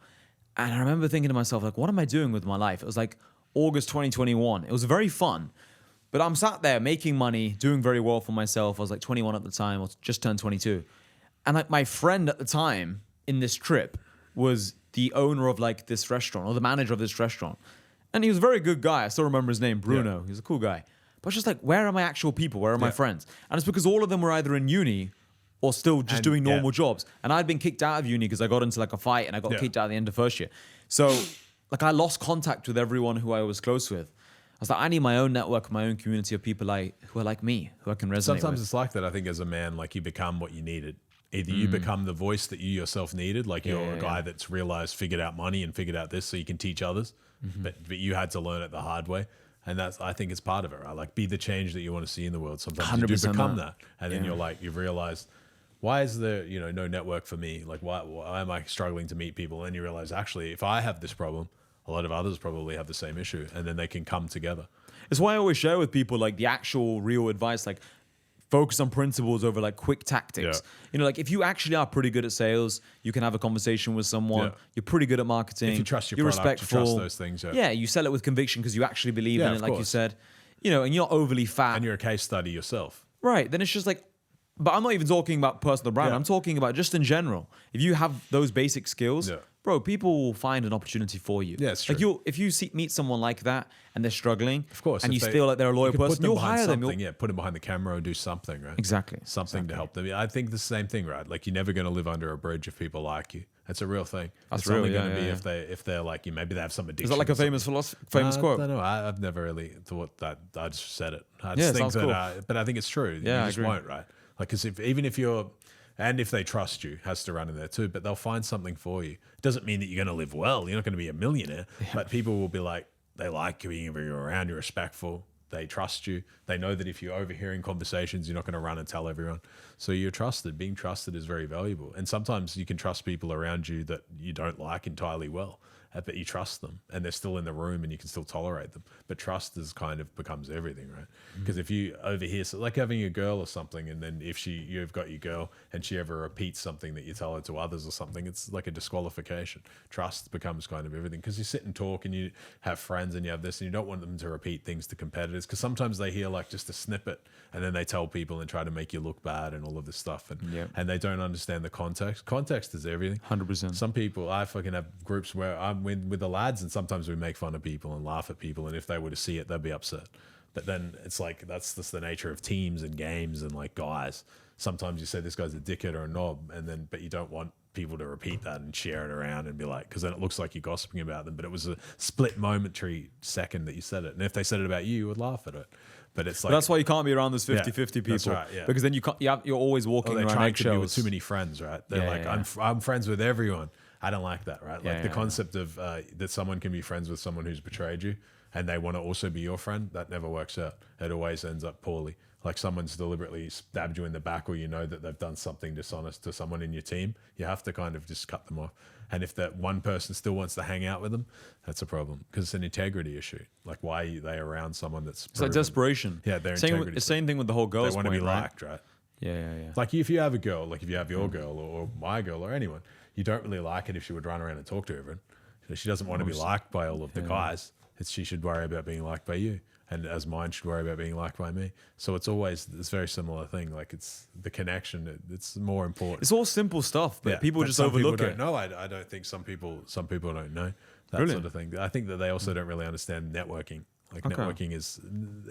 and I remember thinking to myself, like, what am I doing with my life? It was like August 2021. It was very fun, but I'm sat there making money, doing very well for myself. I was like 21 at the time, or just turned 22. And like my friend at the time in this trip was the owner of like this restaurant or the manager of this restaurant. And he was a very good guy. I still remember his name, Bruno. He was a cool guy. But it's just like, where are my actual people? Where are my friends? And it's because all of them were either in uni or still just doing normal jobs. And I'd been kicked out of uni because I got into like a fight and I got kicked out at the end of first year. So like I lost contact with everyone who I was close with. I was like, I need my own network, my own community of people who are like me, who I can resonate with. Sometimes it's like that. I think as a man, like you become what you needed. Either you become the voice that you yourself needed, like you're a guy that's figured out money and figured out this so you can teach others, but you had to learn it the hard way. And I think it's part of it, right? Like be the change that you want to see in the world. Sometimes you do become that. And then you're like, you've realized, why is there, no network for me? Like why am I struggling to meet people? And you realize actually, if I have this problem, a lot of others probably have the same issue, and then they can come together. It's why I always share with people like the actual real advice, like focus on principles over like quick tactics. Like if you actually are pretty good at sales, you can have a conversation with someone. You're pretty good at marketing. If you trust your you're product, respectful. You trust those things. You sell it with conviction because you actually believe in it, like you said. And you're not overly fat. And you're a case study yourself. Right. Then it's just like, but I'm not even talking about personal brand. I'm talking about just in general. If you have those basic skills, bro, people will find an opportunity for you. Yeah, it's like true. if you meet someone like that and they're struggling, Of course, and if you feel like they're a loyal person, you'll hire them. Yeah, put them behind the camera or do something, right? Exactly. Something to help them. I think the same thing, right? Like you're never going to live under a bridge if people like you. That's a real thing. That's it's real, only yeah, going to yeah, be if they're like you. Maybe they have some addiction. Is that like a famous famous quote? I don't know. I've never really thought that. I just said it. I Yeah, just it think sounds that, cool. but I think it's true. Yeah, you I just agree. won't, right? Like, because even if you're, and if they trust you, has to run in there too. But they'll find something for you. It doesn't mean that you're going to live well. You're not going to be a millionaire. But people will be like, they like you being around. You're respectful. They trust you. They know that if you're overhearing conversations, you're not going to run and tell everyone. So you're trusted. Being trusted is very valuable. And sometimes you can trust people around you that you don't like entirely well, but you trust them and they're still in the room and you can still tolerate them. But trust is kind of becomes everything, right? Because if you overhear, so like having a girl or something, and then if you've got your girl and she ever repeats something that you tell her to others or something, it's like a disqualification. Trust becomes kind of everything because you sit and talk and you have friends and you have this and you don't want them to repeat things to competitors because sometimes they hear like just a snippet and then they tell people and try to make you look bad and all of this stuff and they don't understand the context. Context is everything. 100%. Some people, I fucking have groups where I'm with the lads and sometimes we make fun of people and laugh at people and if they were to see it, they'd be upset. But then it's like, that's just the nature of teams and games and like guys. Sometimes you say this guy's a dickhead or a knob but you don't want people to repeat that and share it around and be like, because then it looks like you're gossiping about them. But it was a split momentary second that you said it. And if they said it about you, you would laugh at it. But it's like, But that's why you can't be around those 50-50 people. that's right, yeah. Because then you're always walking they're around trying to be with eggshells. too many friends, right? They're Yeah, like, yeah, I'm friends with everyone. I don't like that, right? Like Yeah, the yeah, concept of that someone can be friends with someone who's betrayed you and they want to also be your friend, that never works out. It always ends up poorly. Like someone's deliberately stabbed you in the back or you know that they've done something dishonest to someone in your team, you have to kind of just cut them off. And if that one person still wants to hang out with them, that's a problem because it's an integrity issue. Like why are they around someone that's It's like desperation. Yeah, their same, integrity. the same thing with the whole girls They want to point, be right? liked, right? Yeah. Like if you have a girl, like if you have your girl or my girl or anyone, you don't really like it if she would run around and talk to everyone. She doesn't want to be liked by all of the guys. She should worry about being liked by you. And as mine should worry about being liked by me. So it's always this very similar thing. Like it's the connection. It's more important. It's all simple stuff, but people but just some overlook people it. don't know. I don't think some people don't know that Really? sort of thing. I think that they also don't really understand networking. Like Okay. networking is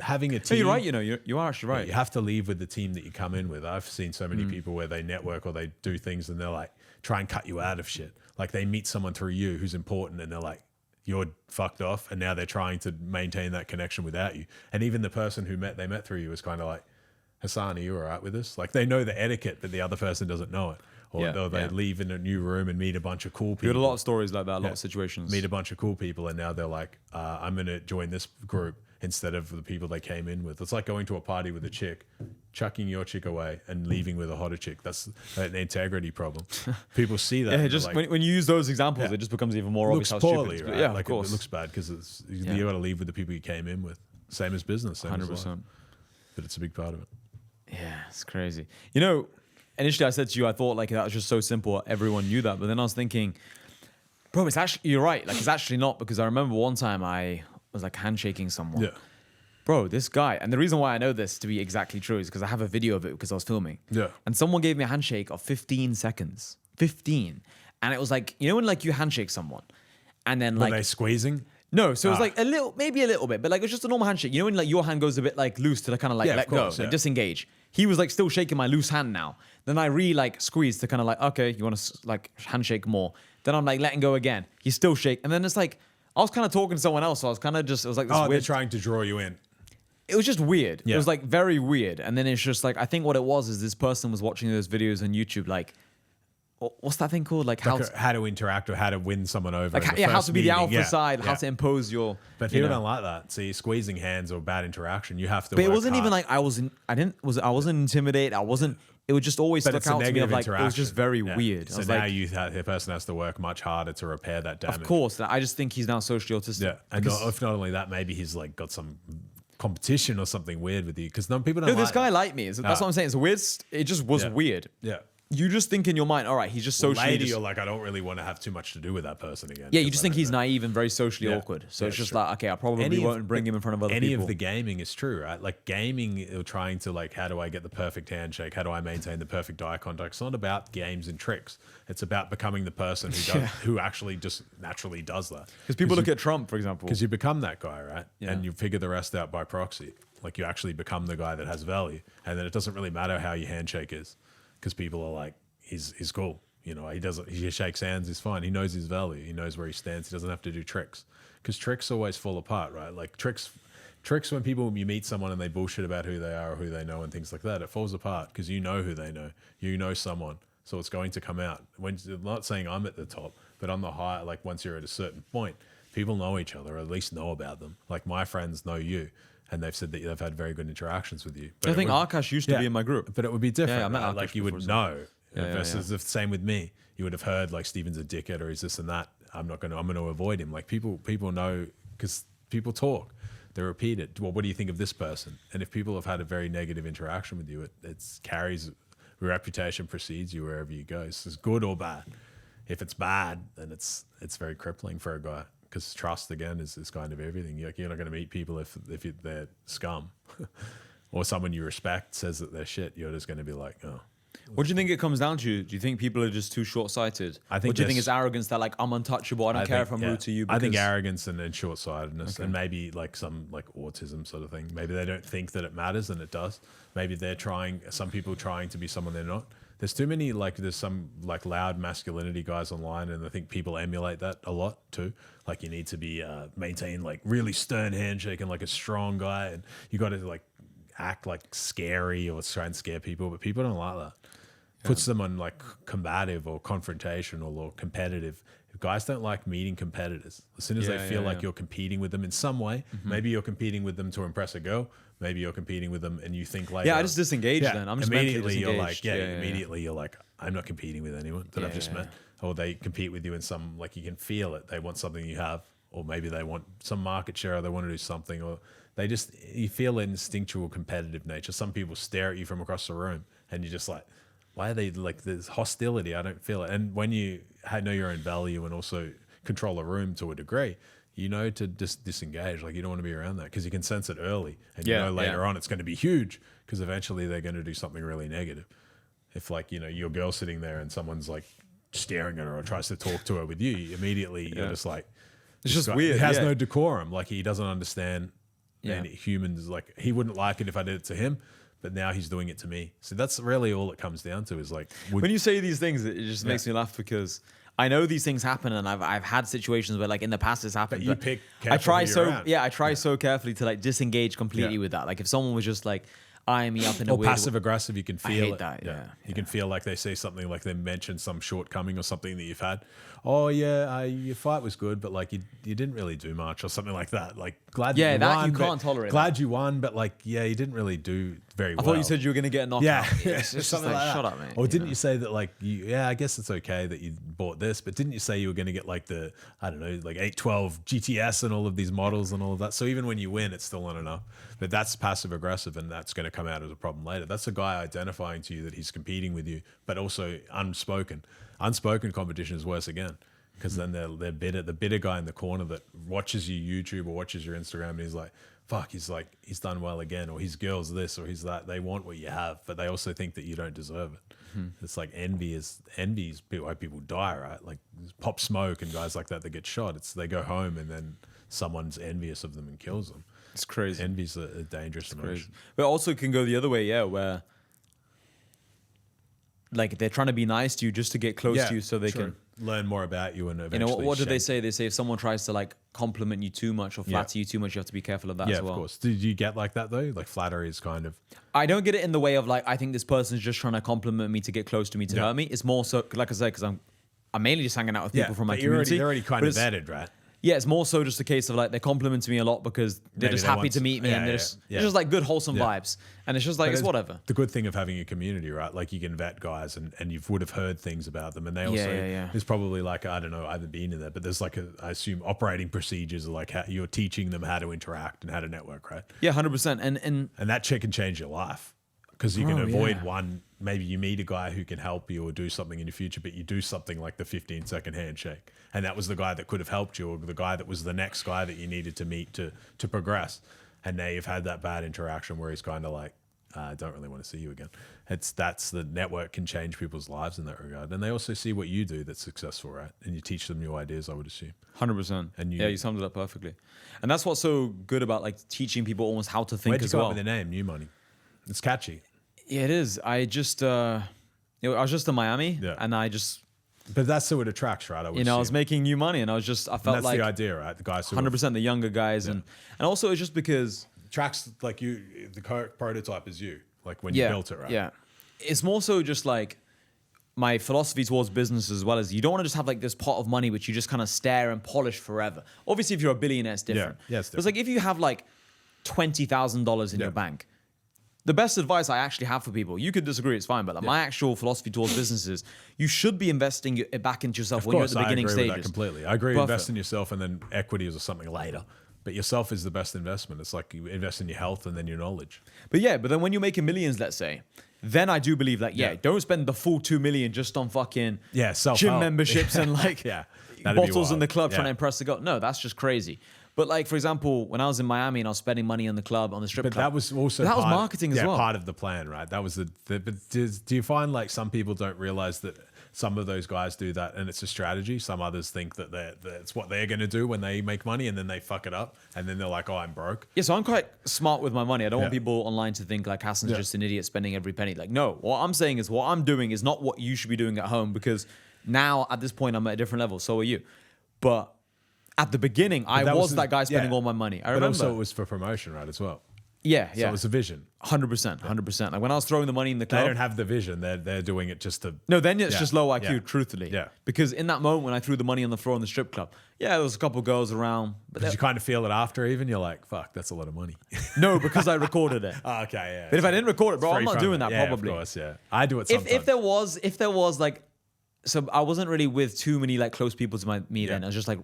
having a No, team. you're right. You are actually right. You have to leave with the team that you come in with. I've seen so many people where they network or they do things and they're like, try and cut you out of shit. Like they meet someone through you who's important and they're like, you're fucked off. And now they're trying to maintain that connection without you. And even the person they met through you is kind of like, Hassan, are you all right with this? Like they know the etiquette, but the other person doesn't know it. Or they leave in a new room and meet a bunch of cool people. You had a lot of stories like that, a lot of situations. Meet a bunch of cool people and now they're like, I'm going to join this group instead of the people they came in with. It's like going to a party with a chick, chucking your chick away and leaving with a hotter chick. That's an integrity problem. People see that. Yeah, just like, when you use those examples, it just becomes even more obvious looks how poorly, stupid it right? is. Yeah, like of course. it looks bad because you got to leave with the people you came in with. Same as business, same as life. 100%. But it's a big part of it. Yeah, it's crazy. Initially I said to you, I thought like that was just so simple, everyone knew that. But then I was thinking, bro, it's actually, you're right. Like it's actually not, because I remember one time I was like handshaking someone. Yeah. Bro, this guy, and the reason why I know this to be exactly true is because I have a video of it because I was filming. Yeah. And someone gave me a handshake of 15 seconds. 15. And it was like, when like you handshake someone and then Were like... they squeezing? No, so it was like maybe a little bit, but like it was just a normal handshake. When like your hand goes a bit like loose to kind of like let go, like disengage. He was like still shaking my loose hand now. Then I like squeezed to kind of like, okay, you want to like handshake more. Then I'm like letting go again. He's still shaking. And then it's like, I was kind of talking to someone else. So I was kind of just, it was like this weird. weird. They're trying to draw you in. It was just weird. Yeah. It was like very weird. And then it's just like, I think what it was is this person was watching those videos on YouTube, like, what's that thing called? Like how to interact or how to win someone over. Like how to be the alpha side, how to impose your. But people don't like that. See, squeezing hands or bad interaction, you have to. But it work wasn't hard. even like I wasn't intimidated. It would just always But stuck it's a out to me negative of like, it was interaction. just very weird. I So was now like, the person has to work much harder to repair that damage. of course, I just think he's now socially autistic. Yeah, and Because- if not only that, maybe he's like got some competition or something weird with you because people don't. No, this like guy that. liked me. That's what I'm saying. It's weird. It just was weird. Yeah. You just think in your mind, all right, he's just socially. Later, you're like, I don't really want to have too much to do with that person again. Yeah, you just think he's naive and very socially Yeah. awkward. So Yeah, it's just true. like, okay, I probably won't bring him in front of other any people. of the gaming is true, right? Like gaming, you're trying to like, how do I get the perfect handshake? How do I maintain the perfect eye contact? It's not about games and tricks. It's about becoming the person who does, who actually just naturally does that. Because people look at Trump, for example. Because you become that guy, right? Yeah. And you figure the rest out by proxy. Like you actually become the guy that has value, and then it doesn't really matter how your handshake is, because people are like, he's cool. You know, he shakes hands, he's fine. He knows his value. He knows where he stands. He doesn't have to do tricks, because tricks always fall apart, right? Like tricks when you meet someone and they bullshit about who they are or who they know and things like that, it falls apart because you know who they know. You know someone, so it's going to come out. I'm not saying I'm at the top, but on the high, like once you're at a certain point, people know each other, or at least know about them. Like my friends know you, and they've said that they've had very good interactions with you. But I think Akash used to be in my group. But it would be different. Yeah, I met right? Akash Like you would before, know. Yeah, versus the same with me. You would have heard like Steven's a dickhead or he's this and that. I'm going to avoid him. Like people know, because people talk. They repeat it. Well, what do you think of this person? And if people have had a very negative interaction with you, it carries, reputation precedes you wherever you go. So it's good or bad. If it's bad, then it's very crippling for a guy, because trust again is kind of everything. You're not going to meet people if they're scum or someone you respect says that they're shit. You're just going to be like, oh. What do you think it comes down to? Do you think people are just too short-sighted? I think or do you think it's arrogance that like, I'm untouchable, I don't care if I'm rude to you? I think arrogance and short-sightedness, and maybe like some like autism sort of thing. Maybe they don't think that it matters and it does. Maybe some people trying to be someone they're not. There's too many, like there's some like loud masculinity guys online, and I think people emulate that a lot too. Like you need to be maintain like really stern handshake and like a strong guy, and you got to like act like scary or try and scare people, but people don't like that. Puts them on like combative or confrontational or competitive. Guys don't like meeting competitors. As soon as they feel like you're competing with them in some way, maybe you're competing with them to impress a girl, maybe you're competing with them and you think like, I just disengage then. I'm just immediately you're disengaged. like, immediately you're like, I'm not competing with anyone that I've just met. Or they compete with you in some, like you can feel it. They want something you have, or maybe they want some market share, or they want to do something, or you feel an instinctual competitive nature. Some people stare at you from across the room and you're just like, why are they like, there's hostility? I don't feel it. And when you know your own value and also control a room to a degree, you know to just disengage. Like you don't want to be around that, because you can sense it early, and you know later on it's going to be huge, because eventually they're going to do something really negative. If like, your girl's sitting there and someone's like staring at her or tries to talk to her with you, immediately you're just like, it's just weird. He has no decorum. Like he doesn't understand. And humans, like he wouldn't like it if I did it to him, but now he's doing it to me. So that's really all it comes down to, is like, when you say these things, it just makes me laugh, because I know these things happen, and I've had situations where like in the past it's happened. But you pick I try around. so carefully to like disengage completely with that. Like if someone was just like eyeing me up in a weird passive aggressive, you can feel hate it. that, You can feel like they say something, like they mention some shortcoming or something that you've had. Oh yeah, your fight was good, but like you didn't really do much, or something like that. Like glad you won, you can't tolerate. Glad you won, but like you didn't really do very well. I thought you said you were gonna get a knockout. Yeah, it's just something like that. Shut up, mate. Or didn't you say that like I guess it's okay that you bought this, but didn't you say you were going to get like the, I don't know, like 812 GTS and all of these models and all of that? So even when you win, it's still not enough. But that's passive aggressive, and that's going to come out as a problem later. That's a guy identifying to you that he's competing with you, but also unspoken. Unspoken competition is worse again, because then they're bitter. The bitter guy in the corner that watches your YouTube or watches your Instagram, and he's like, fuck, he's done well again, or his girl's this or he's that. They want what you have, but they also think that you don't deserve it. It's like envy is why people die, right? Like Pop Smoke and guys like that get shot. They go home and then someone's envious of them and kills them. It's crazy. Envy's a dangerous emotion. But also can go the other way, where like they're trying to be nice to you just to get close to you, so they can learn more about you and eventually. What do they say? They say if someone tries to like compliment you too much or flatter you too much, you have to be careful of that as well. Yeah, of course. Did you get like that though? Like flattery is kind of. I don't get it in the way of like, I think this person's just trying to compliment me to get close to me to hurt me. It's more so, like I said, because I'm mainly just hanging out with people from my community. You're already kind of vetted, right? Yeah, it's more so just a case of like they're complimenting me a lot because they're just happy to meet me, and it's just like good wholesome vibes, and it's just like it's whatever. The good thing of having a community, right? Like you can vet guys, and you would have heard things about them, and they also there's probably like, I don't know, I haven't been in there, but there's like I assume operating procedures, like how you're teaching them how to interact and how to network, right? Yeah, 100%, and that shit can change your life. because you can Bro, avoid yeah. one. Maybe you meet a guy who can help you or do something in the future, but you do something like the 15-second handshake. And that was the guy that could have helped you, or the guy that was the next guy that you needed to meet to progress. And now you've had that bad interaction where he's kind of like, I don't really want to see you again. That's the network can change people's lives in that regard. And they also see what you do that's successful, right? And you teach them new ideas, I would assume. 100%. And you summed it up perfectly. And that's what's so good about like teaching people almost how to think Where'd you as come well. up with the name, New Money? It's catchy. Yeah, it is. I just, I was just in Miami, and I just, but that's who it attracts, right? I was making new money, and I felt that's like the idea, right? The guys who 100% the younger guys, and also it's just because tracks like you, the prototype is you, like when you built it, right? Yeah, it's more so just like my philosophy towards business as well as you don't want to just have like this pot of money which you just kind of stare and polish forever. Obviously, if you're a billionaire, it's different. Yeah, it's different. But it's like if you have like $20,000 in your bank. The best advice I actually have for people, you could disagree, it's fine, but like my actual philosophy towards businesses, you should be investing it back into yourself when you're at the beginning stages. With that completely. I agree. Invest in yourself and then equities or something later. But yourself is the best investment. It's like you invest in your health and then your knowledge. But then when you're making millions, let's say, then I do believe like, don't spend the full 2 million just on fucking gym memberships and like bottles in the club trying to impress the girl. No, that's just crazy. But like, for example, when I was in Miami and I was spending money on the club, on the strip club. But that was also that was marketing as well. Part of the plan, right? That was but do you find like some people don't realize that some of those guys do that and it's a strategy? Some others think that it's what they're going to do when they make money and then they fuck it up and then they're like, oh, I'm broke. Yeah, so I'm quite smart with my money. I don't want people online to think like Hassan's just an idiot spending every penny. Like, no, what I'm saying is what I'm doing is not what you should be doing at home because now at this point I'm at a different level. So are you. But at the beginning, I was that guy spending all my money. I remember. But also it was for promotion, right, as well. Yeah, So it was a vision. 100%. Like when I was throwing the money in the club. They don't have the vision. They're doing it just to... No, then it's just low IQ, truthfully. Yeah. Because in that moment when I threw the money on the floor in the strip club, there was a couple of girls around. But did you kind of feel it after even? You're like, fuck, that's a lot of money. No, because I recorded it. Oh, okay, yeah. But if I didn't record it, bro, I'm not doing that probably. Of course, yeah. I do it sometimes. If there was like... So I wasn't really with too many like close people to me then. I was just like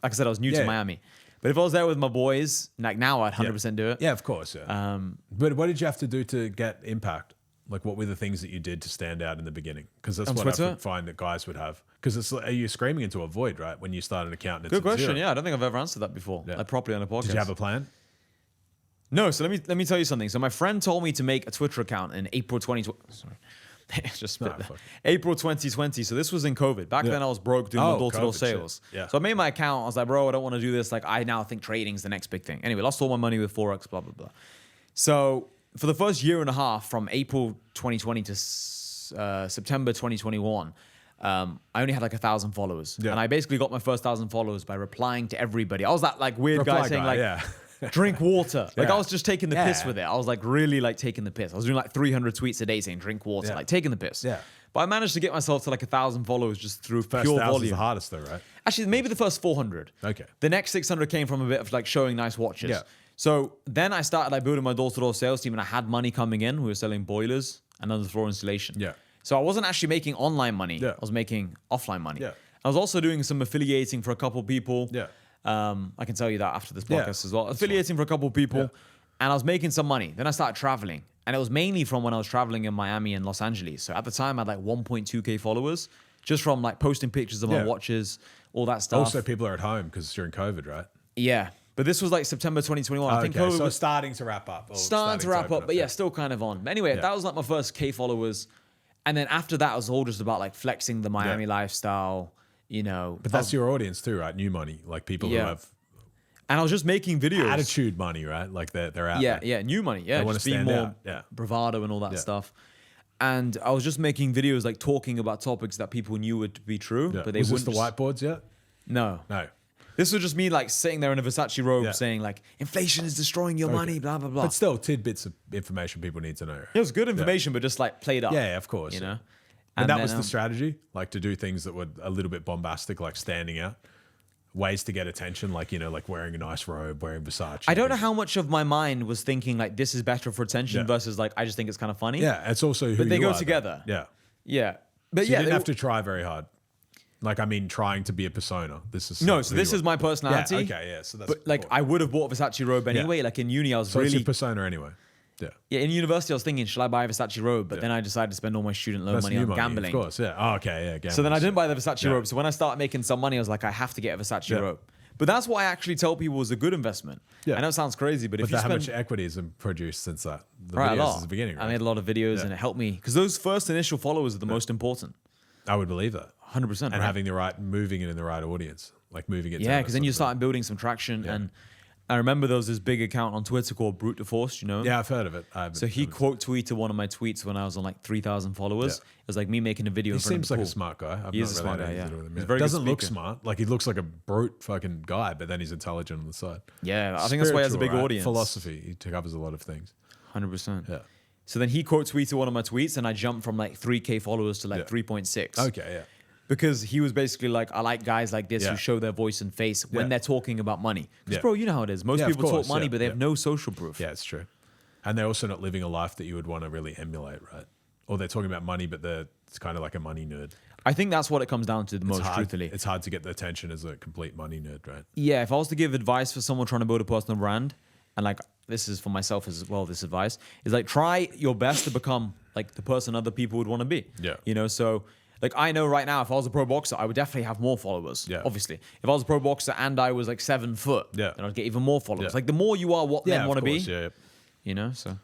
I said, I was new to Miami. But if I was there with my boys, like now I'd 100% do it. Yeah, of course, yeah. But what did you have to do to get impact? Like what were the things that you did to stand out in the beginning? Because that's what I find that guys would have. Because it's like, you're screaming into a void, right? When you start an account and it's Good question, zero. yeah. I don't think I've ever answered that before, like properly on a podcast. Did you have a plan? No, so let me tell you something. So my friend told me to make a Twitter account in April 2020. Sorry. Just spit that. April 2020. So this was in COVID. Back then I was broke doing my door-to-door sales. Yeah. So I made my account. I was like, bro, I don't want to do this. Like I now think trading's the next big thing. Anyway, lost all my money with Forex, blah, blah, blah. So for the first year and a half from April 2020 to September 2021, I only had like 1,000 followers. Yeah. And I basically got my first 1,000 followers by replying to everybody. I was that like weird guy saying like, drink water. Like I was just taking the piss with it. I was like really like taking the piss. I was doing like 300 tweets a day saying drink water, like taking the piss. Yeah. But I managed to get myself to like 1,000 followers just through pure volume. Is the hardest though, right? Actually, maybe the first 400. Okay. The next 600 came from a bit of like showing nice watches. Yeah. So then I started like building my door-to-door sales team and I had money coming in. We were selling boilers and underfloor installation. Yeah. So I wasn't actually making online money. Yeah. I was making offline money. Yeah. I was also doing some affiliating for a couple of people. Yeah. I can tell you that after this podcast as well. Affiliating for a couple of people, and I was making some money. Then I started traveling, and it was mainly from when I was traveling in Miami and Los Angeles. So at the time, I had like 1.2K followers just from like posting pictures of my watches, all that stuff. Also, people are at home because it's during COVID, right? Yeah. But this was like September 2021. I think COVID was starting to wrap up. Starting to wrap up, but still kind of on. But anyway, that was like my first K followers. And then after that, it was all just about like flexing the Miami lifestyle. You know, but that's your audience too, right? New money, like people who have, and I was just making videos, attitude money, right? Like they're out there. New money, just being more bravado and all that stuff. And I was just making videos like talking about topics that people knew would be true, but they was wouldn't. This the whiteboards yet? No. This was just me like sitting there in a Versace robe saying like inflation is destroying your money, blah blah blah. But still, tidbits of information people need to know. It was good information, but just like played up. Yeah, of course. You know. And that was the strategy, like to do things that were a little bit bombastic, like standing out, ways to get attention, like, you know, like wearing a nice robe, wearing Versace. I don't know how much of my mind was thinking like this is better for attention versus like I just think it's kind of funny. Yeah, it's also who but they you go are, together. Though. Yeah. But so you didn't have to try very hard. Like, I mean, trying to be a persona. This is so this is my personality. Yeah, okay, yeah. So that's but like I would have bought a Versace robe anyway. Like in uni, I was so really it's your persona anyway. Yeah, in university, I was thinking, should I buy a Versace robe? But then I decided to spend all my student loan money on gambling. Of course, yeah. Oh, okay, yeah. Gambling. So then I didn't buy the Versace robe. So when I started making some money, I was like, I have to get a Versace robe. But that's what I actually tell people is a good investment. I know it sounds crazy, but if you how spend much equity has been produced since that? The a videos lot. since the beginning, right? I made a lot of videos and it helped me. Because those first initial followers are the most important. I would believe that. 100%. And having moving it in the right audience. Like moving it down. Yeah, because then you start building some traction. And I remember there was this big account on Twitter called Brute de Force, you know? Yeah, I've heard of it. So he quote tweeted one of my tweets when I was on like 3,000 followers. It was like me making a video. He seems like a smart guy. He is a smart guy, yeah. He doesn't look smart. Like he looks like a brute fucking guy, but then he's intelligent on the side. Yeah, I think that's why he has a big audience. Philosophy. He covers a lot of things. 100%. Yeah. So then he quote tweeted one of my tweets and I jumped from like 3K followers to like 3.6. Okay, yeah. Because he was basically like, I like guys like this who show their voice and face when they're talking about money. Because, bro, you know how it is. Most people talk money, but they have no social proof. Yeah, it's true. And they're also not living a life that you would want to really emulate, right? Or they're talking about money, but it's kind of like a money nerd. I think that's what it comes down to the most, truthfully. It's hard to get the attention as a complete money nerd, right? Yeah, if I was to give advice for someone trying to build a personal brand, and like this is for myself as well, this advice, is like try your best to become like the person other people would want to be. Yeah. You know, so... Like, I know right now, if I was a pro boxer, I would definitely have more followers, obviously. If I was a pro boxer and I was like 7 foot, then I'd get even more followers. Like, the more you are what men want to be, you know, so.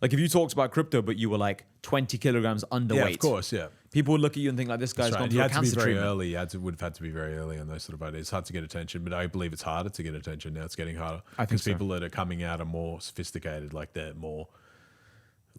Like, if you talked about crypto, but you were like 20 kilograms underweight. Yeah, of course, people would look at you and think like, this guy's gone through a cancer treatment. You would have had to be very early on those sort of ideas. It's hard to get attention, but I believe it's harder to get attention now. It's getting harder. I think so. People that are coming out are more sophisticated, like they're more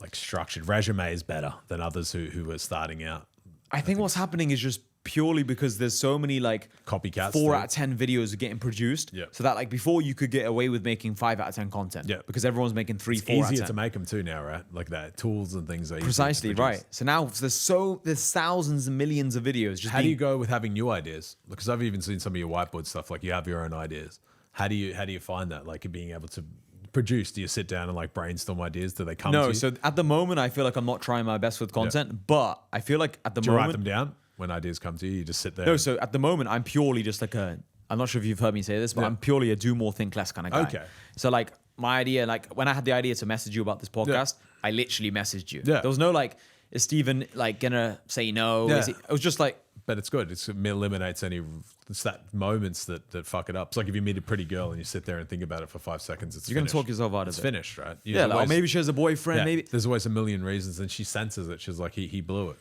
like structured. Resume is better than others who are starting out. I think what's happening is just purely because there's so many like copycats. 4 out of 10 videos are getting produced. So that like before you could get away with making 5 out of 10 content. Because everyone's making 3, 4 out of 10. It's easier to make them too now, right? Like that tools and things. Are Precisely right. So now there's thousands and millions of videos. How do you go with having new ideas? Because I've even seen some of your whiteboard stuff. Like you have your own ideas. How do you find that? Like being able to produce? Do you sit down and like brainstorm ideas? Do they come to you? No, so at the moment I feel like I'm not trying my best with content, but I feel like at the Do moment... you write them down when ideas come to you? You just sit there? No, so at the moment I'm purely just like I'm not sure if you've heard me say this, but I'm purely a do more, think less kind of guy. Okay. So like my idea, like when I had the idea to message you about this podcast, I literally messaged you. There was no like, is Steven like gonna say no? It was just like... But it's good. It eliminates any moments that fuck it up. It's like if you meet a pretty girl and you sit there and think about it for 5 seconds, it's You're going to talk yourself out of it. It's finished, right? Like, maybe she has a boyfriend. Maybe there's always a million reasons, and she senses it. She's like, he blew it.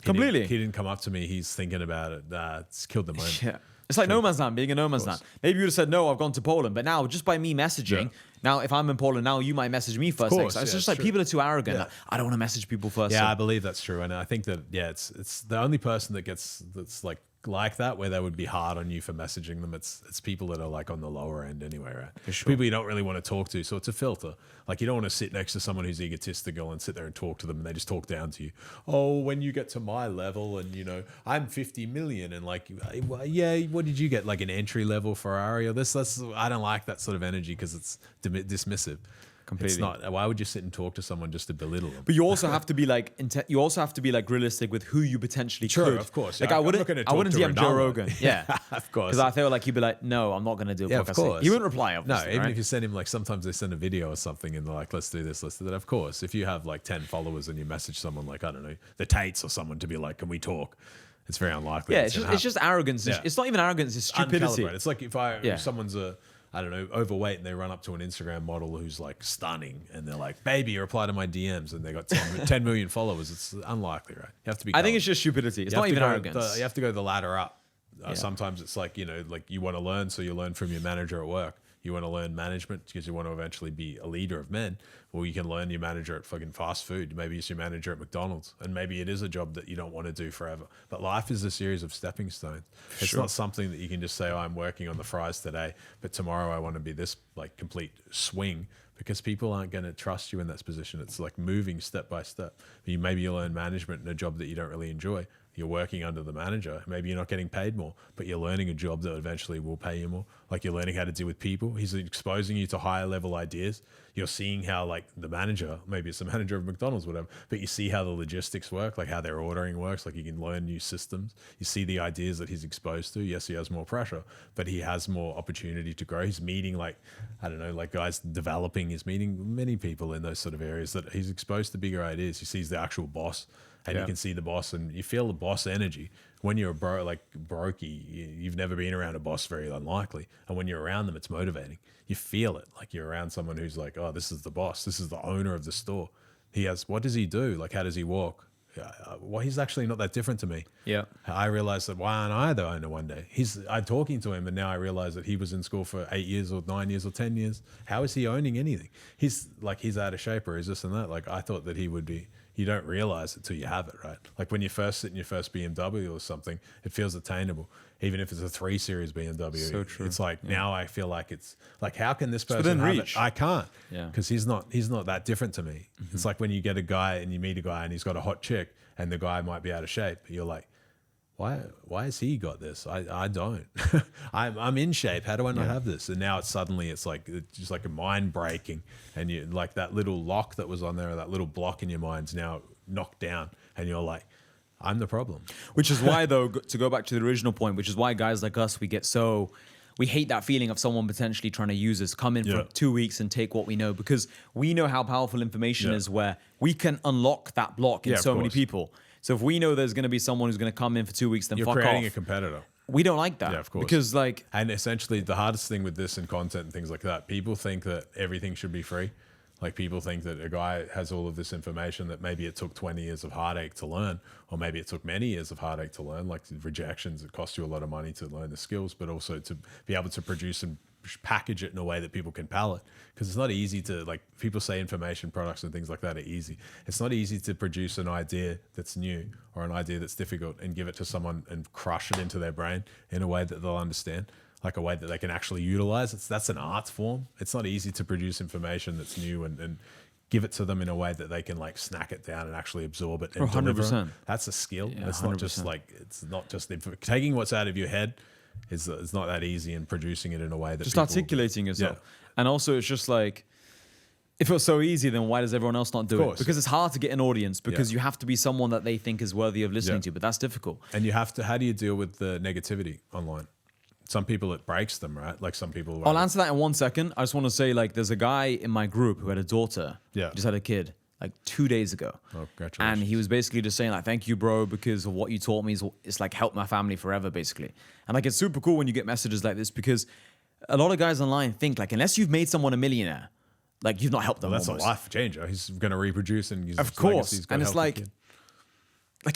Completely. He didn't come up to me. He's thinking about it. It's killed the moment. Yeah. It's like no man's land, being a no man's land. Maybe you would have said, no, I've gone to Poland. But now, just by me messaging, now if I'm in Poland, now you might message me first. It's just like people are too arrogant. Like, I don't want to message people first. Yeah, I believe that's true. And I think that, it's the only person that's like that, where they would be hard on you for messaging them. It's people that are like on the lower end anyway, right? For sure. People you don't really want to talk to. So it's a filter. Like you don't want to sit next to someone who's egotistical and sit there and talk to them and they just talk down to you. Oh, when you get to my level and I'm 50 million and like, yeah, what did you get? Like an entry level Ferrari or this? I don't like that sort of energy because it's dismissive. Completely. It's not. Why would you sit and talk to someone just to belittle them? But you also have to be like, realistic with who you potentially could. Of course. Like I wouldn't DM Joe Rogan. Yeah, of course. Because I feel like he'd be like, no, I'm not going to do a podcast. Of course. He wouldn't reply. Obviously, no, even if you send him like sometimes they send a video or something and they're like, let's do this, let's do that. Of course, if you have like 10 followers and you message someone like I don't know the Tates or someone to be like, can we talk? It's very unlikely. Yeah, it's just arrogance. Yeah. It's not even arrogance. It's stupidity. It's like if someone's I don't know, overweight and they run up to an Instagram model who's like stunning and they're like, baby, reply to my DMs and they got 10 million followers. It's unlikely, right? You have to be. I think it's just stupidity. It's not even arrogance. You have to go the ladder up. Sometimes it's like, like you want to learn, so you learn from your manager at work. You want to learn management because you want to eventually be a leader of men. Well, you can learn your manager at fucking fast food. Maybe it's your manager at McDonald's. And maybe it is a job that you don't want to do forever. But life is a series of stepping stones. It's not something that you can just say, I'm working on the fries today, but tomorrow I want to be this like complete swing, because people aren't going to trust you in that position. It's like moving step by step. Maybe you learn management in a job that you don't really enjoy. You're working under the manager. Maybe you're not getting paid more, but you're learning a job that eventually will pay you more. Like you're learning how to deal with people. He's exposing you to higher level ideas. You're seeing how like the manager, maybe it's the manager of McDonald's, whatever, but you see how the logistics work, like how their ordering works. Like you can learn new systems. You see the ideas that he's exposed to. Yes, he has more pressure, but he has more opportunity to grow. He's meeting like, I don't know, like guys developing. He's meeting many people in those sort of areas that he's exposed to bigger ideas. He sees the actual boss. And you can see the boss, and you feel the boss energy. When you're a brokey, you've never been around a boss, very unlikely. And when you're around them, it's motivating. You feel it, like you're around someone who's like, oh, this is the boss. This is the owner of the store. What does he do? Like, how does he walk? Well, he's actually not that different to me. Yeah. I realized that why aren't I the owner one day? I'm talking to him, and now I realize that he was in school for 8 years or 9 years or 10 years. How is he owning anything? He's out of shape, or is this and that. Like, I thought that he would be. You don't realize it till you have it, right? Like when you first sit in your first BMW or something, it feels attainable. Even if it's a 3 Series BMW, so true. It's like now I feel like it's like, how can this person have it? I can't, because he's not that different to me. Mm-hmm. It's like when you get a guy and you meet a guy and he's got a hot chick and the guy might be out of shape. You're like, why has he got this? I don't. I'm in shape. How do I not have this? And now it's just like a mind breaking, and you like that little lock that was on there, or that little block in your mind's now knocked down, and you're like, I'm the problem. Which is why, though, to go back to the original point, which is why guys like us, we hate that feeling of someone potentially trying to use us, come in for 2 weeks and take what we know, because we know how powerful information is, where we can unlock that block in so many people. So if we know there's going to be someone who's going to come in for 2 weeks, then you're fuck off. You're creating a competitor. We don't like that. Yeah, of course. Because and essentially the hardest thing with this and content and things like that, people think that everything should be free. Like people think that a guy has all of this information that maybe it took 20 years of heartache to learn, or maybe it took many years of heartache to learn, like rejections. It costs you a lot of money to learn the skills, but also to be able to produce and package it in a way that people can palate. Because it's not easy to, like, people say information products and things like that are easy. It's not easy to produce an idea that's new or an idea that's difficult and give it to someone and crush it into their brain in a way that they'll understand, like a way that they can actually utilize. That's an art form. It's not easy to produce information that's new and give it to them in a way that they can like snack it down and actually absorb it and 100%. Deliver. That's a skill. Yeah, it's not just like, it's not just taking what's out of your head. It's not that easy, and producing it in a way that just articulating yourself. And also it's just like, if it was so easy, then why does everyone else not do it? Because it's hard to get an audience, because you have to be someone that they think is worthy of listening to, but that's difficult. And you have to, how do you deal with the negativity online? Some people, it breaks them, right? Like some people. I'll answer that in 1 second. I just want to say, like, there's a guy in my group who had a daughter. Yeah. Just had a kid like 2 days ago. Oh, congratulations. And he was basically just saying like, thank you, bro, because of what you taught me. It's like helped my family forever, basically. And like, it's super cool when you get messages like this, because a lot of guys online think like, unless you've made someone a millionaire, like you've not helped them. Well, that's almost. a life changer. He's going to reproduce, and of course. And it's like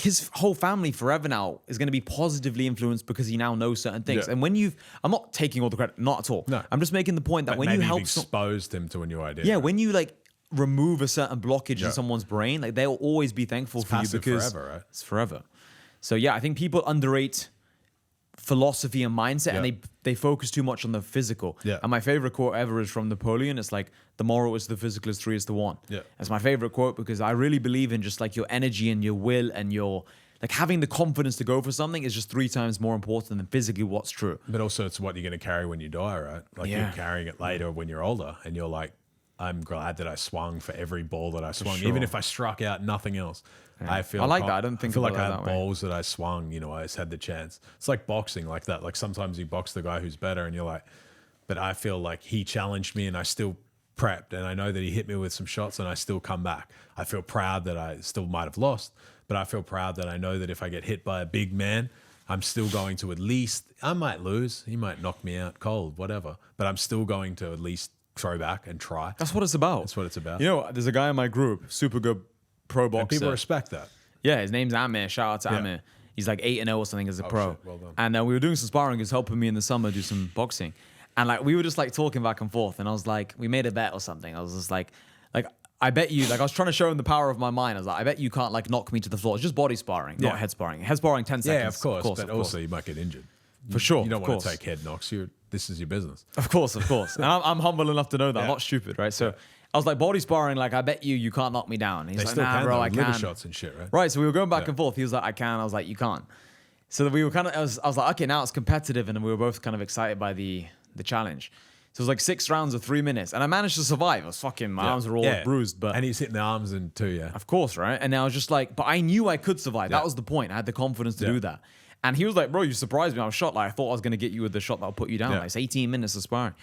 his whole family forever now is going to be positively influenced because he now knows certain things. And when I'm not taking all the credit, not at all. No. I'm just making the point that but when maybe you help, exposed him to a new idea. Yeah, when you like remove a certain blockage in someone's brain, like they'll always be thankful for you, because forever, right? It's forever. So yeah, I think people underrate philosophy and mindset, and they focus too much on the physical. And my favorite quote ever is from Napoleon. It's like, the moral is the physical is 3 is to 1. It's my favorite quote, because I really believe in just like your energy and your will and your like having the confidence to go for something is just 3 times more important than physically what's true. But also it's what you're going to carry when you die, right? Like you're carrying it later when you're older, and you're like, I'm glad that I swung for every ball that I swung, even if I struck out nothing else. I like that. I don't think I feel like I that had balls that I swung. You know, I just had the chance. It's like boxing, like that. Like sometimes you box the guy who's better, and you're like, but I feel like he challenged me, and I still prepped, and I know that he hit me with some shots, and I still come back. I feel proud that I still might have lost, but I feel proud that I know that if I get hit by a big man, I'm still going to at least, I might lose, he might knock me out cold, whatever, but I'm still going to at least throw back and try. That's what it's about. That's what it's about. You know, there's a guy in my group, super good pro boxer. And people respect that. Yeah, his name's Amir. Shout out to Amir. He's like 8-0 or something as a pro. Shit. Well done. And we were doing some sparring. He was helping me in the summer do some boxing. And like we were just like talking back and forth. And I was like, we made a bet or something. I was just like I bet you, like I was trying to show him the power of my mind. I was like, I bet you can't like knock me to the floor. It's just body sparring, not head sparring. Head sparring 10 seconds. Yeah, of course. But also you might get injured. For sure. You don't want to take head knocks. This is your business. Of course. And I'm humble enough to know that. I'm not stupid, right? So I was like, body sparring, like, I bet you can't knock me down. He's They like, still nah, can, bro, though, I with liver can. shots and shit, right? Right, so we were going back and forth. He was like, I can. I was like, you can't. So we were kind of, I was like, okay, now it's competitive, and we were both kind of excited by the challenge. So it was like 6 rounds of 3 minutes, and I managed to survive. I was fucking, my arms were all bruised, but and he's hitting the arms in too, yeah. of course, right? And I was just like, but I knew I could survive. That was the point. I had the confidence to do that. And he was like, bro, you surprised me. I was shot. Like, I thought I was going to get you with the shot that'll put you down. Like, it's 18 minutes of sparring.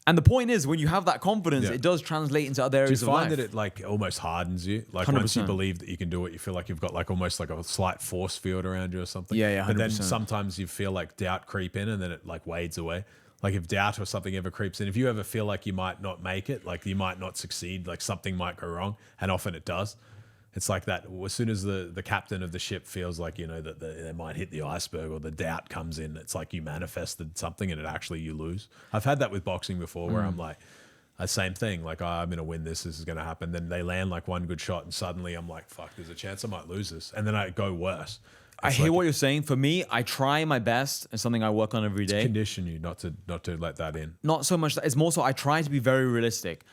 And the point is, when you have that confidence, it does translate into other areas of life. Do you find that it like almost hardens you? Like 100%. once you believe that you can do it, you feel like you've got like almost like a slight force field around you or something. Yeah, 100%. But then sometimes you feel like doubt creep in and then it like wades away. Like if doubt or something ever creeps in, if you ever feel like you might not make it, like you might not succeed, like something might go wrong, and often it does. It's like that. As soon as the captain of the ship feels like, you know, that they might hit the iceberg or the doubt comes in, it's like you manifested something and it actually you lose. I've had that with boxing before where I'm like, same thing. Like, oh, I'm going to win this. This is going to happen. Then they land like one good shot and suddenly I'm like, fuck, there's a chance I might lose this. And then I go worse. I hear what you're saying. For me, I try my best. It's something I work on every day. Condition you not to let that in. Not so much. It's more so I try to be very realistic.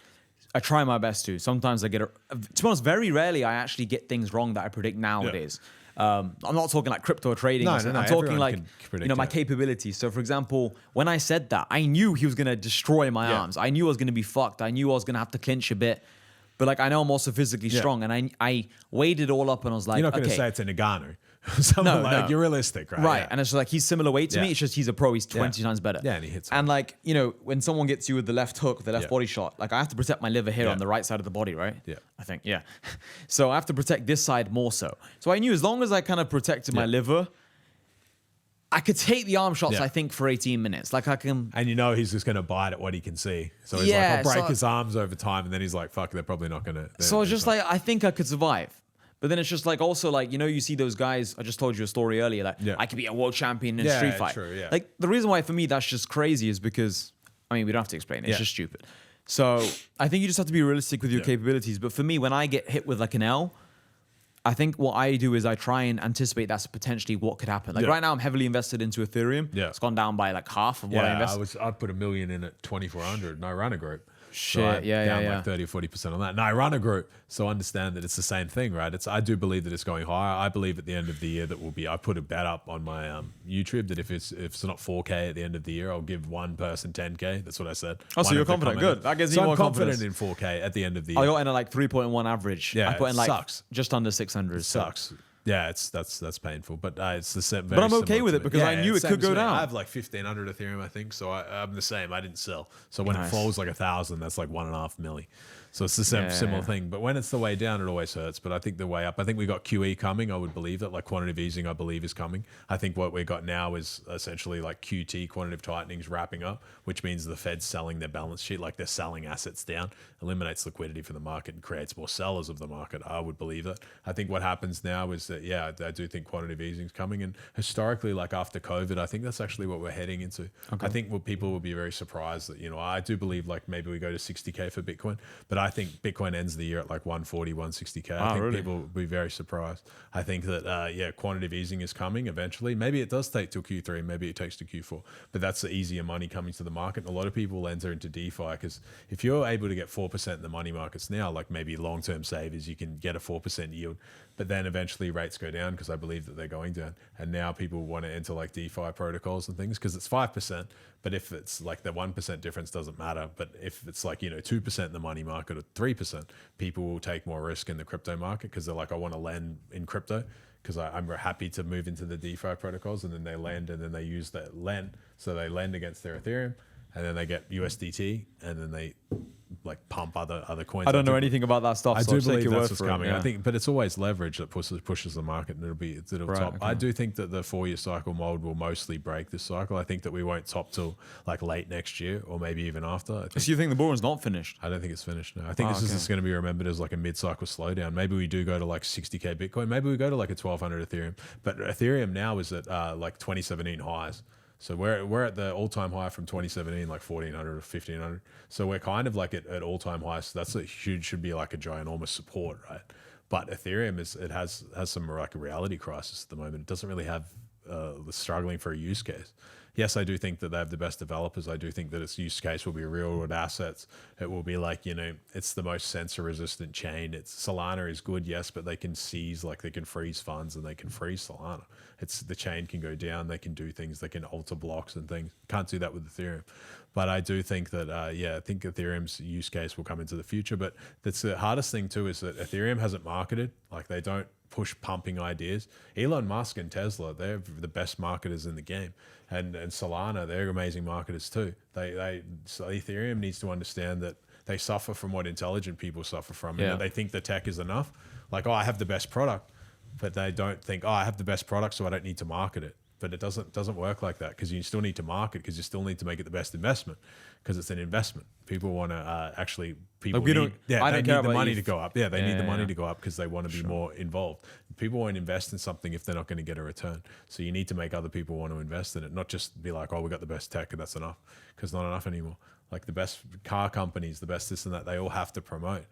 I try my best to. Sometimes I get to be honest, very rarely I actually get things wrong that I predict nowadays. I'm not talking like crypto trading. No, I'm talking everyone like, can predict, you know, my capabilities. So for example, when I said that, I knew he was going to destroy my arms. I knew I was going to be fucked. I knew I was going to have to clinch a bit. But like, I know I'm also physically strong. And I weighed it all up and I was like, you're not going to say it's a Nagano. Someone like, you're realistic, right? Right. And it's just like, he's similar weight to me. It's just he's a pro. He's 20 times better. Yeah, and he hits And like, you know, when someone gets you with the left hook, the left body shot, like I have to protect my liver here on the right side of the body, right? Yeah. I think, So I have to protect this side more so. So I knew as long as I kind of protected my liver, I could take the arm shots, I think, for 18 minutes. Like I can... And you know he's just going to bite at what he can see. So he's like, I'll break his arms over time. And then he's like, fuck, they're probably not going to... So it's just like, I think I could survive. But then it's just like also like, you know, you see those guys, I just told you a story earlier, like I could be a world champion in a street fight. True, yeah. Like the reason why for me that's just crazy is because, I mean, we don't have to explain it. It's just stupid. So I think you just have to be realistic with your capabilities. But for me, when I get hit with like an L, I think what I do is I try and anticipate that's potentially what could happen. Like right now I'm heavily invested into Ethereum. Yeah. It's gone down by like half of what I invested. I put $1 million in at 2,400 and I run a group. Shit, so down like 30 or 40% on that. And I run a group, so understand that it's the same thing, right? I do believe that it's going higher. I believe at the end of the year that will be. I put a bet up on my YouTube that if it's not 4K at the end of the year, I'll give one person 10K. That's what I said. Oh, so you're confident? Good. That gives me more confidence. I'm confident in 4K at the end of the year. I got in at like 3.1 average. Yeah, I put in like sucks. just under 600. Sucks. Yeah, that's painful, but it's the same. But I'm okay with it because I knew it could go down. I have like 1,500 Ethereum, I think, so I'm the same. I didn't sell, so when it falls like 1,000, that's like 1.5 milli. So it's the same similar thing. But when it's the way down, it always hurts. But I think the way up, I think we got QE coming. I would believe that, like quantitative easing, I believe is coming. I think what we got now is essentially like QT, quantitative tightening, is wrapping up, which means the Fed's selling their balance sheet, like they're selling assets down, eliminates liquidity for the market and creates more sellers of the market. I would believe that. I think what happens now is that, I do think quantitative easing is coming. And historically, like after COVID, I think that's actually what we're heading into. Okay. I think what people will be very surprised that, you know, I do believe like maybe we go to 60K for Bitcoin, but I think Bitcoin ends the year at like 140, 160K. I think people will be very surprised. I think that, quantitative easing is coming eventually. Maybe it does take till Q3, maybe it takes to Q4, but that's the easier money coming to the market. And a lot of people will enter into DeFi because if you're able to get 4% in the money markets now, like maybe long-term savers, you can get a 4% yield, but then eventually rates go down because I believe that they're going down. And now people want to enter like DeFi protocols and things because it's 5%, but if it's like the 1% difference doesn't matter. But if it's like, 2% in the money market or 3%, people will take more risk in the crypto market because they're like, I want to lend in crypto because I'm happy to move into the DeFi protocols, and then they lend and then they use that lend. So they lend against their Ethereum and then they get USDT and then they like pump other coins. I don't know anything about that stuff. I so do believe that's what's coming. Yeah. I think, but it's always leverage that pushes the market, and it'll top. Okay. I do think that the 4-year cycle mold will mostly break this cycle. I think that we won't top till like late next year or maybe even after. So you think the bull run's not finished? I don't think it's finished. No, I think this is just going to be remembered as like a mid-cycle slowdown. Maybe we do go to like 60K Bitcoin. Maybe we go to like a 1,200 Ethereum. But Ethereum now is at like 2017 highs. So we're at the all-time high from 2017, like 1,400 or 1,500. So we're kind of like at all-time highs. So that's a huge, should be like a ginormous support, right? But Ethereum has some like a reality crisis at the moment. It doesn't really have struggling for a use case. Yes, I do think that they have the best developers. I do think that its use case will be real world assets. It will be like, it's the most censor resistant chain. Solana is good, yes, but they can seize, like they can freeze funds and they can freeze Solana. The chain can go down. They can do things. They can alter blocks and things. Can't do that with Ethereum. But I do think that, I think Ethereum's use case will come into the future. But that's the hardest thing too, is that Ethereum hasn't marketed. Like they don't push pumping ideas. Elon Musk and Tesla, they're the best marketers in the game. And Solana, they're amazing marketers too. So Ethereum needs to understand that they suffer from what intelligent people suffer from. And that they think the tech is enough. Like, I have the best product. But they don't think, I have the best product, so I don't need to market it. But it doesn't work like that, because you still need to market, because you still need to make it the best investment, because it's an investment. People want to they need the money to go up. Yeah, they need the money to go up because they want to be more involved. People won't invest in something if they're not going to get a return. So you need to make other people want to invest in it, not just be like, we got the best tech and that's enough, because not enough anymore. Like the best car companies, the best this and that, they all have to promote.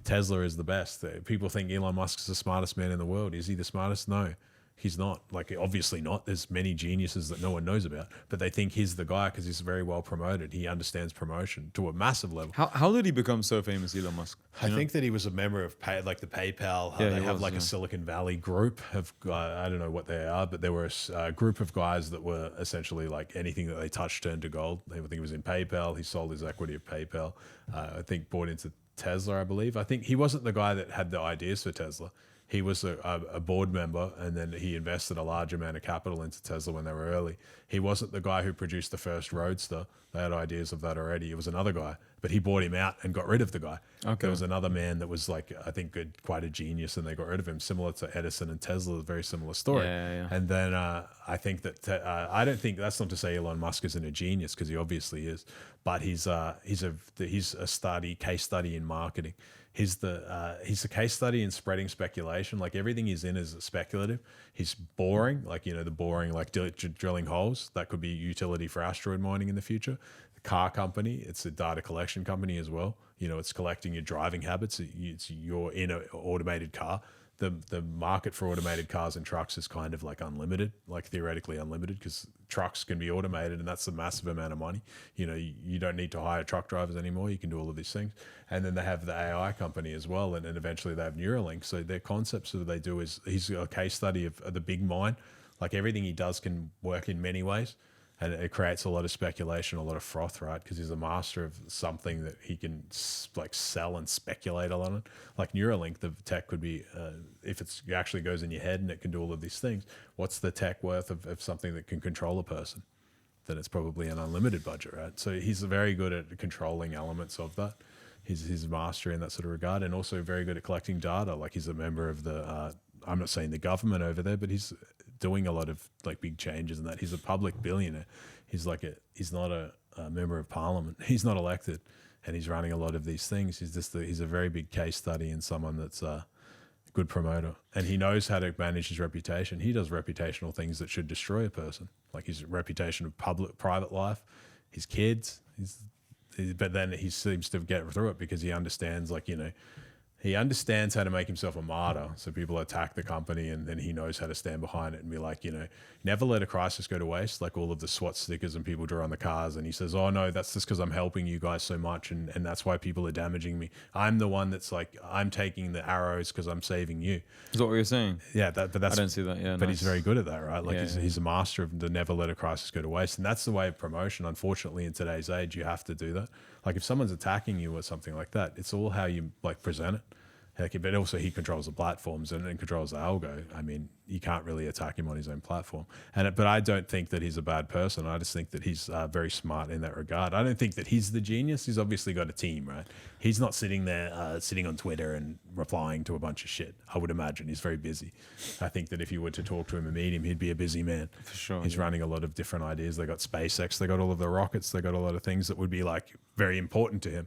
Tesla is the best. People think Elon Musk is the smartest man in the world. Is he the smartest? No, he's not. Like, obviously not. There's many geniuses that no one knows about, but they think he's the guy because he's very well promoted. He understands promotion to a massive level. How did he become so famous, Elon Musk? I think that he was a member of the PayPal. They have a Silicon Valley group of, I don't know what they are, but there were a group of guys that were essentially like anything that they touched turned to gold. Everything was in PayPal. He sold his equity of PayPal. I think bought into Tesla, I believe. I think he wasn't the guy that had the ideas for Tesla. He was a board member, and then he invested a large amount of capital into Tesla when they were early. He wasn't the guy who produced the first Roadster. They had ideas of that already. It was another guy, but he bought him out and got rid of the guy. Okay. There was another man that was like, I think, quite a genius, and they got rid of him. Similar to Edison and Tesla, a very similar story. Yeah. And then I think that I don't think that's not to say Elon Musk isn't a genius, because he obviously is, but he's a case study in marketing. He's a case study in spreading speculation. Like, everything he's in is speculative. He's boring, like, the boring, like drilling holes. That could be utility for asteroid mining in the future. The car company, it's a data collection company as well. It's collecting your driving habits. You're in an automated car. The market for automated cars and trucks is kind of like unlimited, like theoretically unlimited, because trucks can be automated, and that's a massive amount of money. You don't need to hire truck drivers anymore. You can do all of these things. And then they have the AI company as well, and eventually they have Neuralink. So their concepts that they do is, he's a case study of the big mind. Like, everything he does can work in many ways. And it creates a lot of speculation, a lot of froth, right? Because he's a master of something that he can like sell and speculate a lot on. Like Neuralink, the tech could be, if it actually goes in your head and it can do all of these things, what's the tech worth of something that can control a person? Then it's probably an unlimited budget, right? So he's very good at controlling elements of that. He's a master in that sort of regard, and also very good at collecting data. Like, he's a member of the, I'm not saying the government over there, but he's doing a lot of like big changes and that. He's a public billionaire. He's not a member of parliament. He's not elected, and he's running a lot of these things. He's a very big case study in someone that's a good promoter, and he knows how to manage his reputation. He does reputational things that should destroy a person, like his reputation of private life, his kids. But then he seems to get through it because he understands, he understands how to make himself a martyr. So people attack the company, and then he knows how to stand behind it and be like, never let a crisis go to waste. Like all of the SWAT stickers and people draw on the cars. And he says, oh no, that's just because I'm helping you guys so much. And that's why people are damaging me. I'm the one that's like, I'm taking the arrows because I'm saving you. Is that what you're saying? Yeah. I don't see that. Yeah. But nice. He's very good at that, right? Like he's a master of the never let a crisis go to waste. And that's the way of promotion. Unfortunately, in today's age, you have to do that. Like if someone's attacking you or something like that, it's all how you like present it. But also he controls the platforms and controls the algo. I mean, you can't really attack him on his own platform. But I don't think that he's a bad person. I just think that he's very smart in that regard. I don't think that he's the genius. He's obviously got a team, right? He's not sitting there, sitting on Twitter and replying to a bunch of shit. I would imagine he's very busy. I think that if you were to talk to him and meet him, he'd be a busy man. For sure. He's running a lot of different ideas. They got SpaceX. They got all of the rockets. They got a lot of things that would be like very important to him.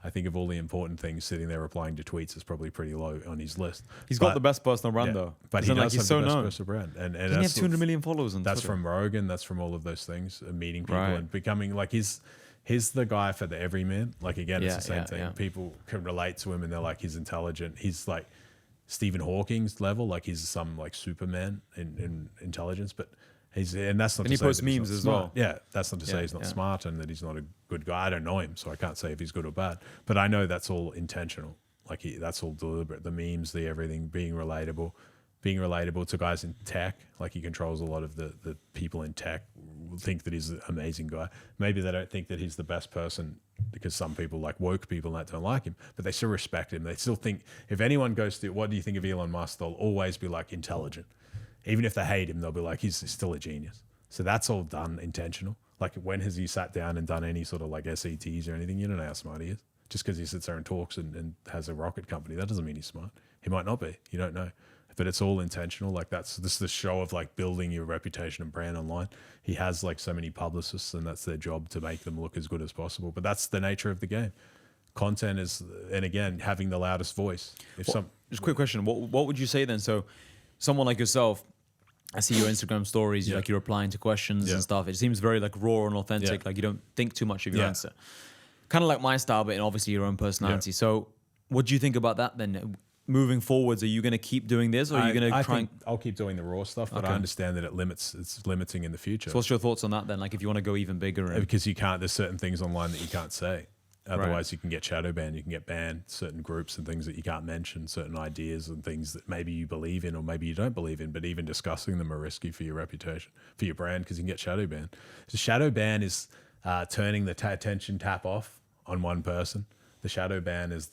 I think of all the important things, sitting there replying to tweets is probably pretty low on his list. He's got the best personal brand though. But he's so the best personal brand. And he has 200 million followers on That's Twitter. from Rogan. That's from all of those things, meeting people and becoming like he's the guy for the everyman. Like again, it's the same thing. Yeah. People can relate to him and they're like, he's intelligent. He's like Stephen Hawking's level. Like he's some like Superman in intelligence, but And that's not And to he say posts that he's memes not as smart. well. Yeah, that's not to say Yeah, he's not yeah. smart and that he's not a good guy. I don't know him, so I can't say if he's good or bad. But I know that's all intentional. Like that's all deliberate. The memes, the everything, being relatable to guys in tech. Like he controls a lot of the people in tech think that he's an amazing guy. Maybe they don't think that he's the best person because some people, like woke people, that don't like him, but they still respect him. They still think if anyone goes to, what do you think of Elon Musk? They'll always be like intelligent. Even if they hate him, they'll be like, he's still a genius. So that's all done intentional. Like when has he sat down and done any sort of like SETs or anything? You don't know how smart he is. Just because he sits there and talks and has a rocket company, that doesn't mean he's smart. He might not be. You don't know. But it's all intentional. Like this is the show of like building your reputation and brand online. He has like so many publicists and that's their job to make them look as good as possible. But that's the nature of the game. Content is, and again, having the loudest voice. Just a quick question. What would you say then? So someone like yourself, I see your Instagram stories, like you're replying to questions and stuff. It seems very like raw and authentic. Like you don't think too much of your answer. Kind of like my style, but obviously your own personality. So what do you think about that then? Moving forwards, are you going to keep doing this, or are you going to try? I'll keep doing the raw stuff, but I understand that it's limiting in the future. So what's your thoughts on that then? Like if you want to go even bigger, because you can't. There's certain things online that you can't say. Otherwise, you can get shadow banned. You can get banned. Certain groups and things that you can't mention. Certain ideas and things that maybe you believe in or maybe you don't believe in. But even discussing them are risky for your reputation, for your brand, because you can get shadow banned. So shadow ban is turning the attention tap off on one person. The shadow ban is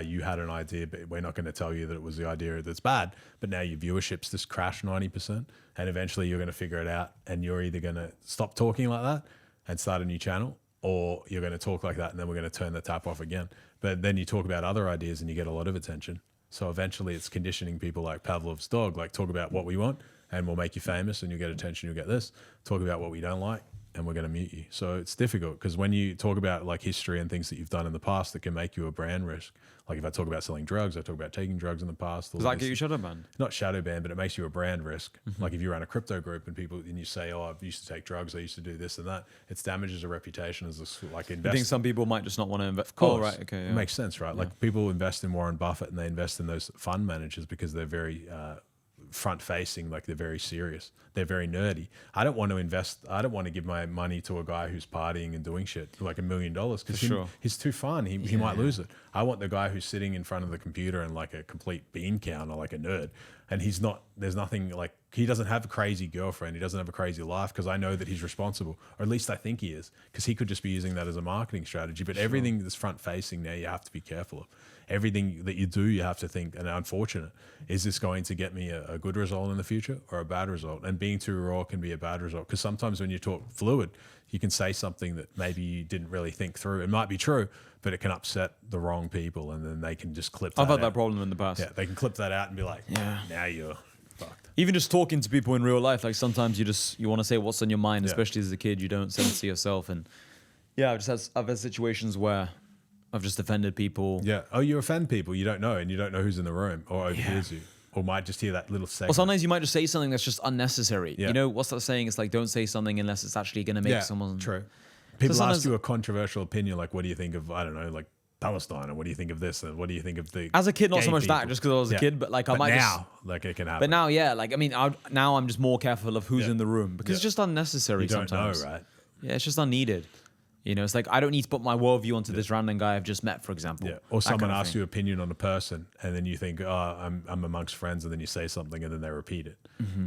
you had an idea, but we're not going to tell you that it was the idea that's bad. But now your viewership's just crashed 90%, and eventually you're going to figure it out, and you're either going to stop talking like that and start a new channel, or you're going to talk like that, and then we're going to turn the tap off again. But then you talk about other ideas, and you get a lot of attention. So eventually, it's conditioning people like Pavlov's dog. Like talk about what we want, and we'll make you famous, and you get attention. You'll get this. Talk about what we don't like, and we're going to mute you. So it's difficult because when you talk about like history and things that you've done in the past that can make you a brand risk, like if I talk about selling drugs, I talk about taking drugs in the past. Does that get you shadow banned? Not shadow banned, but it makes you a brand risk. Like if you run a crypto group and you say, oh, I used to take drugs, I used to do this and that, it damages a reputation as a like investor. I think some people might just not want to invest. Of course. Oh, right. Okay. Yeah. It makes sense, right? Like people invest in Warren Buffett and they invest in those fund managers because they're very front facing, like they're very serious, they're very nerdy. I don't want to give my money to a guy who's partying and doing shit like $1 million because he's too fun. He might lose it. I want the guy who's sitting in front of the computer and like a complete bean counter, like a nerd, and there's nothing like, he doesn't have a crazy girlfriend, he doesn't have a crazy life, because I know that he's responsible, or at least I think he is, because he could just be using that as a marketing strategy. But everything that's front facing now, you have to be careful of. Everything that you do, you have to think, and unfortunate, is this going to get me a good result in the future or a bad result? And being too raw can be a bad result, because sometimes when you talk fluid, you can say something that maybe you didn't really think through. It might be true, but it can upset the wrong people, and then they can just clip that I've had out. that problem in the past. Yeah, they can clip that out and be like, now you're fucked. Even just talking to people in real life, like sometimes you want to say what's on your mind, especially as a kid, you don't censor yourself. And I've had situations where I've just offended people. Yeah. Oh, you offend people you don't know, and you don't know who's in the room or overhears you, or might just hear that little segment. Or sometimes you might just say something that's just unnecessary. Yeah. You know, what's that saying? It's like, don't say something unless it's actually going to make someone... True. People ask you a controversial opinion, like, what do you think of, I don't know, like Palestine, or what do you think of this, and what do you think of the... As a kid, not so much people? that, just because I was a kid, but like I might now, like it can happen. But now, like, I mean, now I'm just more careful of who's in the room, because it's just unnecessary you don't sometimes. know, right? Yeah, it's just unneeded. You know, it's like, I don't need to put my worldview onto this random guy I've just met, for example. Yeah. Or someone asks you opinion on a person, and then you think, oh, I'm amongst friends, and then you say something, and then they repeat it.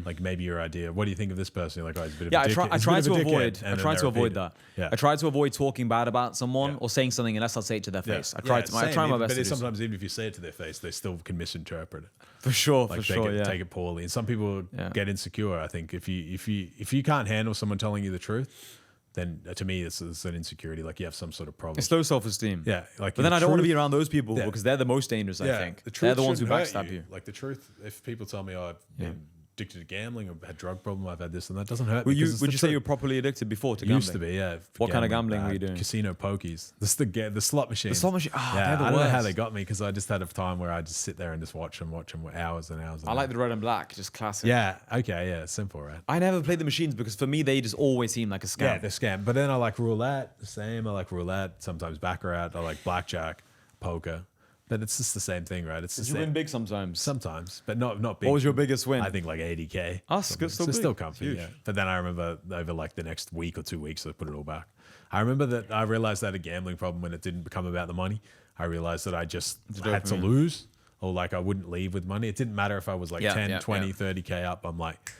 Like maybe your idea, what do you think of this person? You're like, oh, he's a bit of a dickhead. I try to avoid that. Yeah. I try to avoid talking bad about someone or saying something unless I say it to their face. I try my best. But sometimes even if you say it to their face, they still can misinterpret it. For sure, like they take it poorly. And some people get insecure. I think if you can't handle someone telling you the truth, then to me it's an insecurity. Like you have some sort of problem. It's low self-esteem. Yeah. Like, but then I don't want to be around those people because they're the most dangerous. I think they're the ones who backstab you. Like the truth, if people tell me, oh, I've been addicted to gambling, I've had drug problem, I've had this and that, doesn't hurt. Would you say you're properly addicted before to gambling? Used to be, yeah. What kind of gambling were you doing? Casino pokies. This the slot machine. The slot machine. Oh, yeah, they're the I don't worst. know how they got me, because I just had a time where I just sit there and just watch them hours and hours. I like the red and black, just classic. Yeah. Okay. Yeah. Simple, right? I never played the machines because for me they just always seem like a scam. Yeah, they're scam. But then I like roulette. The same. I like roulette. Sometimes baccarat. I like blackjack, poker. But it's just the same thing, right? It's the Did you same. win big sometimes? Sometimes, but not big. What was your biggest win? I think like 80K. Oh, it's good, still So big. still comfy, Huge. yeah. But then I remember over like the next week or 2 weeks, I put it all back. I remember that I realized that a gambling problem when it didn't become about the money. I realized that I just had to lose, or like I wouldn't leave with money. It didn't matter if I was like 10, 20, 30K up. I'm like,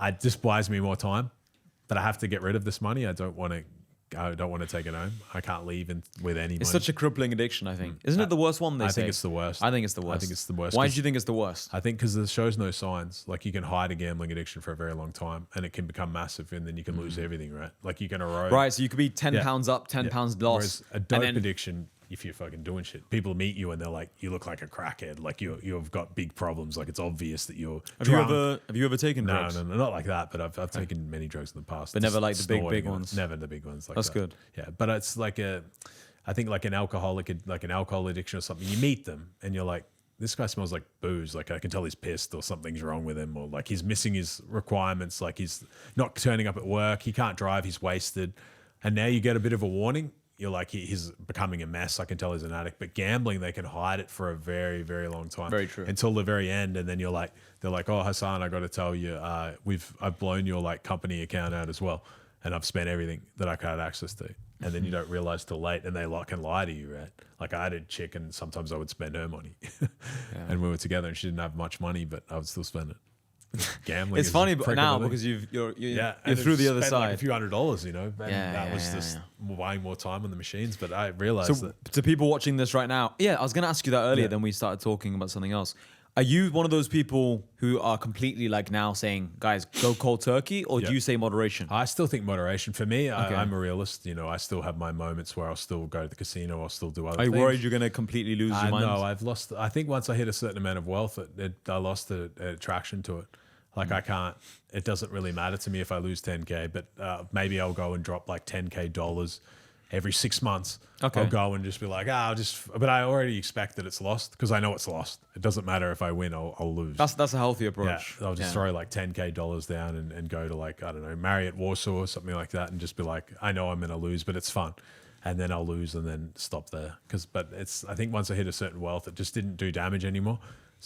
it just buys me more time, but I have to get rid of this money. I don't want to take it home. I can't leave with any money. It's such a crippling addiction, I think. Isn't it the worst one, they say? I think it's the worst. I think it's the worst. I think it's the worst. Why do you think it's the worst? I think because it shows no signs. Like you can hide a gambling addiction for a very long time and it can become massive and then you can lose everything, right? Like you can erode. Right, so you could be 10 pounds up, 10 pounds lost. Whereas a dope addiction, if you're fucking doing shit, people meet you and they're like, you look like a crackhead. Like you've got big problems. Like it's obvious that you're drunk. Have you ever taken drugs? No, not like that. But I've taken many drugs in the past. But never like the big snorting ones. Never the big ones. Like That's that. good. Yeah, but it's like I think like an alcohol addiction or something. You meet them and you're like, this guy smells like booze. Like I can tell he's pissed or something's wrong with him or like he's missing his requirements. Like he's not turning up at work. He can't drive. He's wasted. And now you get a bit of a warning. You're like, he's becoming a mess. I can tell he's an addict. But gambling, they can hide it for a very, very long time. Very true. Until the very end. And then they're like, oh, Hassan, I got to tell you, I've blown your like company account out as well. And I've spent everything that I had access to. And then you don't realize till late and they can lie to you, right? Like I had a chick and sometimes I would spend her money. And we were together and she didn't have much money, but I would still spend it. Gambling. It's funny now because you're through the other side. Like a few $100, you know. And that was just buying more time on the machines. But I realized that to people watching this right now, I was going to ask you that earlier. Then we started talking about something else. Are you one of those people who are completely like now saying, guys, go cold turkey, or do you say moderation? I still think moderation. For me, I'm a realist. You know, I still have my moments where I'll still go to the casino, I'll still do other things. Are you worried you're going to completely lose your mind? No, I've lost. I think once I hit a certain amount of wealth, I lost the attraction to it. Like I can't, it doesn't really matter to me if I lose 10K, but maybe I'll go and drop like $10K every 6 months. Okay. I'll go and just be like, but I already expect that it's lost because I know it's lost. It doesn't matter if I win, I'll lose. That's a healthy approach. Yeah, I'll just throw like $10K down and go to like, I don't know, Marriott Warsaw or something like that and just be like, I know I'm going to lose, but it's fun. And then I'll lose and then stop there. I think once I hit a certain wealth, it just didn't do damage anymore.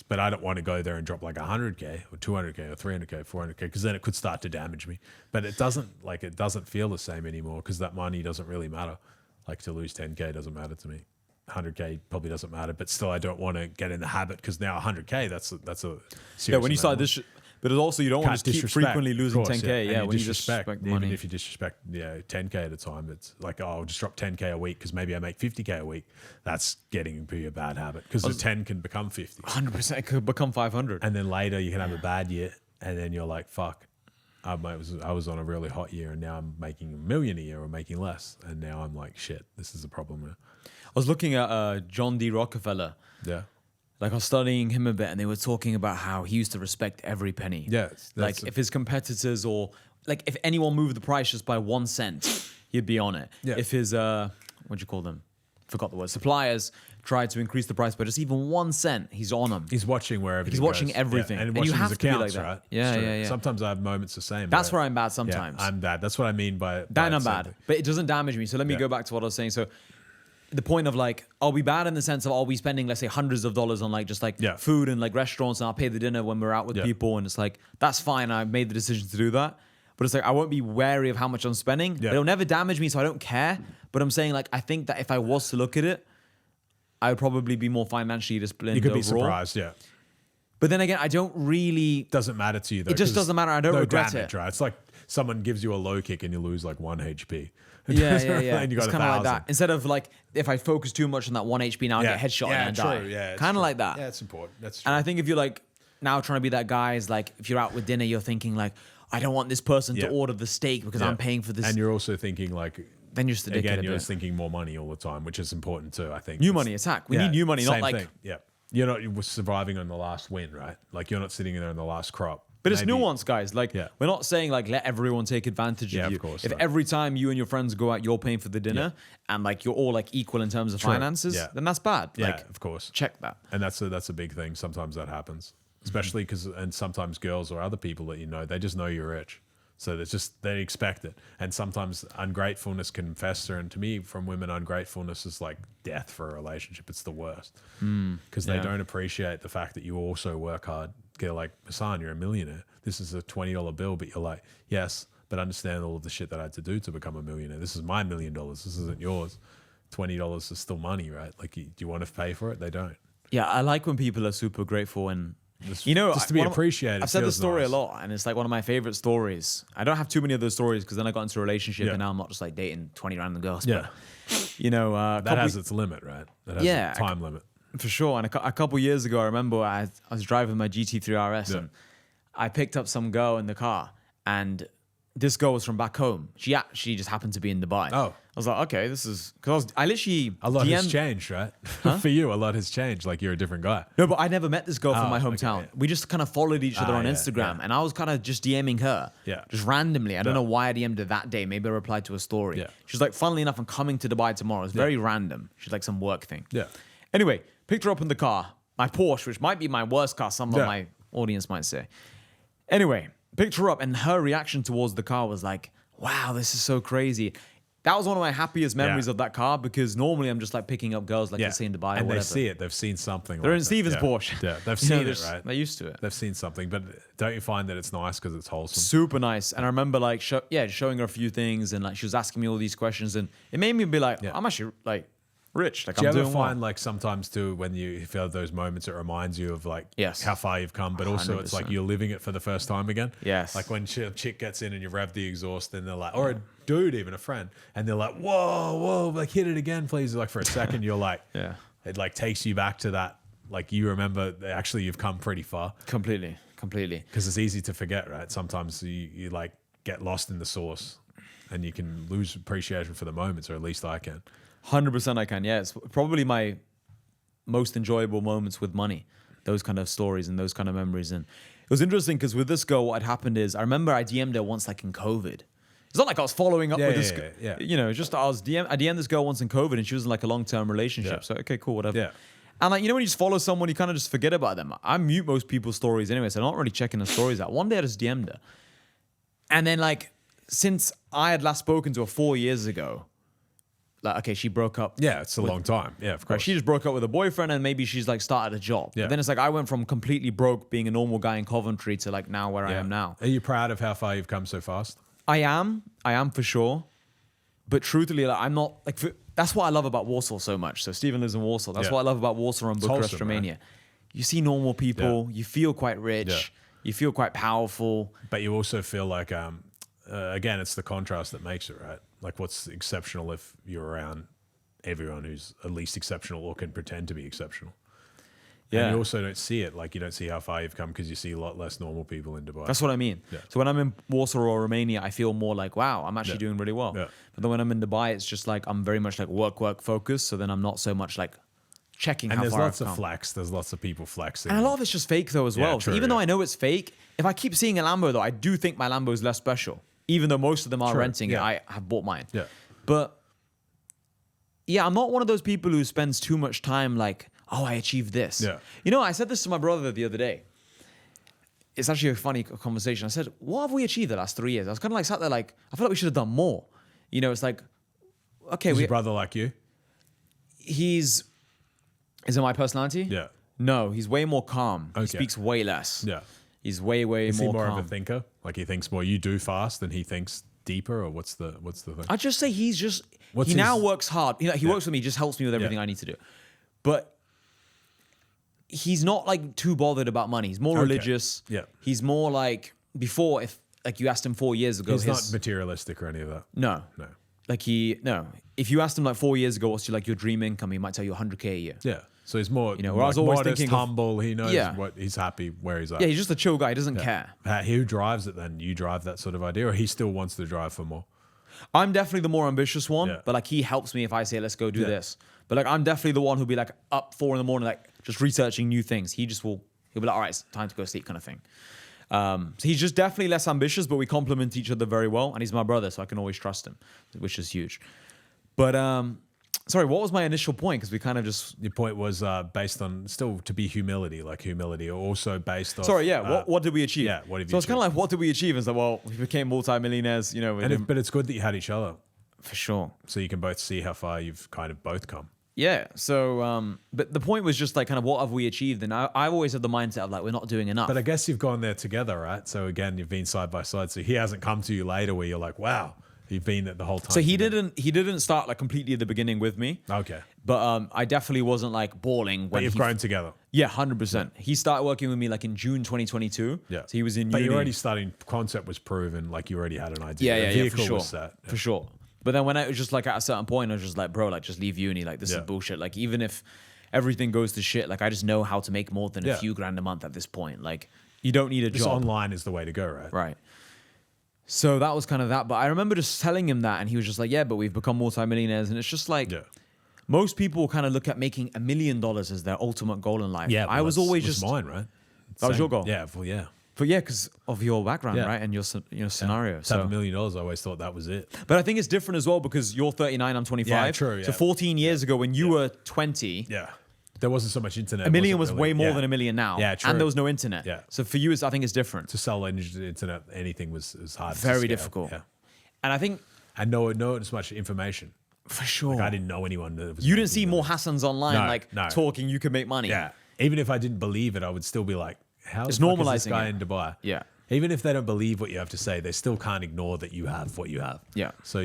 But I don't want to go there and drop like 100K or 200K or 300K, 400K, because then it could start to damage me. But it doesn't feel the same anymore because that money doesn't really matter. Like to lose 10K doesn't matter to me. 100K probably doesn't matter, but still I don't want to get in the habit because now 100K, that's a serious when you start this, but also you don't want to keep frequently losing 10K. Yeah, when you disrespect money. Even if you disrespect 10K at a time, it's like, oh, I'll just drop 10K a week because maybe I make 50K a week. That's getting to be a bad habit because the 10 can become 50. 100% could become 500. And then later you can have a bad year and then you're like, fuck, I was on a really hot year and now I'm making $1 million a year or making less. And now I'm like, shit, this is a problem now. I was looking at John D. Rockefeller. Yeah. Like I was studying him a bit and they were talking about how he used to respect every penny. Yeah. Like if his competitors or like if anyone moved the price just by 1 cent, he'd be on it. Yeah. If his, what'd you call them? Forgot the word. Suppliers tried to increase the price by just even 1 cent, he's on them. He's watching wherever he's watching everything. Yeah. And you watching have his to accounts, be like that. right? Yeah. Sometimes I have moments the same. That's where I'm bad sometimes. Yeah, I'm bad. That's what I mean by then I'm bad. But it doesn't damage me. So let me go back to what I was saying. So the point of like, I'll be bad in the sense of I'll be spending, let's say, hundreds of dollars on like just like food and like restaurants, and I'll pay the dinner when we're out with people, and it's like, that's fine. I made the decision to do that. But it's like, I won't be wary of how much I'm spending. But it'll never damage me, so I don't care. But I'm saying like, I think that if I was to look at it, I would probably be more financially disciplined. You could overall. be surprised, yeah. But then again, I don't really... Doesn't matter to you though. It just doesn't matter. I don't regret damage, it. Right? It's like someone gives you a low kick and you lose like 1 HP. Yeah. And you got it's kind of like that. Instead of like, if I focus too much on that 1 HP now, I get headshot and I die. Yeah, kind of like that. Yeah, it's important. That's true. And I think if you're like now trying to be that guy, is like if you're out with dinner, you're thinking like, I don't want this person to order the steak because I'm paying for this. And you're also thinking like, then you're just again, you're just thinking more money all the time, which is important too, I think. New money attack. We need new money, not like... Thing. Yeah. You're surviving on the last win, right? Like you're not sitting there in the last crop. But it's nuance, guys. Like we're not saying like let everyone take advantage of you. Of course. If every time you and your friends go out, you're paying for the dinner and like you're all like equal in terms of finances, then that's bad. Yeah, like, of course. Check that. And that's a big thing. Sometimes that happens. Especially because, and sometimes girls or other people that you know, they just know you're rich. So it's just, they expect it. And sometimes ungratefulness can fester. And to me, from women, ungratefulness is like death for a relationship. It's the worst. Because they don't appreciate the fact that you also work hard. They're like, Hassan, you're a millionaire. This is a $20 bill. But you're like, yes, but understand all of the shit that I had to do to become a millionaire. This is my $1 million. This isn't yours. $20 is still money, right? Like, do you want to pay for it? They don't. Yeah, I like when people are super grateful and, just to be appreciated. I've said this story a lot, and it's like one of my favorite stories. I don't have too many of those stories because then I got into a relationship and now I'm not just like dating 20 random girls. Yeah. But, you know, that has its limit, right? That has a time limit. For sure. And a couple years ago, I remember I was driving my GT3 RS and I picked up some girl in the car, and this girl was from back home. She actually just happened to be in Dubai. Oh. I was like, okay, this is... Because I literally... A lot has changed, right? Huh? For you, a lot has changed. Like, you're a different guy. No, but I never met this girl from my hometown. Okay. We just kind of followed each other on Instagram. And I was kind of just DMing her. Yeah. Just randomly. I don't know why I DM'd her that day. Maybe I replied to a story. Yeah. She's like, funnily enough, I'm coming to Dubai tomorrow. It's very random. She's like some work thing. Yeah. Anyway, picked her up in the car. My Porsche, which might be my worst car, some of my audience might say. Anyway, picked her up, and her reaction towards the car was like, wow, this is so crazy. That was one of my happiest memories of that car, because normally I'm just like picking up girls like you see in Dubai or whatever. And they see it. They've seen something. They're like in Steven's Porsche. Yeah, they've seen it, right? They're used to it. They've seen something. But don't you find that it's nice because it's wholesome? Super nice. And I remember like, showing her a few things, and like she was asking me all these questions, and it made me be like, I'm actually like rich. Like, Do you I'm ever doing find like sometimes too, when you feel those moments, it reminds you of like how far you've come, but also 100%. it's like you're living it for the first time again. Yes. Like when a chick gets in and you rev the exhaust, and they're like, or a dude, even a friend, and they're like, whoa, like hit it again, please. Like for a second, you're like, it like takes you back to that. Like you remember actually you've come pretty far. Completely. Because it's easy to forget, right? Sometimes you like get lost in the sauce, and you can lose appreciation for the moments, or at least I can. 100% I can. Yeah, it's probably my most enjoyable moments with money, those kind of stories and those kind of memories. And it was interesting because with this girl, what had happened is I remember I DM'd her once like in COVID. It's not like I was following up with this. You know, just I DM'd this girl once in COVID, and she was in like a long-term relationship. So okay, cool, whatever. Yeah. And like, you know, when you just follow someone, you kind of just forget about them. I mute most people's stories anyway, so I'm not really checking the stories out. One day I just DM'd her, and then like since I had last spoken to her 4 years ago. Like, okay, she broke up. Yeah, it's a long time. Yeah, of course. Right, she just broke up with a boyfriend, and maybe she's like started a job. Yeah. But then it's like I went from completely broke, being a normal guy in Coventry, to like now where I am now. Are you proud of how far you've come so fast? I am for sure. But truthfully, like, I'm not like. That's what I love about Warsaw so much. So Stephen lives in Warsaw. That's what I love about Warsaw and Bucharest, wholesome, Romania. right? You see normal people. You feel quite rich. You feel quite powerful. But you also feel like, again, it's the contrast that makes it, right? Like, what's exceptional if you're around everyone who's at least exceptional or can pretend to be exceptional? Yeah. And you also don't see it. Like, you don't see how far you've come because you see a lot less normal people in Dubai. That's what I mean. Yeah. So when I'm in Warsaw or Romania, I feel more like, wow, I'm actually doing really well. Yeah. But then when I'm in Dubai, it's just like I'm very much like work focused. So then I'm not so much like checking how far I've come. And there's lots of flex. There's lots of people flexing. And a lot of it's just fake though as well. True, so even though I know it's fake, if I keep seeing a Lambo though, I do think my Lambo is less special. Even though most of them are renting it, I have bought mine. Yeah. But yeah, I'm not one of those people who spends too much time like, oh, I achieved this. Yeah. You know, I said this to my brother the other day. It's actually a funny conversation. I said, what have we achieved the last 3 years? I was kind of like sat there like, I feel like we should have done more. You know, it's like, okay. Is your brother like you? Is it my personality? Yeah. No, he's way more calm. Okay. He speaks way less. Yeah. He's way more calm. Is he more of a thinker? Like he thinks more, you do fast and he thinks deeper, or what's the thing? I'd just say he's just, he now works hard. He works with me, just helps me with everything I need to do. But he's not like too bothered about money. He's more religious. Yeah. He's more like, before, if like you asked him 4 years ago. He's not materialistic or any of that. No. Like if you asked him like 4 years ago, what's your dream income? He might tell you 100K a year. Yeah. So he's more, where I was always modest, thinking humble. He knows what he's happy where he's at. Yeah, he's just a chill guy. He doesn't care. Who drives it then? You drive that sort of idea, or he still wants to drive for more? I'm definitely the more ambitious one, but like he helps me if I say, let's go do this. But like I'm definitely the one who'll be like up 4 a.m, like just researching new things. He'll be like, all right, it's time to go sleep kind of thing. So he's just definitely less ambitious, but we complement each other very well. And he's my brother, so I can always trust him, which is huge. But Sorry, what was my initial point? Because we kind of just. Your point was based on still to be humility, or also based on. Sorry, yeah. What did we achieve? Yeah, what have you So it's kind of like, what did we achieve? It's like, well, we became multimillionaires, you know. But it's good that you had each other. For sure. So you can both see how far you've kind of both come. Yeah. So, but the point was just like kind of what have we achieved? And I've always had the mindset of like, we're not doing enough. But I guess you've gone there together, right? So again, you've been side by side. So he hasn't come to you later where you're like, wow, you've been at the whole time. So he didn't start like completely at the beginning with me. Okay. But I definitely wasn't like balling when But you've grown together. Yeah, 100%. He started working with me like in June 2022. Yeah. So he was in But uni. you're already starting, concept was proven, like you already had an idea. Yeah, The yeah, for vehicle sure. was set. For sure. But then when I was just like at a certain point, I was just like, bro, like just leave uni. Like this is bullshit. Like even if everything goes to shit, like I just know how to make more than a few grand a month at this point. Like you don't need a Just job. online is the way to go, right? Right. So that was kind of that. But I remember just telling him that and he was just like, yeah, but we've become multimillionaires. And it's just like, most people kind of look at making $1 million as their ultimate goal in life. Yeah. I was always just just, mine, right? that was your goal. Yeah. Well, yeah. But yeah, because of your background, Yeah. right? And your scenario. To have $1 million, I always thought that was it. But I think it's different as well because you're 39, I'm 25. Yeah, true, So yeah. 14 years ago when you were 20, Yeah. There wasn't so much internet. $1 million wasn't was way really- more than $1 million now. Yeah, true. And there was no internet. Yeah. So for you, I think it's different. To sell internet, anything was hard. to Very scale. difficult. Yeah. And I think And no as much information. for sure, Like I didn't know anyone that was you didn't see making more money. Hassans online No. talking you could make money. Yeah. Even if I didn't believe it, I would still be like, how It's the fuck is normalizing this guy it. in Dubai? Yeah. Even if they don't believe what you have to say, they still can't ignore that you have what you have. Yeah. So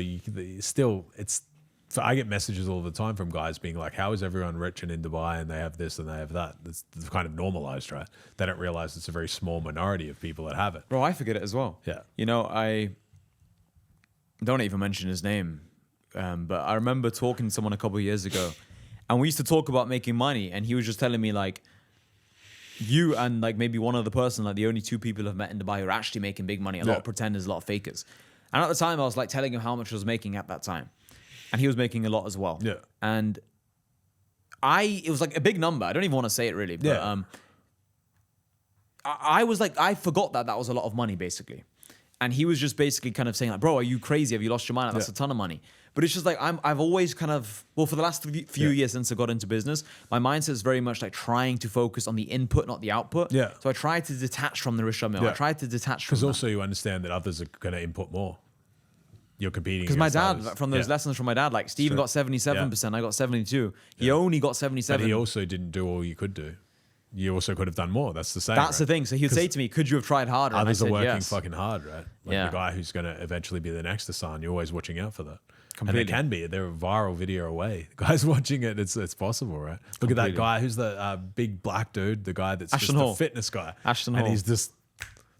I get messages all the time from guys being like, how is everyone rich and in Dubai and they have this and they have that? It's kind of normalized, right? They don't realize it's a very small minority of people that have it. Bro, I forget it as well. Yeah. You know, I don't even mention his name. But I remember talking to someone a couple of years ago and we used to talk about making money and he was just telling me like, you and like maybe one other person, like the only two people I've met in Dubai who are actually making big money. A lot of pretenders, a lot of fakers. And at the time I was like telling him how much I was making at that time. And he was making a lot as well. Yeah. And it was like a big number. I don't even want to say it really. But I was like, I forgot that was a lot of money basically. And he was just basically kind of saying like, bro, are you crazy? Have you lost your mind? Like, that's a ton of money. But it's just like, I've always kind of, well, for the last few years since I got into business, my mindset is very much like trying to focus on the input, not the output. Yeah. So I try to detach from the Rishabh mill. I try to detach from Because that. also you understand that others are going to input more. You're competing. Because my against dad, others. from those lessons from my dad, like Steven got 77%, I got 72. He only got 77. But he also didn't do all you could do. You also could have done more. That's the same. That's the right? thing. So he would say to me, could you have tried harder? And I Others said, are working yes. fucking hard, right? Like Yeah. the guy who's going to eventually be the next Hassan. You're always watching out for that. Completely. And they can be. They're a viral video away. The guy's watching it. It's possible, right? Look at that guy. Who's the big black dude? The guy that's Ashton just Hall. the fitness guy. Ashton and Hall. he's just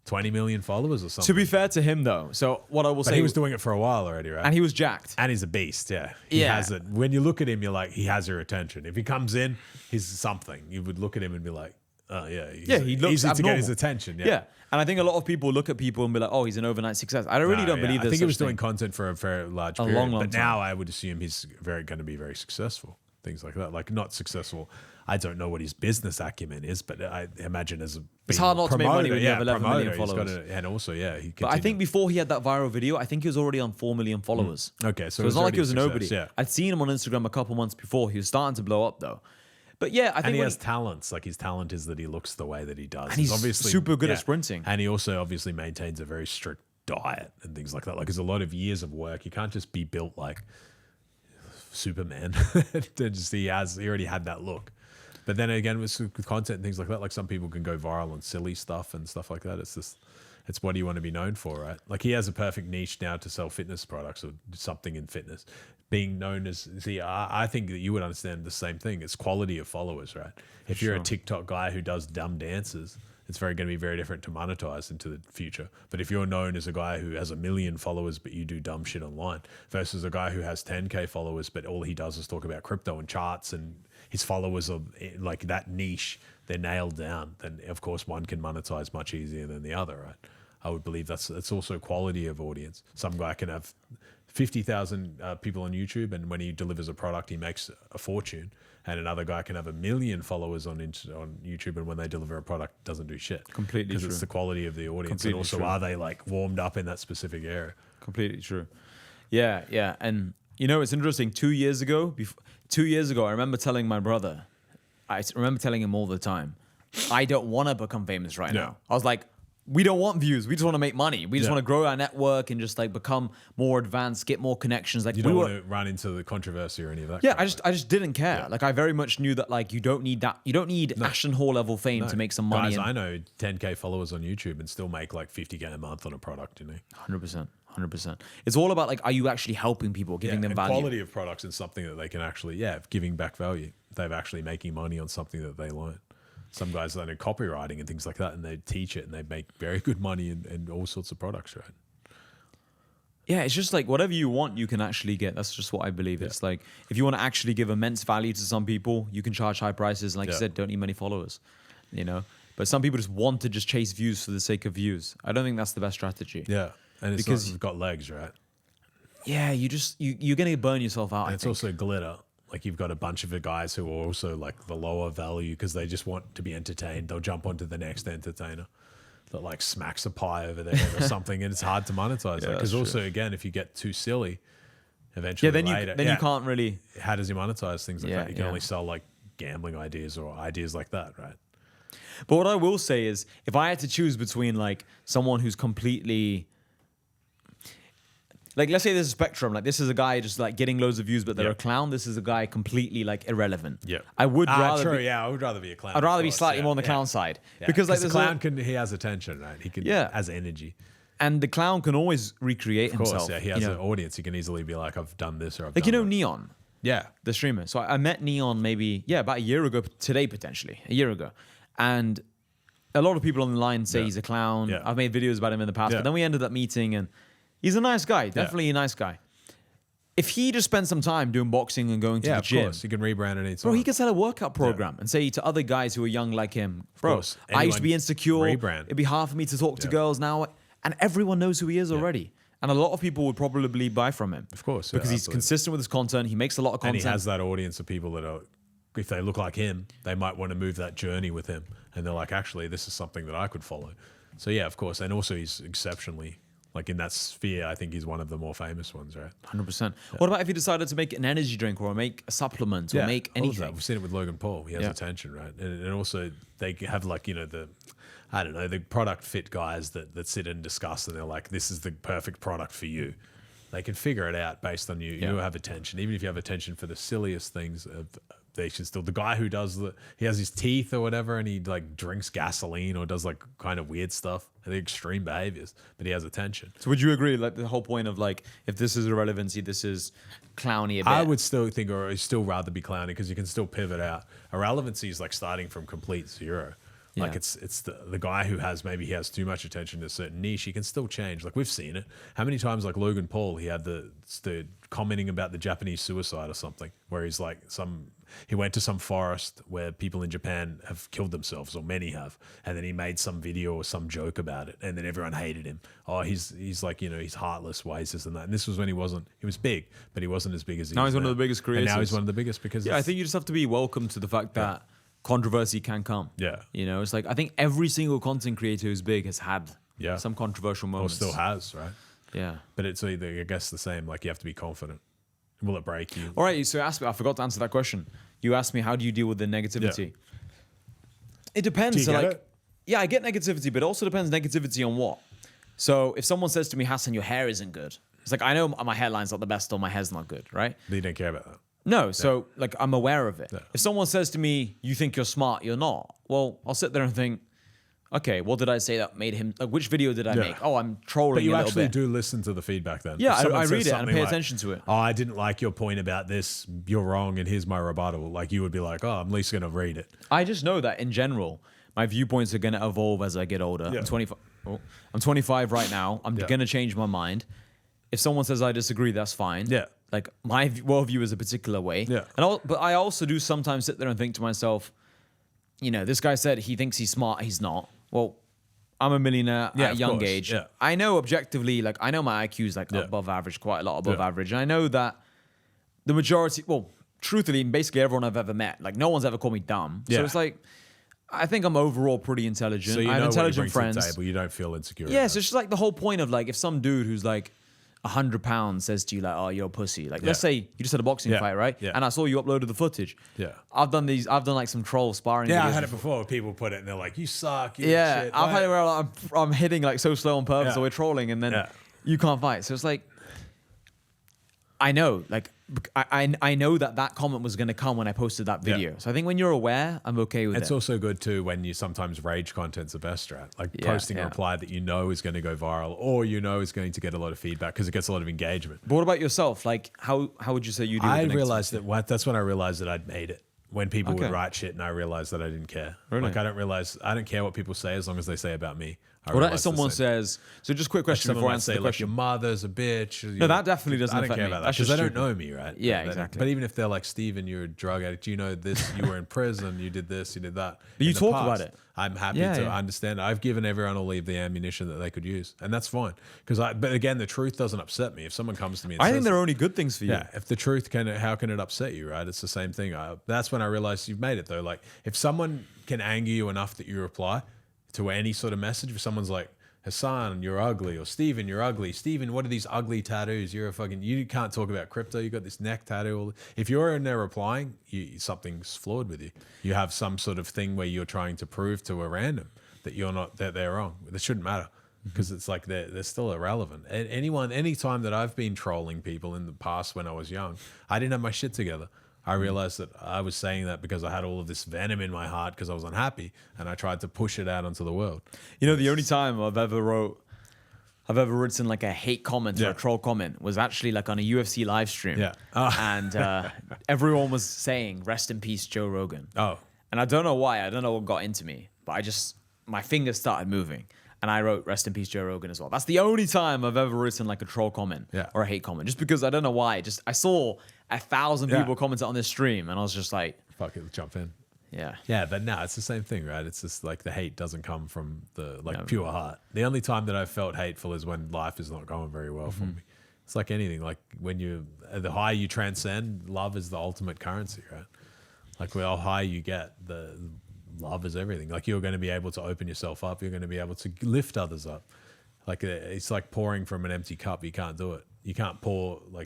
20 million followers or something. To be fair to him, though, so what I will but say, he was doing it for a while already, right? and he was jacked. And he's a beast, yeah. He has it. When you look at him, you're like, he has your attention. If he comes in, he's something. You would look at him and be like, oh, yeah. He looks easy to abnormal. get his attention, Yeah. And I think a lot of people look at people and be like, oh, he's an overnight success. I really don't believe I there's think he was such thing. doing content for a very large A period. long but time. now I would assume he's going to be very successful. Things like that. Like not successful. I don't know what his business acumen is, but I imagine as a It's hard not to make money when you have 11 million promoter, he's followers. and also, he But I think before he had that viral video, I think he was already on 4 million followers. Okay, So it's not like already he was a a success, nobody. Yeah. I'd seen him on Instagram a couple months before. He was starting to blow up though. But yeah, I think And he when has talents. Like his talent is that he looks the way that he does. And he's obviously super good at sprinting. And he also obviously maintains a very strict diet and things like that. Like there's a lot of years of work. You can't just be built like Superman. He already had that look. But then again, with content and things like that, like some people can go viral on silly stuff and stuff like that. It's what do you want to be known for, right? Like he has a perfect niche now to sell fitness products or something in fitness. Being known as, I think that you would understand the same thing. It's quality of followers, right? If you're a TikTok guy who does dumb dances, it's going to be very different to monetize into the future. But if you're known as a guy who has 1 million followers, but you do dumb shit online versus a guy who has 10K followers, but all he does is talk about crypto and charts and his followers are like that niche, they're nailed down, then of course one can monetize much easier than the other, right? I would believe that's also quality of audience. Some guy can have 50,000 people on YouTube, and when he delivers a product, he makes a fortune. And another guy can have 1 million followers on YouTube, and when they deliver a product, it doesn't do shit. Completely Because true. it's the quality of the audience, Completely and also true. are they like warmed up in that specific area? Completely true. Yeah. And You know, it's interesting. 2 years ago, 2 years ago, I remember telling my brother, I remember telling him all the time, I don't want to become famous right now. I was like, we don't want views. We just want to make money. We just want to grow our network and just like become more advanced, get more connections. Like you don't want to run into the controversy or any of that. Yeah, I just didn't care. Yeah. Like I very much knew that like you don't need that. You don't need Ashton Hall level fame to make some money. Guys, I know 10K followers on YouTube and still make like 50K a month on a product. You know, 100%. 100%. It's all about like, are you actually helping people, giving them value? Quality of products and something that they can actually, giving back value. They're actually making money on something that they learn. Some guys learn in copywriting and things like that, and they teach it and they make very good money and all sorts of products, right? Yeah, it's just like whatever you want, you can actually get. That's just what I believe. Yeah. It's like if you want to actually give immense value to some people, you can charge high prices. And like you said, don't need many followers, you know? But some people just want to just chase views for the sake of views. I don't think that's the best strategy. Yeah. And it's because you've got legs, right? Yeah, you're going to burn yourself out. And it's also glitter. Like you've got a bunch of guys who are also like the lower value because they just want to be entertained. They'll jump onto the next entertainer that like smacks a pie over there or something, and it's hard to monetize that. Because also, again, if you get too silly, eventually then later, you can't really. How does you monetize things like that? You can only sell like gambling ideas or ideas like that, right? But what I will say is, if I had to choose between like someone who's completely like, let's say there's a spectrum. Like, this is a guy just like getting loads of views, but they're a clown. This is a guy completely like irrelevant. Yeah, I would rather. True. I would rather be a clown. I'd rather be slightly more on the clown side because like the clown he has attention, right? He can has energy, and the clown can always recreate himself. He has an audience. He can easily be like, I've done this or I've like done that. Neon. Yeah, the streamer. So I met Neon maybe about a year ago today, potentially a year ago, and a lot of people on the line say he's a clown. Yeah. I've made videos about him in the past, but then we ended up meeting and. He's a nice guy, definitely a nice guy. If he just spent some time doing boxing and going to the gym, of course, he can rebrand it. Bro, he could sell a workout program and say to other guys who are young like him, bro, I used to be insecure. Rebrand. It'd be hard for me to talk to girls now. And everyone knows who he is already. And a lot of people would probably buy from him. Of course. Because he's consistent with his content. He makes a lot of content. And he has that audience of people that are, if they look like him, they might want to move that journey with him. And they're like, actually, this is something that I could follow. So yeah, of course. And also he's exceptionally... Like in that sphere, I think he's one of the more famous ones, right? 100%. What about if he decided to make an energy drink or make a supplement or make anything? We've seen it with Logan Paul. He has attention, right? And also they have like, the product fit guys that sit and discuss and they're like, this is the perfect product for you. They can figure it out based on you. You have attention. Even if you have attention for the silliest things, they should still. The guy who he has his teeth or whatever, and he like drinks gasoline or does like kind of weird stuff. The extreme behaviors, but he has attention. So would you agree, like the whole point of like, if this is irrelevancy, this is clowny a bit? I would still think, or I'd still rather be clowny because you can still pivot out. Irrelevancy is like starting from complete zero. Yeah. Like it's the guy who he has too much attention to a certain niche. He can still change. Like we've seen it. How many times, like Logan Paul, he had the commenting about the Japanese suicide or something, where he's like he went to some forest where people in Japan have killed themselves, or many have, and then he made some video or some joke about it, and then everyone hated him. Oh, he's like, he's heartless, why is this and that? And this was when he was big, but he wasn't as big as he is now. He's one of the biggest creators. And now he's one of the biggest because I think you just have to be welcome to the fact that controversy can come. Yeah. It's like I think every single content creator who's big has had some controversial moments. Or still has, right? Yeah. But it's either, I guess, the same. Like you have to be confident. Will it break you? All right. So ask me. I forgot to answer that question. You asked me, how do you deal with the negativity? Yeah. It depends. Do you get it? Yeah, I get negativity, but it also depends negativity on what. So if someone says to me, Hassan, your hair isn't good. It's like, I know my hairline's not the best or my hair's not good, right? But you don't care about that. No. So like, I'm aware of it. Yeah. If someone says to me, you think you're smart, you're not. Well, I'll sit there and think, okay, what did I say that made him, like, which video did I make? Oh, I'm trolling a little bit. But you actually do listen to the feedback then. Yeah, I read it and I pay attention to it. Oh, I didn't like your point about this. You're wrong and here's my rebuttal. Like you would be like, oh, I'm at least going to read it. I just know that in general, my viewpoints are going to evolve as I get older. Yeah. I'm 25 right now. I'm going to change my mind. If someone says I disagree, that's fine. Yeah. Like my worldview is a particular way. Yeah. But I also do sometimes sit there and think to myself, this guy said he thinks he's smart. He's not. Well, I'm a millionaire at a young age. Yeah. I know objectively, like I know my IQ is like above average, quite a lot above average. And I know that the majority, truthfully, basically everyone I've ever met, like no one's ever called me dumb. Yeah. So it's like, I think I'm overall pretty intelligent. So I have intelligent friends. To the table. You don't feel insecure. Yeah, so it's just like the whole point of like, if some dude who's like, £100 says to you like, oh, you're a pussy. Like, Yeah. let's say you just had a boxing Yeah. fight, right? Yeah. And I saw you uploaded the footage. Yeah. I've done like some troll sparring. Yeah, I videos had it before. People put it and they're like, you suck. You Yeah, shit. I've had it where I'm hitting like so slow on purpose, Yeah. or we're trolling, and then Yeah. you can't fight. So it's like, I know, like, I know that comment was going to come when I posted that video. Yeah. So I think when you're aware, I'm okay with it. It's also good too when you sometimes rage content's the best strat. Like posting a reply that you know is going to go viral or you know is going to get a lot of feedback because it gets a lot of engagement. But what about yourself? Like, how would you say you do? I realized that's when I realized that I'd made it. When people Okay. would write shit and I realized that I didn't care. Really? Like I don't care what people say as long as they say about me. What if someone says, so just quick question before I answer the like question. your mother's a bitch. No, that definitely doesn't I don't affect care me. about that That's because just they don't stupid. know me, right? Yeah, But exactly. But even if they're like, Steven, you're a drug addict, you know this, you were in prison, you did this, you did that. But you In the talk past, about it. I'm happy Yeah, to yeah. understand. I've given everyone all the ammunition that they could use, and that's fine. But again, the truth doesn't upset me. If someone comes to me and I says think there are only good things for you. yeah, if the truth how can it upset you, right? It's the same thing. That's when I realized you've made it though. Like if someone can anger you enough that you reply to any sort of message, if someone's like, Hassan, you're ugly, or Steven, you're ugly. Steven, what are these ugly tattoos? You can't talk about crypto. You got this neck tattoo. If you're in there replying, something's flawed with you. You have some sort of thing where you're trying to prove to a random that they're wrong. That shouldn't matter. Because it's like they're still irrelevant. And any time that I've been trolling people in the past when I was young, I didn't have my shit together. I realized that I was saying that because I had all of this venom in my heart because I was unhappy, and I tried to push it out onto the world. You know, the only time I've ever written like a hate comment or Yeah. a troll comment was actually like on a UFC live stream. Yeah. And everyone was saying, rest in peace, Joe Rogan. Oh, And I don't know why. I don't know what got into me, but my fingers started moving. And I wrote, rest in peace, Joe Rogan as well. That's the only time I've ever written like a troll comment or a hate comment. Just because I don't know why. I saw 1,000 people comment on this stream and I was just like, fuck it, jump in. yeah. Yeah, but no, it's the same thing, right? It's just like the hate doesn't come from the pure heart. The only time that I felt hateful is when life is not going very well for me. It's like anything. Like when the higher you transcend, love is the ultimate currency, right? Like how high you get, the love is everything. Like you're going to be able to open yourself up. You're going to be able to lift others up. Like it's like pouring from an empty cup. You can't do it. You can't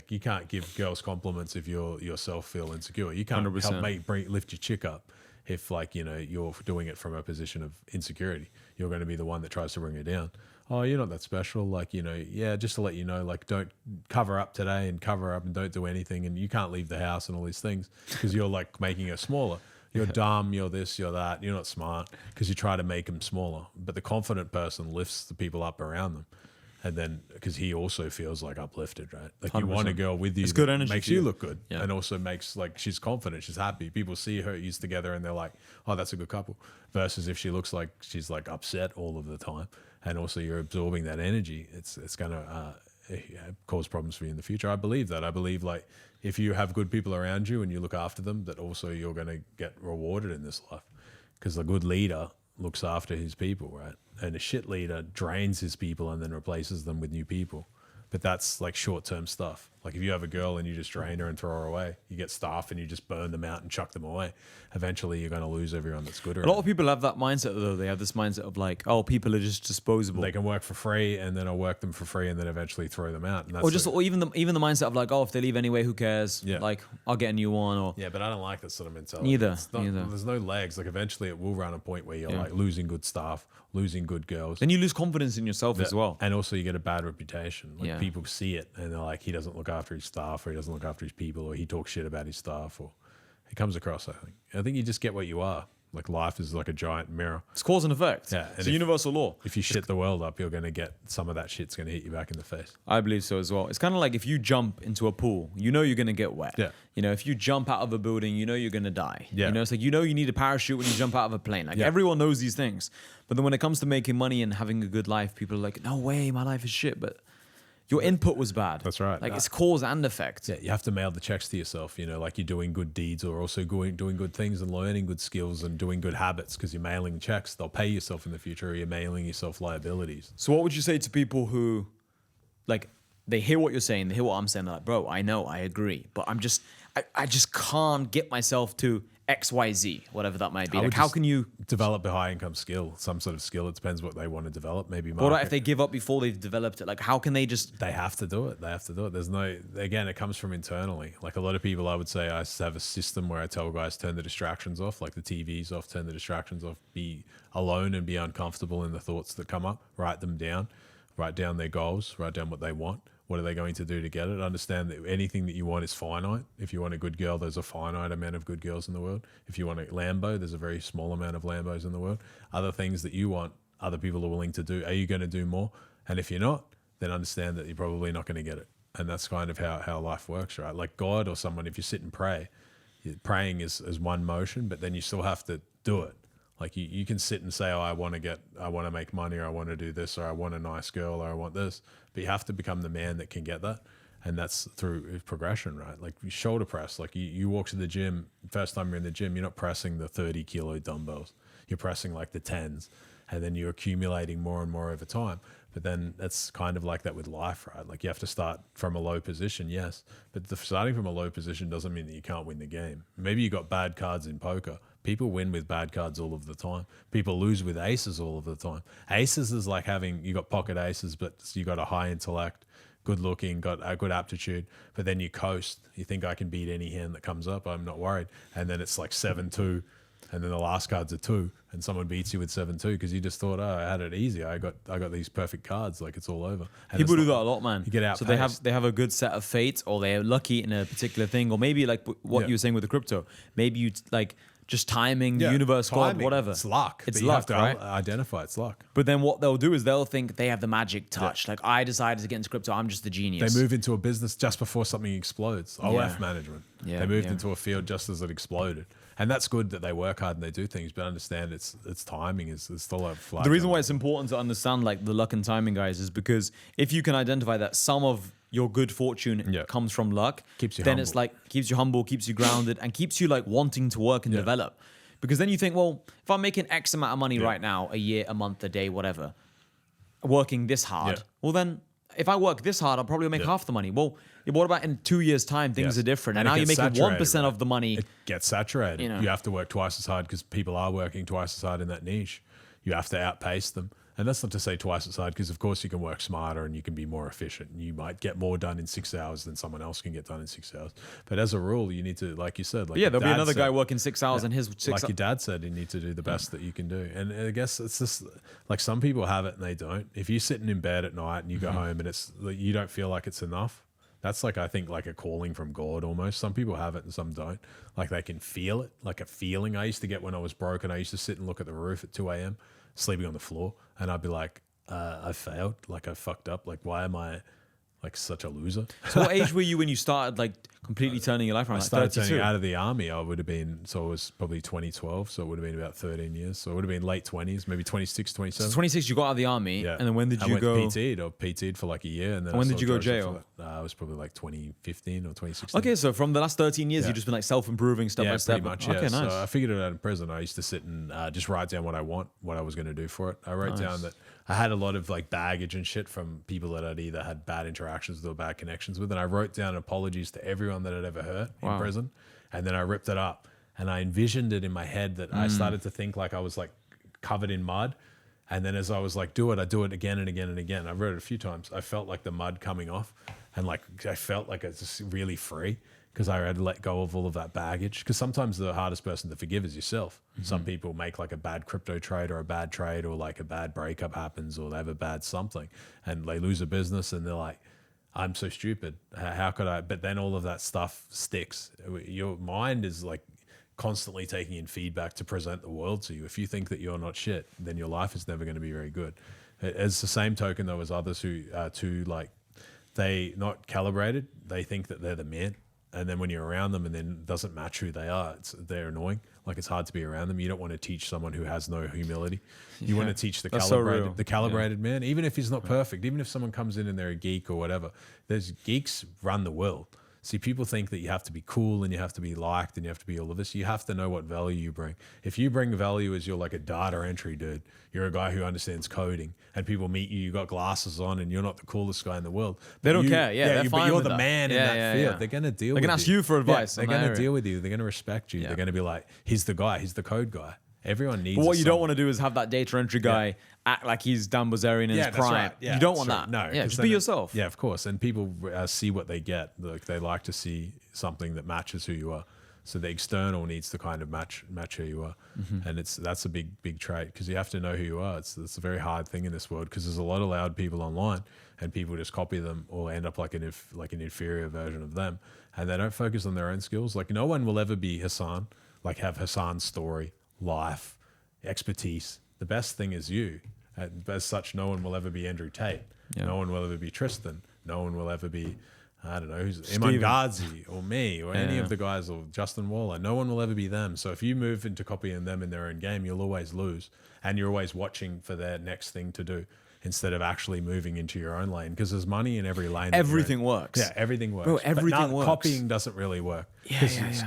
you can't give girls compliments if you yourself feel insecure. You can't 100%. help lift your chick up if you're doing it from a position of insecurity. You're going to be the one that tries to bring her down. Oh, you're not that special. Like, just to let you know, like don't cover up today and cover up and don't do anything. And you can't leave the house and all these things because you're like making her smaller. You're dumb, you're this, you're that. You're not smart because you try to make them smaller. But the confident person lifts the people up around them. And then, because he also feels like uplifted, right? Like 100%. You want a girl with you. It's good energy makes for you. you look good, Yeah. and also makes like she's confident, she's happy. People see her used together, and they're like, "Oh, that's a good couple." Versus if she looks like she's like upset all of the time, and also you're absorbing that energy, it's gonna cause problems for you in the future. I believe that. I believe like if you have good people around you and you look after them, that also you're gonna get rewarded in this life, because a good leader looks after his people, right? And a shit leader drains his people and then replaces them with new people. But that's like short-term stuff. Like if you have a girl and you just drain her and throw her away, you get staff and you just burn them out and chuck them away. Eventually, you're going to lose everyone that's good around. A lot of people have that mindset though. They have this mindset of like, oh, people are just disposable. They can work for free, and then I'll work them for free, and then eventually throw them out. And that's Or even the mindset of like, oh, if they leave anyway, who cares? Yeah. Like, I'll get a new one. Or yeah, but I don't like that sort of mentality. Neither. There's no legs. Like eventually, it will run a point where you're like losing good staff, losing good girls. then you lose confidence in yourself as well. And also you get a bad reputation. Like Yeah. people see it and they're like, he doesn't look after his staff, or he doesn't look after his people, or he talks shit about his staff, or it comes across, I think you just get what you are. Like life is like a giant mirror. It's cause and effect. Yeah, It's a universal law. If you shit the world up, you're going to get some of that shit's going to hit you back in the face. I believe so as well. It's kind of like if you jump into a pool, you know you're going to get wet. Yeah. If you jump out of a building, you know you're going to die. Yeah. It's like, you need a parachute when you jump out of a plane. Like everyone knows these things. But then when it comes to making money and having a good life, people are like, no way, my life is shit. But your input was bad. That's right. Like it's cause and effect. Yeah, you have to mail the checks to yourself, like you're doing good deeds, or also doing good things and learning good skills and doing good habits, because you're mailing checks. They'll pay yourself in the future, or you're mailing yourself liabilities. So what would you say to people who, like, they hear what you're saying, they hear what I'm saying, they're like, bro, I know, I agree, but I just can't get myself to XYZ, whatever that might be? I Like, would how just can you? develop a high income skill, some sort of skill? It depends what they want to develop. Maybe What market. if they give up before they've developed it? Like, how can they just? They have to do it. They have to do it. There's no, again, it comes from internally. Like a lot of people, I would say I have a system where I tell guys, turn the distractions off, like the TVs off, turn the distractions off, be alone and be uncomfortable in the thoughts that come up, write them down, write down their goals, write down what they want. What are they going to do to get it? Understand that anything that you want is finite. If you want a good girl, there's a finite amount of good girls in the world. If you want a Lambo, there's a very small amount of Lambos in the world. Other things that you want, other people are willing to do. Are you going to do more? And if you're not, then understand that you're probably not going to get it. And that's kind of how life works, right? Like God or someone, if you sit and pray, praying is one motion, but then you still have to do it. Like you can sit and say, oh, I want to make money, or I want to do this, or I want a nice girl, or I want this. But you have to become the man that can get that. And that's through progression, right? Like you shoulder press, like you walk to the gym, first time you're in the gym, you're not pressing the 30 kilo dumbbells. You're pressing like the 10s, and then you're accumulating more and more over time. But then that's kind of like that with life, right? Like you have to start from a low position, yes. But starting from a low position doesn't mean that you can't win the game. Maybe you got bad cards in poker. People win with bad cards all of the time. People lose with aces all of the time. Aces is like you got pocket aces, but you got a high intellect, good looking, got a good aptitude, but then you coast. You think I can beat any hand that comes up. I'm not worried. And then it's like 7-2. And then the last card's a 2, and someone beats you with 7-2 because you just thought, oh, I had it easy. I got these perfect cards, like it's all over. And People do that a lot, man. You get out. So they have a good set of fate, or they're lucky in a particular thing, or maybe like what you were saying with the crypto. Maybe you like just timing, the universe, God, whatever. It's luck. It's you luck, have to right? identify it's luck. But then what they'll do is they'll think they have the magic touch. Like I decided to get into crypto. I'm just the genius. They move into a business just before something explodes. OF management. Yeah, they moved into a field just as it exploded. And that's good that they work hard and they do things, but understand it's timing is still a flag. The reason why it's important to understand like the luck and timing, guys, is because if you can identify that some of your good fortune comes from luck, Keeps you then humble. it's like keeps you humble, keeps you grounded, and keeps you like wanting to work and develop. Because then you think, well, if I'm making X amount of money right now, a year, a month, a day, whatever, working this hard, well then if I work this hard, I'll probably make half the money. Well, what about in 2 years' time? Things are different. And now you're making 1% of the money. It gets saturated. You have to work twice as hard because people are working twice as hard in that niche. You have to outpace them. And that's not to say twice as hard, because of course you can work smarter and you can be more efficient. And you might get more done in 6 hours than someone else can get done in 6 hours. But as a rule, you need to, like you said, like there'll be another guy working 6 hours and his 6 like your dad said, you need to do the best that you can do. And I guess it's just like some people have it and they don't. If you're sitting in bed at night and you go home and it's like, you don't feel like it's enough, that's like, I think, like a calling from God almost. Some people have it and some don't. Like they can feel it, like a feeling. I used to get when I was broken, I used to sit and look at the roof at 2 a.m., sleeping on the floor, and I'd be like, I failed, like I fucked up, like why am I like such a loser? So what age were you when you started like completely turning your life around? I Like started 32? turning out of the army. I would have been, so it was probably 2012, so it would have been about 13 years. So it would have been late 20s, maybe 26, 27. So 26, you got out of the army, and then when did you go? PT'd for like a year, and then when I did you go saw jail? It was probably like 2015 or 2016. Okay, so from the last 13 years, you've just been like self-improving step by step. Pretty much. Okay, nice. So I figured it out in prison. I used to sit and just write down what I want, what I was going to do for it. I wrote down that I had a lot of like baggage and shit from people that I'd either had bad interactions with or bad connections with, and I wrote down apologies to everyone that I'd ever hurt in prison, and then I ripped it up and I envisioned it in my head that I started to think like I was like covered in mud, and then as I was like I do it again and again and again. I wrote it a few times. I felt like the mud coming off, and like I felt like it's just really free because I had to let go of all of that baggage. Because sometimes the hardest person to forgive is yourself. Some people make like a bad crypto trade or a bad trade, or like a bad breakup happens, or they have a bad something and they lose a business and they're like, I'm so stupid. How could I? But then all of that stuff sticks. Your mind is like constantly taking in feedback to present the world to you. If you think that you're not shit, then your life is never going to be very good. As the same token, though, as others who are too like, they not calibrated, they think that they're the man. And then when you're around them and then it doesn't match who they are, they're annoying. Like it's hard to be around them. You don't want to teach someone who has no humility. You want to teach the calibrated man, even if he's not perfect, even if someone comes in and they're a geek or whatever. There's geeks run the world. See, people think that you have to be cool and you have to be liked and you have to be all of this. You have to know what value you bring. If you bring value as you're like a data entry dude, you're a guy who understands coding, and people meet you, you got glasses on, and you're not the coolest guy in the world. They don't care. Yeah, they're but fine you're with the that. man in that field. They're going to deal with you. They can ask you for advice. They're going to deal with you. They're going to respect you. They're going to be like, he's the guy. He's the code guy. Everyone needs. But what you don't want to do is have that data entry guy act like he's Dan Bilzerian in his prime. Right. Yeah, you don't want that. No, just be yourself. Yeah, of course. And people see what they get. Like they like to see something that matches who you are. So the external needs to kind of match who you are, and that's a big trait, because you have to know who you are. It's a very hard thing in this world, because there's a lot of loud people online, and people just copy them or end up like an inferior version of them, and they don't focus on their own skills. Like no one will ever be Hassan, like have Hassan's story, life, expertise. The best thing is you. As such, no one will ever be Andrew Tate. Yeah. No one will ever be Tristan. No one will ever be, I don't know, who's Iman Ghazi or me or any of the guys, or Justin Waller. No one will ever be them. So if you move into copying them in their own game, you'll always lose. And you're always watching for their next thing to do instead of actually moving into your own lane, because there's money in every lane. Everything works. Yeah, everything works. Bro, everything works. Copying doesn't really work.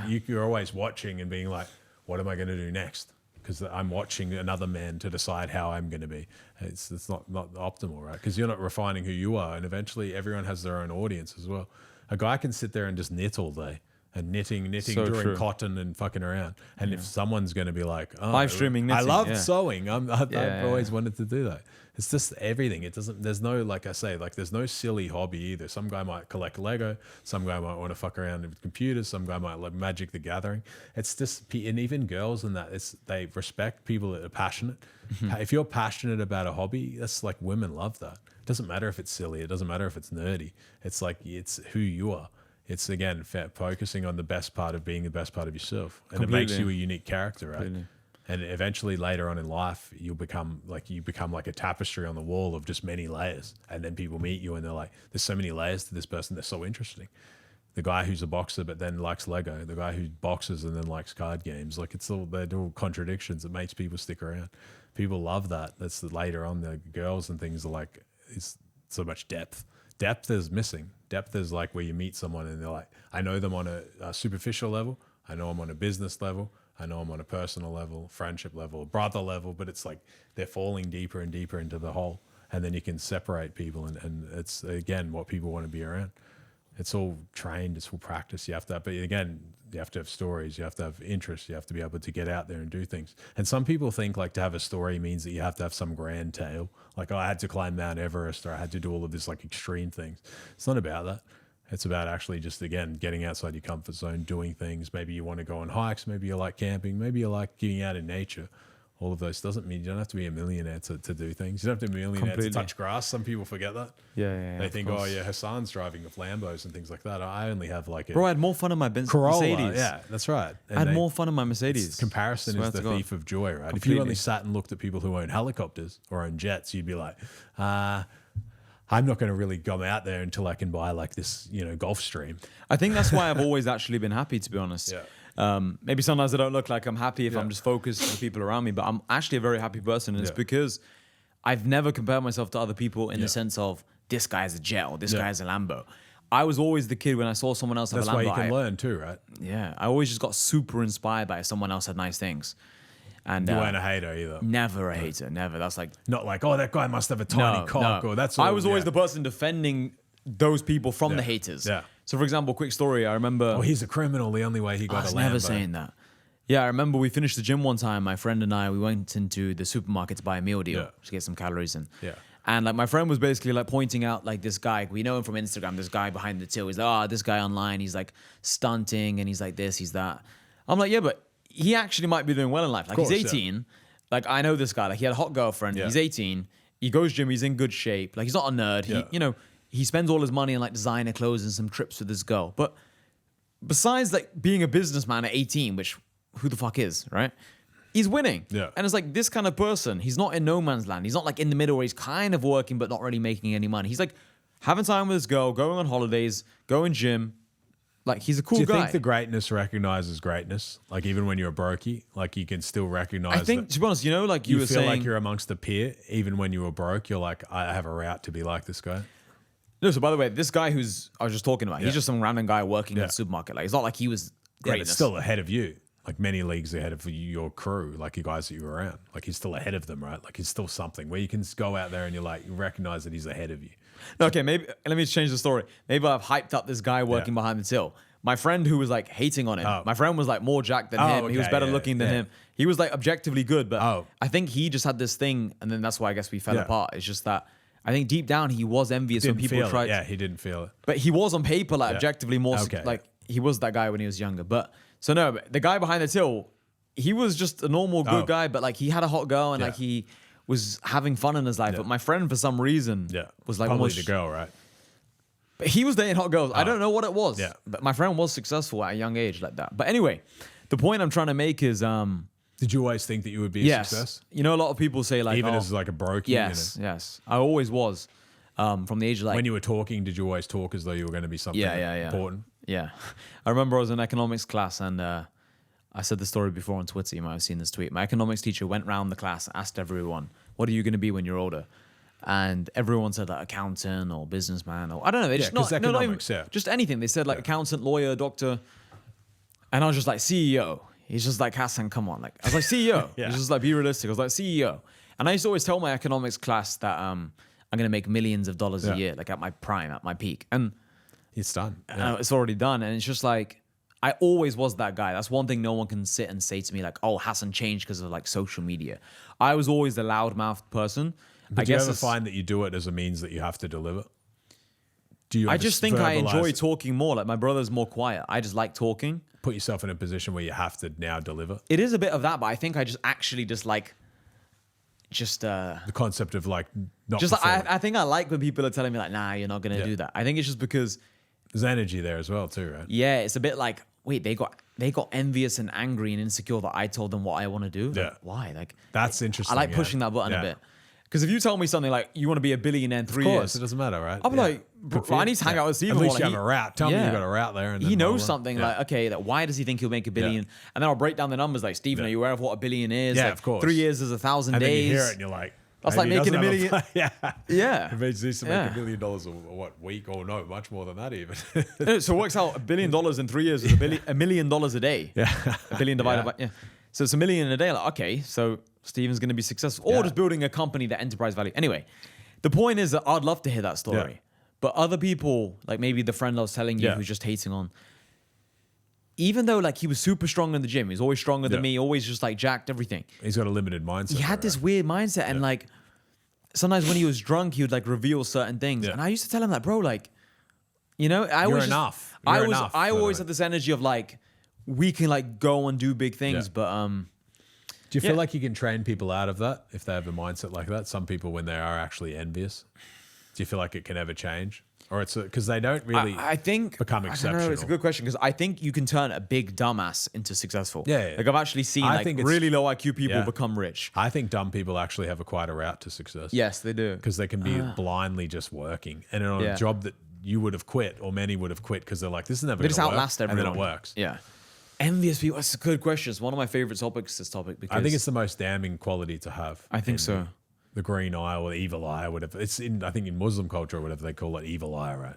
You're always watching and being like, what am I going to do next? Because I'm watching another man to decide how I'm going to be. It's not optimal, right? Because you're not refining who you are, and eventually everyone has their own audience as well. A guy can sit there and just knit all day, and knitting, So drawing true. cotton and fucking around. And if someone's going to be like, oh, Live streaming knitting, I love sewing. I've Yeah. always wanted to do that. It's just everything. It doesn't, there's no, like I say, like there's no silly hobby either. Some guy might collect Lego. Some guy might want to fuck around with computers. Some guy might like Magic the Gathering. It's just, and even girls and that, they respect people that are passionate. If you're passionate about a hobby, that's like, women love that. It doesn't matter if it's silly. It doesn't matter if it's nerdy. It's like, it's who you are. It's again, focusing on the best part of being the best part of yourself. And it makes you a unique character, right? Completely. And eventually later on in life, you become like a tapestry on the wall of just many layers. And then people meet you and they're like, there's so many layers to this person. They're so interesting. The guy who's a boxer but then likes Lego, the guy who boxes and then likes card games. Like they're all contradictions. It makes people stick around. People love that. That's later on, the girls and things are like, it's so much depth. Depth is missing. Depth is like where you meet someone and they're like, I know them on a superficial level. I know them on a business level. I know them on a personal level, friendship level, brother level, but it's like they're falling deeper and deeper into the hole. And then you can separate people. And it's, again, what people want to be around. It's all trained. It's all practice. You have to, but again, you have to have stories. You have to have interests. You have to be able to get out there and do things. And some people think like to have a story means that you have to have some grand tale. Like, oh, I had to climb Mount Everest, or I had to do all of this like extreme things. It's not about that. It's about actually just, again, getting outside your comfort zone, doing things. Maybe you want to go on hikes. Maybe you like camping. Maybe you like getting out in nature. All of those doesn't mean you don't have to be a millionaire to do things. You don't have to be a millionaire to touch grass. Some people forget that. Yeah. They think, oh yeah, Hassan's driving with Lambos and things like that. I only have like a Bro, I had more fun in my Corolla. Mercedes. Yeah, that's right. I had more fun in my Mercedes. Comparison is the thief of joy, right? Completely. If you only sat and looked at people who own helicopters or own jets, you'd be like, I'm not going to really go out there until I can buy like this, Gulfstream. I think that's why I've always actually been happy, to be honest. Yeah. Maybe sometimes I don't look like I'm happy if I'm just focused on the people around me, but I'm actually a very happy person. And it's because I've never compared myself to other people in the sense of this guy's a jet or this guy's a Lambo. I was always the kid when I saw someone else have a Lambo. That's why you can learn too, right? Yeah. I always just got super inspired by someone else had nice things. And you weren't a hater either. Never a hater. Never. That's like, not like, oh, that guy must have a tiny cock. Or that's all, I was always the person defending those people from the haters. Yeah. So, for example, quick story. I remember. Oh, he's a criminal. The only way he got a Lambo. I was never saying that. Yeah, I remember we finished the gym one time. My friend and I, we went into the supermarket to buy a meal deal to get some calories in. Yeah. And like my friend was basically like pointing out like this guy, we know him from Instagram, this guy behind the till. He's like, oh, this guy online, he's like stunting and he's like this, he's that. I'm like, yeah, but he actually might be doing well in life. Like he's 18. Yeah. Like I know this guy. Like he had a hot girlfriend. Yeah. He's 18. He goes gym. He's in good shape. Like he's not a nerd. Yeah. He, he spends all his money on like designer clothes and some trips with his girl. But besides like being a businessman at 18, which who the fuck is, right? He's winning. Yeah. And it's like this kind of person, he's not in no man's land. He's not like in the middle where he's kind of working but not really making any money. He's like having time with his girl, going on holidays, going gym. Like he's a cool guy. Do you think the greatness recognizes greatness? Like even when you're a brokey, like you can still recognize. I think, to be honest, like you were saying, feel like you're amongst a peer, even when you were broke. You're like, I have a route to be like this guy. No, so by the way, this guy who's I was just talking about, he's just some random guy working in Yeah. a supermarket. Like, it's not like he was Yeah, greatness. but still ahead of you. Like many leagues ahead of your crew, like you guys that you were around. Like he's still ahead of them, right? Like he's still something where you can go out there and you're like, you recognize that he's ahead of you. Okay, maybe let me change the story. Maybe I've hyped up this guy working behind the till. My friend who was like hating on him. My friend was like more jacked than him. He was better looking than him. He was like objectively good, but I think he just had this thing, and then that's why I guess we fell apart. It's just that I think deep down he was envious when people tried. Yeah, he didn't feel it. But he was on paper like objectively more like he was that guy when he was younger. But so no, but the guy behind the till, he was just a normal good guy, but like he had a hot girl and like he was having fun in his life. But my friend for some reason was like probably almost the girl, right? But he was dating hot girls. I don't know what it was. Yeah. But my friend was successful at a young age like that. But anyway, the point I'm trying to make is Did you always think that you would be a success? You know, a lot of people say like Even as like a brokey? Yes, yes. I always was. From the age of like when you were talking, did you always talk as though you were going to be something important? Yeah. I remember I was in economics class and I said the story before on Twitter. You might have seen this tweet. My economics teacher went round the class, asked everyone, what are you going to be when you're older? And everyone said like accountant or businessman or I don't know. They just not economics, just anything. They said like accountant, lawyer, doctor. And I was just like CEO. He's just like, Hassan, come on. Like I was like CEO. He's just like, be realistic. I was like CEO. And I used to always tell my economics class that I'm going to make millions of dollars a year, like at my prime, at my peak. And it's done. It's already done. And it's just like, I always was that guy. That's one thing no one can sit and say to me like, oh, Hassan changed because of like social media. I was always the loudmouthed person. But do you ever find that you do it as a means that you have to deliver? I just think I enjoy talking more. Like my brother's more quiet. I just like talking. Put yourself in a position where you have to now deliver. It is a bit of that, but I think I just actually just like the concept of like not just like, I think I like when people are telling me like, nah, you're not gonna do that. I think it's just because there's energy there as well too, right? Yeah, it's a bit like, wait, they got envious and angry and insecure that I told them what I want to do. Yeah. Like, why? Like that's interesting. I like pushing that button a bit. Because if you tell me something like you want to be a billionaire in 3 years, of course, it doesn't matter, right? I'll be like, bro, I need to hang out with Stephen. At least you have a route. Tell me you got a route there. And he knows something like, okay, like, why does he think he'll make a billion? And then I'll break down the numbers like, Stephen, are you aware of what a billion is? Yeah, like, of course. 3 years is 1,000 days. And then you hear it and you're like, that's like making $1 million. Yeah. It makes to make $1 million a week or no, much more than that even. So it works out $1 billion in 3 years is $1 million a day. Yeah. $1 billion divided by, So it's $1 million a day. Like, okay, so Stephen's going to be successful. Or just building a company that enterprise value. Anyway, the point is that I'd love to hear that story. Yeah. But other people, like maybe the friend I was telling you who's just hating on, even though like he was super strong in the gym, he's always stronger than me, always just like jacked everything. He's got a limited mindset. He had this weird mindset. And like sometimes when he was drunk, he would like reveal certain things. And I used to tell him like, bro, like, you know, I was enough. I always had this energy of like, we can like go and do big things, but do you feel like you can train people out of that if they have a mindset like that? Some people, when they are actually envious, do you feel like it can ever change? Or it's because they don't really I think, become exceptional? I don't know, it's a good question because I think you can turn a big dumbass into successful. Yeah. Like I've actually seen like really low IQ people become rich. I think dumb people actually have quite a route to success. Yes, they do. Because they can be blindly just working. And on a job that you would have quit or many would have quit because they're like, this is never going to work. Outlast everyone. And then it works. Yeah. Envious people. That's a good question. It's one of my favorite topics, this topic. Because I think it's the most damning quality to have. I think so. The green eye or the evil eye or whatever. It's in, I think in Muslim culture or whatever they call it, evil eye, right?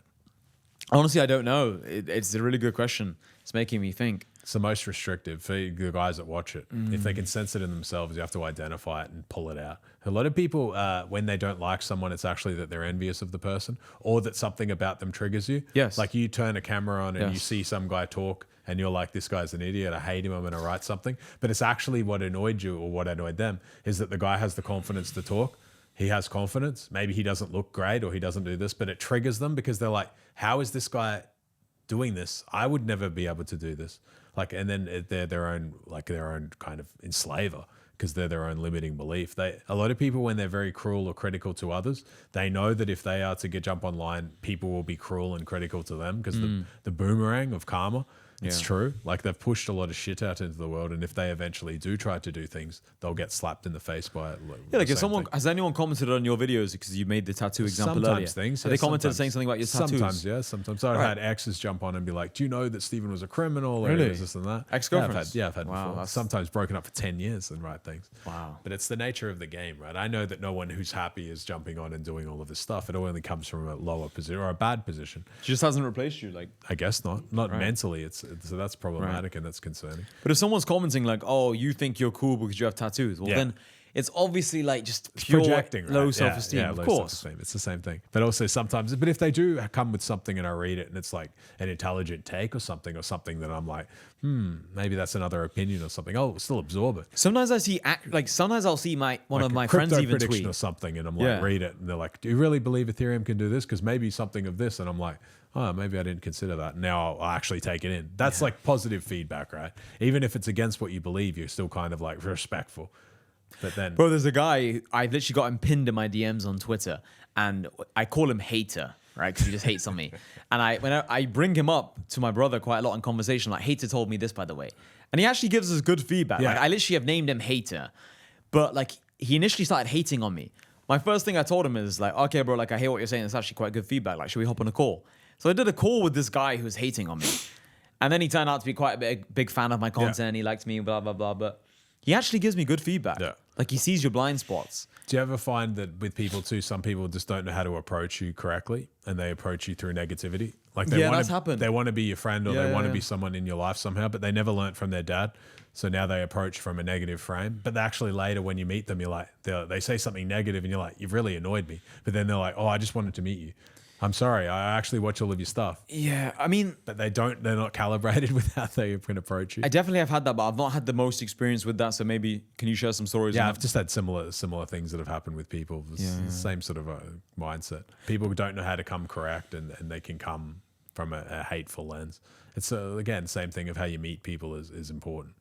Honestly, I don't know. It's a really good question. It's making me think. It's the most restrictive for the guys that watch it. If they can sense it in themselves, you have to identify it and pull it out. A lot of people, when they don't like someone, it's actually that they're envious of the person or that something about them triggers you. Yes. Like you turn a camera on and you see some guy talk and you're like, this guy's an idiot. I hate him. I'm going to write something. But it's actually what annoyed you or what annoyed them is that the guy has the confidence to talk. He has confidence. Maybe he doesn't look great or he doesn't do this, but it triggers them because they're like, how is this guy doing this? I would never be able to do this. Like, and then they're their own kind of enslaver because they're their own limiting belief. A lot of people, when they're very cruel or critical to others, they know that if they are to jump online, people will be cruel and critical to them because the boomerang of karma It's true. Like they've pushed a lot of shit out into the world, and if they eventually do try to do things, they'll get slapped in the face by it. Yeah, like if someone has anyone commented on your videos because you made the tattattoo example earlier? Things. Have they commented saying something about your tattoos? Sometimes, yeah. Sometimes I've had exes jump on and be like, "Do you know that Stephen was a criminal?" Or Really? this and that. Ex-girlfriends? Yeah, I've had Wow, before. Sometimes broken up for 10 years and write things. Wow. But it's the nature of the game, right? I know that no one who's happy is jumping on and doing all of this stuff. It only comes from a lower position or a bad position. She just hasn't replaced you, like. I guess not. Not mentally. So that's problematic and that's concerning. But if someone's commenting like, "Oh, you think you're cool because you have tattoos," well, then it's obviously like just pure Projecting, right? low self-esteem. Yeah, of low course. self-esteem. It's the same thing. But also sometimes, but if they do come with something and I read it and it's like an intelligent take or something that I'm like, maybe that's another opinion or something. I'll still absorb it. Sometimes I see, sometimes I'll see one of my friends even tweet or something, and I'm like, read it, and they're like, "Do you really believe Ethereum can do this? Because maybe something of this," and I'm like, "Oh, maybe I didn't consider that." Now I'll actually take it in. That's like positive feedback, right? Even if it's against what you believe, you're still kind of like respectful. But then, bro, there's a guy, I literally got him pinned in my DMs on Twitter, and I call him hater, right? Because he just hates on me. And when I bring him up to my brother quite a lot in conversation, like, hater told me this, by the way. And he actually gives us good feedback. Yeah. Like, I literally have named him hater. But like, he initially started hating on me. My first thing I told him is like, "Okay, bro, like, I hear what you're saying. It's actually quite good feedback. Like, should we hop on a call?" So I did a call with this guy who was hating on me. And then he turned out to be quite a big fan of my content, and he liked me, blah, blah, blah. But he actually gives me good feedback. Yeah. Like, he sees your blind spots. do you ever find that with people too, some people just don't know how to approach you correctly, and they approach you through negativity? Like that's happened. They want to be your friend, or they want to be someone in your life somehow, but they never learnt from their dad. So now they approach from a negative frame. But actually later when you meet them, you're like, they say something negative and you're like, "You've really annoyed me." But then they're like, "Oh, I just wanted to meet you. I'm sorry, I actually watch all of your stuff." Yeah, I mean... But they're not calibrated with how they can approach you. I definitely have had that, but I've not had the most experience with that. So maybe, can you share some stories? Yeah, I've just had similar things that have happened with people. It's the same sort of mindset. People who don't know how to come correct, and they can come from a hateful lens. It's again, same thing of how you meet people is important.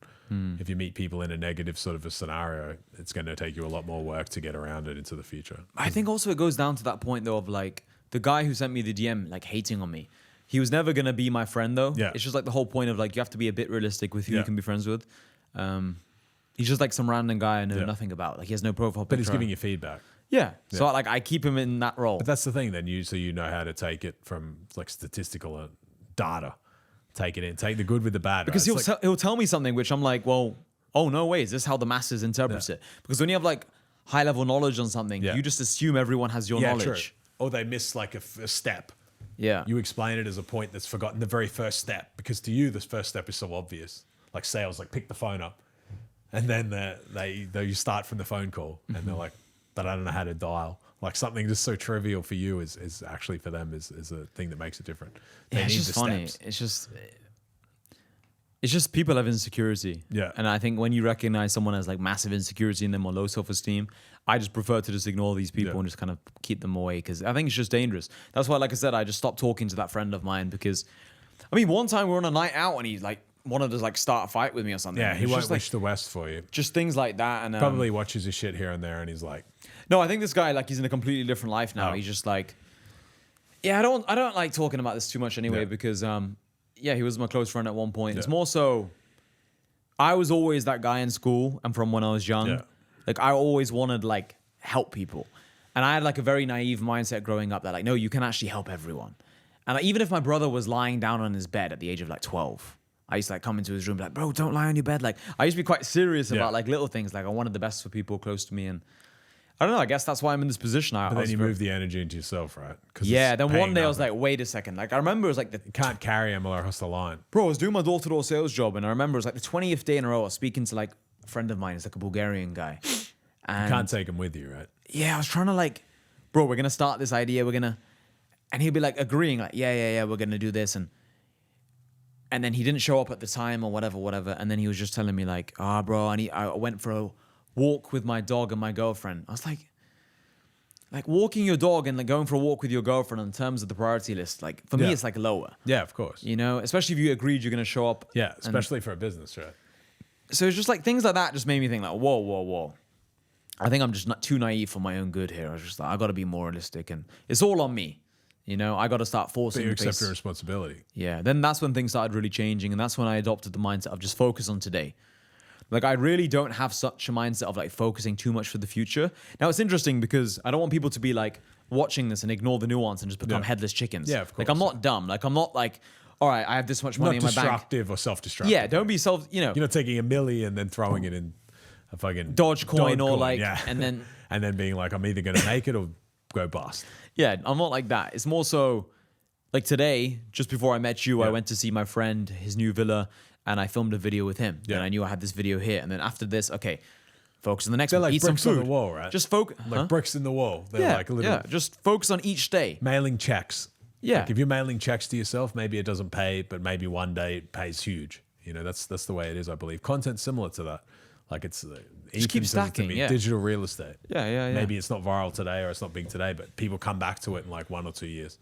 If you meet people in a negative sort of a scenario, it's going to take you a lot more work to get around it into the future. I think also it goes down to that point though of like the guy who sent me the DM like hating on me. He was never going to be my friend though. Yeah. It's just like the whole point of like you have to be a bit realistic with who you can be friends with. He's just like some random guy I know nothing about. Like he has no profile picture. But he's giving you feedback. Yeah. So like I keep him in that role. But that's the thing then, so you know how to take it from like statistical data. Take it in. Take the good with the bad. Because right? he'll tell me something which I'm like, well, oh no way, is this how the masses interpret it? Because when you have like high level knowledge on something, you just assume everyone has your knowledge. True. Or they miss like a step. Yeah. You explain it as a point that's forgotten, the very first step, because to you, this first step is so obvious. Like sales, like pick the phone up. And then you start from the phone call and they're like, "But I don't know how to dial." Like something just so trivial for you is actually for them is a thing that makes it different. They it's need just the funny. steps. It's just people have insecurity. Yeah. And I think when you recognize someone has like massive insecurity in them or low self-esteem, I just prefer to just ignore these people and just kind of keep them away because I think it's just dangerous. That's why, like I said, I just stopped talking to that friend of mine because, I mean, one time we were on a night out and he like wanted to like start a fight with me or something. Yeah, he won't just, wish the West for you. Just things like that. And Probably watches his shit here and there and he's like... No, I think this guy, like, he's in a completely different life now. He's just like... Yeah, I don't like talking about this too much anyway because, he was my close friend at one point. It's more so... I was always that guy in school and from when I was young. Like, I always wanted, like, help people. And I had, like, a very naive mindset growing up that, like, no, you can actually help everyone. And like, even if my brother was lying down on his bed at the age of, like, 12... I used to like come into his room like, "Bro, don't lie on your bed." Like I used to be quite serious about like little things. Like I wanted the best for people close to me, and I don't know. I guess that's why I'm in this position. But then you move the energy into yourself, right? Yeah. Then one day I was like, "Wait a second." Like I remember it was like you can't carry him across the line. Bro, I was doing my door-to-door sales job, and I remember it was like the 20th day in a row. I was speaking to like a friend of mine. It's like a Bulgarian guy. And you can't take him with you, right? Yeah, I was trying to like, bro, we're gonna start this idea. And he'd be like agreeing, like, yeah, we're gonna do this, and then he didn't show up at the time or whatever. And then he was just telling me like, bro, I went for a walk with my dog and my girlfriend. I was like walking your dog and like going for a walk with your girlfriend in terms of the priority list, like for me, it's like lower. Yeah, of course. You know, especially if you agreed you're going to show up. Yeah, especially for a business, right? So it's just like things like that just made me think like, whoa. I think I'm just not too naive for my own good here. I was just like, I got to be more realistic and it's all on me. You know, I got to start But forcing you the accept pace. your responsibility. Yeah, then that's when things started really changing, and that's when I adopted the mindset of just focus on today. Like, I really don't have such a mindset of like focusing too much for the future. Now, it's interesting because I don't want people to be like watching this and ignore the nuance and just become headless chickens. Yeah, of Like, course, I'm not dumb. Like, I'm not like, all right, I have this much money Not in my bank. destructive or self-destructive. Yeah, don't be You're not taking $1 million and then throwing it in a fucking Dogecoin or like, yeah. and then and then being like, I'm either going to make it or go bust. yeah, I'm not like that. It's more so like today, just before I met you, I went to see my friend, his new villa, and I filmed a video with him. Yeah. And I knew I had this video here. And then after this, okay, focus on the next They're one. like Eat some bricks on food. the wall, right? Just focus. Like bricks in the wall. They're like a little Just focus on each day. mailing checks. Yeah. Like if you're mailing checks to yourself, maybe it doesn't pay, but maybe one day it pays huge. You know, that's the way it is, I believe. Content's similar to that. Like it's Just keep stacking, yeah. digital real estate. Yeah. Maybe it's not viral today or it's not big today, but people come back to it in like 1 or 2 years.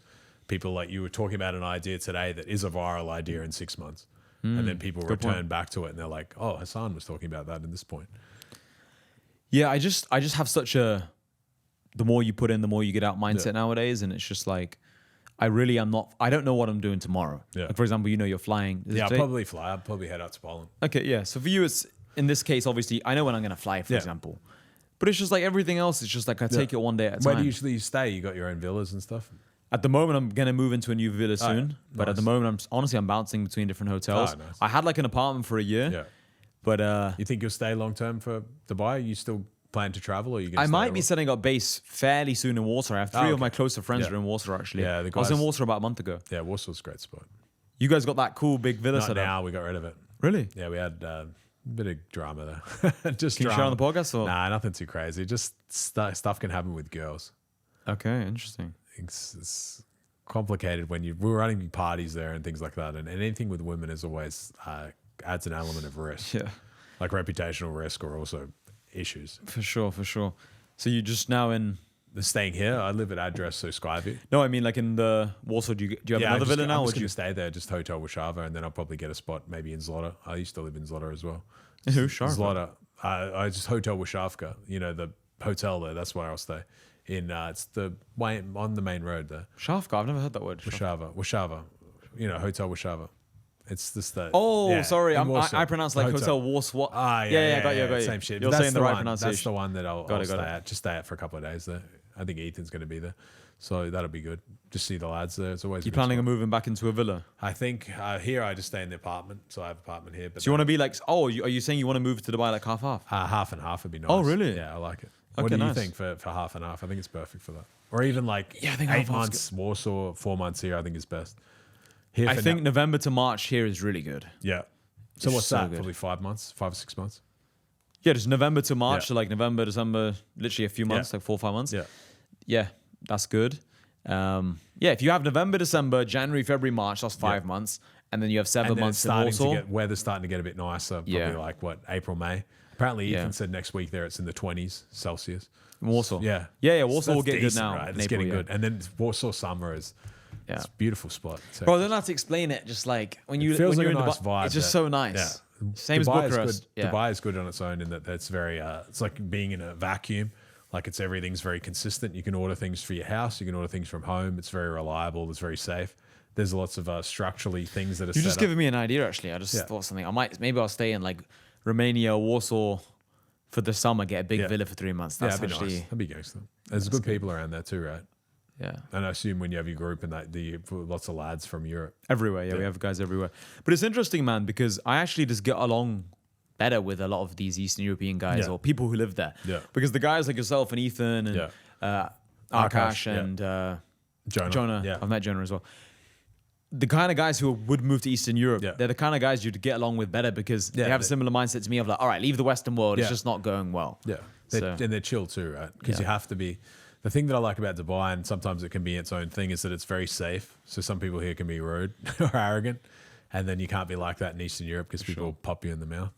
People like you were talking about an idea today that is a viral idea in 6 months. And then people return back to it and they're like, oh, Hassan was talking about that at this point. Yeah, I just have such a the more you put in, the more you get out mindset nowadays. And it's just like I don't know what I'm doing tomorrow. Yeah. Like, for example, you know you're flying. Is it Yeah, I'll today? probably fly. I'll probably head out to Poland. Okay, yeah. So for you, it's in this case, obviously, I know when I'm going to fly, for example. But it's just like everything else. It's just like I take it one day at a time. Where do you usually stay? You got your own villas and stuff? At the moment, I'm going to move into a new villa soon. But at the moment, I'm bouncing between different hotels. Nice. I had like an apartment for a year. Yeah. But You think you'll stay long term for Dubai? Are you still plan to travel, or are you? I might be setting up base fairly soon in Warsaw. I have three of my closer friends Yeah. are in Warsaw, actually. Yeah, I was in Warsaw about a month ago. Yeah, Warsaw's a great spot. You guys got that cool big villa Not set up. now. We got rid of it. Really? Yeah, we had a bit of drama there. Just Can you drama. share on the podcast? Or? Nah, nothing too crazy. Just stuff can happen with girls. Okay, interesting. It's complicated when we're running parties there and things like that, and anything with women is always adds an element of risk. Yeah. Like reputational risk or also issues. For sure. So you just now in... Staying here, I live at address so Skyview. No, I mean like in the Warsaw, do you have another villa now? I'm Or just do going you... to stay there, just Hotel Warszawa, and then I'll probably get a spot maybe in Zlota. I used to live in Zlota as well. Who? Sharp. Zlota. I just Hotel Warszawa, you know, the hotel there. That's where I'll stay. It's the way on the main road there. Shafka, I've never heard that word. Warszawa. You know, Hotel Warszawa. It's just that. Oh, yeah, sorry. in Warsaw. I pronounce like Hotel Warsaw. Ah, yeah, got you. Same shit. You're But that's saying the right one. pronunciation. That's the one that I'll Got stay it. at. Just stay at for a couple of days there. I think Ethan's going to be there. So that'll be good. Just see the lads there. It's always You planning on moving back into a villa? I think here I just stay in the apartment. So I have an apartment here. But So you want to be like, are you saying you want to move to Dubai like half? half and half would be nice. Oh, really? Yeah, I like it. Okay, What do you nice. think for half and half? I think it's perfect for that. Or even like Yeah, I think 8 half and half's months Warsaw, 4 months here. I think is best. Here I for think now- November to March here is really good. Yeah. So It's what's so that? good. Probably 5 or 6 months. Yeah, just November to March, Yeah. so like November, December, literally a few months, like 4 or 5 months. Yeah, that's good. If you have November, December, January, February, March, that's 5 months. And then you have 7 And then months in Warsaw. weather's starting to get a bit nicer. Probably Yeah. like what, April, May. Apparently Yeah. Ethan said next week there it's in the 20s Celsius. Warsaw. Yeah. Yeah, Warsaw will That's get decent, good now. Right? in It's April, getting yeah. good. And then Warsaw summer is it's a beautiful spot. So Bro, I don't know how to explain it. Just like when you feels when like you're a in nice Dubai, vibe it's just there. so nice. Yeah. Same as Dubai is Bucharest. good. Dubai is good on its own in that it's very it's like being in a vacuum. Like everything's very consistent. You can order things for your house. You can order things from home. It's very reliable. It's very safe. There's lots of structurally things that are You're set just up. giving me an idea, actually. I just thought something. Maybe I'll stay in like Romania, Warsaw for the summer, get a big villa for 3 months. That's that'd be actually, nice. That'd be gangster. There's good people around there too, right? yeah. And I assume when you have your group and lots of lads from Europe. Everywhere, yeah, we have guys everywhere. But it's interesting, man, because I actually just get along better with a lot of these Eastern European guys or people who live there. Yeah. Because the guys like yourself and Ethan and Akash and Jonah, Yeah. I've met Jonah as well. The kind of guys who would move to Eastern Europe, Yeah. they're the kind of guys you'd get along with better because they Yeah, have a similar mindset to me of like, all right, leave the Western world. It's Yeah. just not going well. Yeah. So- And they're chill too, right? Because Yeah. you have to be. The thing that I like about Dubai, and sometimes it can be its own thing, is that it's very safe. So some people here can be rude or arrogant. And then you can't be like that in Eastern Europe because people will pop you in the mouth.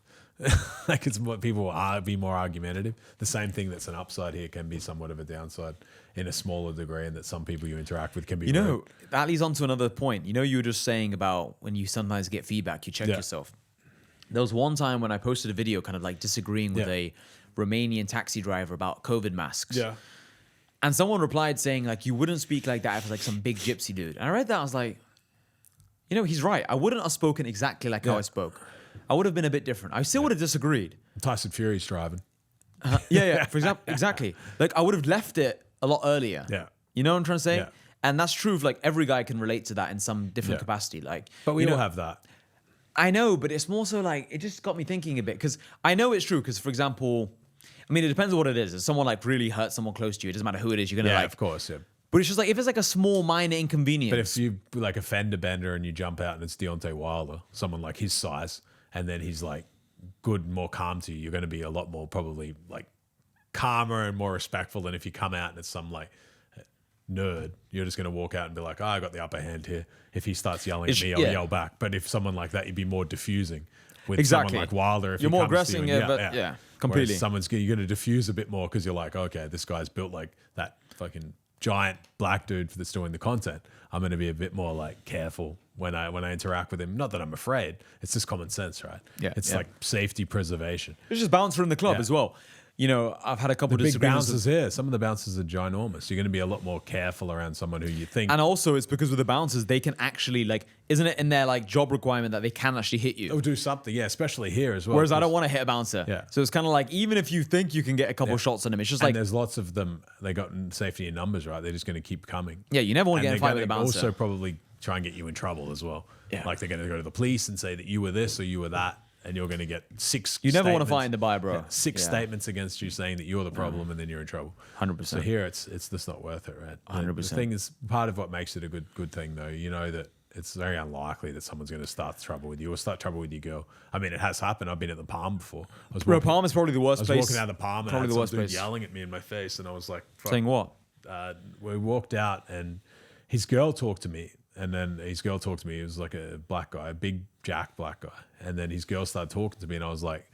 Like it's what people are be more argumentative. The same thing that's an upside here can be somewhat of a downside in a smaller degree, and that some people you interact with can be. You know, rude. that leads on to another point. You know, you were just saying about when you sometimes get feedback, you check Yeah. yourself. There was one time when I posted a video kind of like disagreeing with Yeah. a Romanian taxi driver about COVID masks. And someone replied saying like, you wouldn't speak like that if it's like some big gypsy dude. And I read that, I was like, you know, he's right. I wouldn't have spoken exactly like how I spoke. I would have been a bit different. I still would have disagreed. Tyson Fury's driving. Yeah. For example, exactly. Like I would have left it a lot earlier. Yeah. You know what I'm trying to say? Yeah. And that's true. Like every guy can relate to that in some different capacity. Like, But we you all know, have that. I know, but it's more so like, it just got me thinking a bit because I know it's true. Because for example, I mean, it depends on what it is. If someone like really hurts someone close to you, it doesn't matter who it is. You're going to like, of course, yeah. but it's just like, if it's like a small minor inconvenience. But if you like a fender bender and you jump out and it's Deontay Wilder, someone like his size, and then he's like good, more calm to you, you're going to be a lot more probably like calmer and more respectful than if you come out and it's some like nerd. You're just going to walk out and be like, oh, I got the upper hand here. If he starts yelling at me, I'll yell back. But if someone like that, you'd be more diffusing. With someone like Wilder, if you're he more comes to aggressive, you and, completely. Whereas you're going to diffuse a bit more because you're like, okay, this guy's built like that fucking giant black dude that's doing the content. I'm going to be a bit more like careful when I interact with him. Not that I'm afraid. It's just common sense, right? Yeah, it's like safety preservation. It's just bouncer in the club as well. You know, I've had a couple of big disagreements. bouncers here. Some of the bouncers are ginormous. You're going to be a lot more careful around someone who you think. And also, it's because with the bouncers, they can actually like, isn't it in their like job requirement that they can actually hit you? Or do something, yeah, especially here as well. Whereas I don't want to hit a bouncer. Yeah. So it's kind of like, even if you think you can get a couple shots on them, it's just like, there's lots of them. They got safety in numbers, right? They're just going to keep coming. yeah, you never want to get in a fight with a They're bouncer. also probably try and get you in trouble as well. Yeah. Like they're going to go to the police and say that you were this or you were that. And you're going to get 6 You never want to statements. fight in the bar, bro. Yeah, 6 statements against you saying that you're the problem and then you're in trouble. 100%. So here it's just not worth it, right? 100%. The thing is, part of what makes it a good thing though, you know that it's very unlikely that someone's going to start trouble with you or start trouble with your girl. I mean, it has happened. I've been at the Palm before. Palm is probably the worst place. I was walking out of the Palm and probably I had the some worst dude place. yelling at me in my face and I was like, fuck. Saying what? We walked out and his girl talked to me. And then his girl talked to me. He was like a black guy, a big jack black guy. And then his girl started talking to me, and I was like,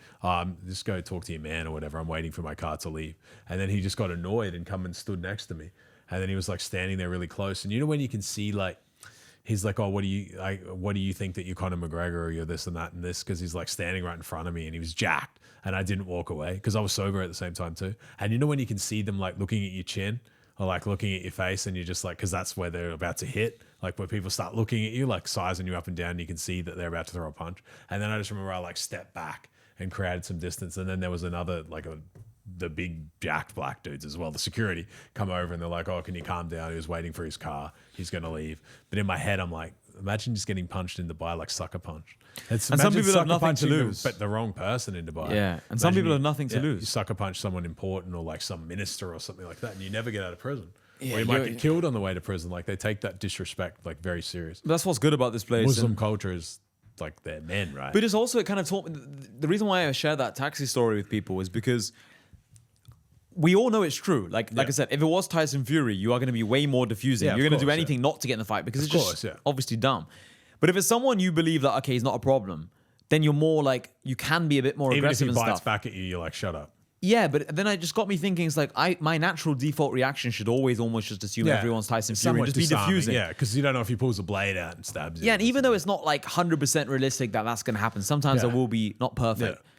just go talk to your man or whatever. I'm waiting for my car to leave. And then he just got annoyed and come and stood next to me. And then he was like standing there really close. And you know when you can see like, he's like, oh, what do you think that you're Conor McGregor or you're this and that and this? Because he's like standing right in front of me and he was jacked. And I didn't walk away because I was sober at the same time too. And you know when you can see them like looking at your chin or like looking at your face and you're just like, because that's where they're about to hit. Like where people start looking at you, like sizing you up and down, you can see that they're about to throw a punch. And then I just remember I like stepped back and created some distance. And then there was another, like the big jacked black dudes as well, the security come over and they're like, oh, can you calm down? He was waiting for his car. He's going to leave. But in my head, I'm like, imagine just getting punched in Dubai, like sucker punch. And some people have nothing to lose. But the wrong person in Dubai. Yeah. And some people have nothing to lose. You sucker punch someone important or like some minister or something like that and you never get out of prison. Yeah, or you might get killed on the way to prison. Like they take that disrespect like very serious. That's what's good about this place. Muslim culture is like they're men, right? But it's also, it kind of taught me, the reason why I share that taxi story with people is because we all know it's true. Like I said, if it was Tyson Fury, you are going to be way more diffusing. Yeah, You're going to do course, anything not to get in the fight because it's Of just course, obviously dumb. But if it's someone you believe that, okay, he's not a problem, then you're more like, you can be a bit more Even if aggressive he and bites stuff. back at you, you're like, shut up. Yeah, but then it just got me thinking, it's like, my natural default reaction should always almost just assume everyone's Tyson Fury and just be diffusing. Yeah, because you don't know if he pulls a blade out and stabs you. Yeah, and even though it's not like 100% realistic that that's going to happen, sometimes there will be not perfect. Yeah.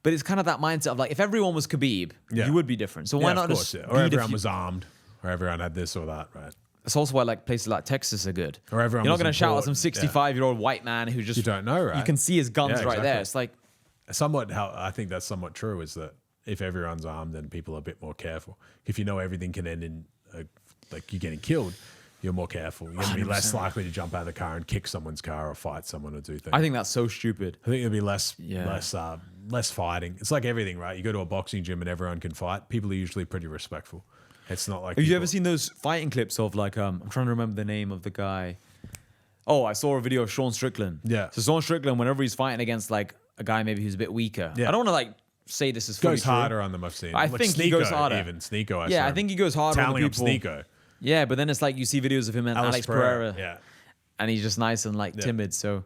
But it's kind of that mindset of like, if everyone was Khabib, you would be different. So why not just or everyone was armed, or everyone had this or that, right? That's also why like places like Texas are good. Or everyone You're not was going to shout at some important, 65-year-old white man who just... You don't know, right? You can see his guns right there. exactly. It's like... I think that's somewhat true, is that if everyone's armed, then people are a bit more careful. If you know everything can end in like you getting killed, you're more careful. You're going to be less likely to jump out of the car and kick someone's car or fight someone or do things. I think that's so stupid. I think there'll be less fighting. It's like everything, right? You go to a boxing gym and everyone can fight. People are usually pretty respectful. It's not like... Have you ever seen those fighting clips of like... I'm trying to remember the name of the guy. Oh, I saw a video of Sean Strickland. Yeah. So Sean Strickland, whenever he's fighting against like a guy maybe who's a bit weaker. Yeah. I don't want to like say this is fully goes true. harder on them, I've seen. I think he goes harder. Even Sneeko, I think he goes harder on the people. Sneeko. Yeah, but then it's like you see videos of him and Alex Pereira. Yeah. And he's just nice and like timid. So,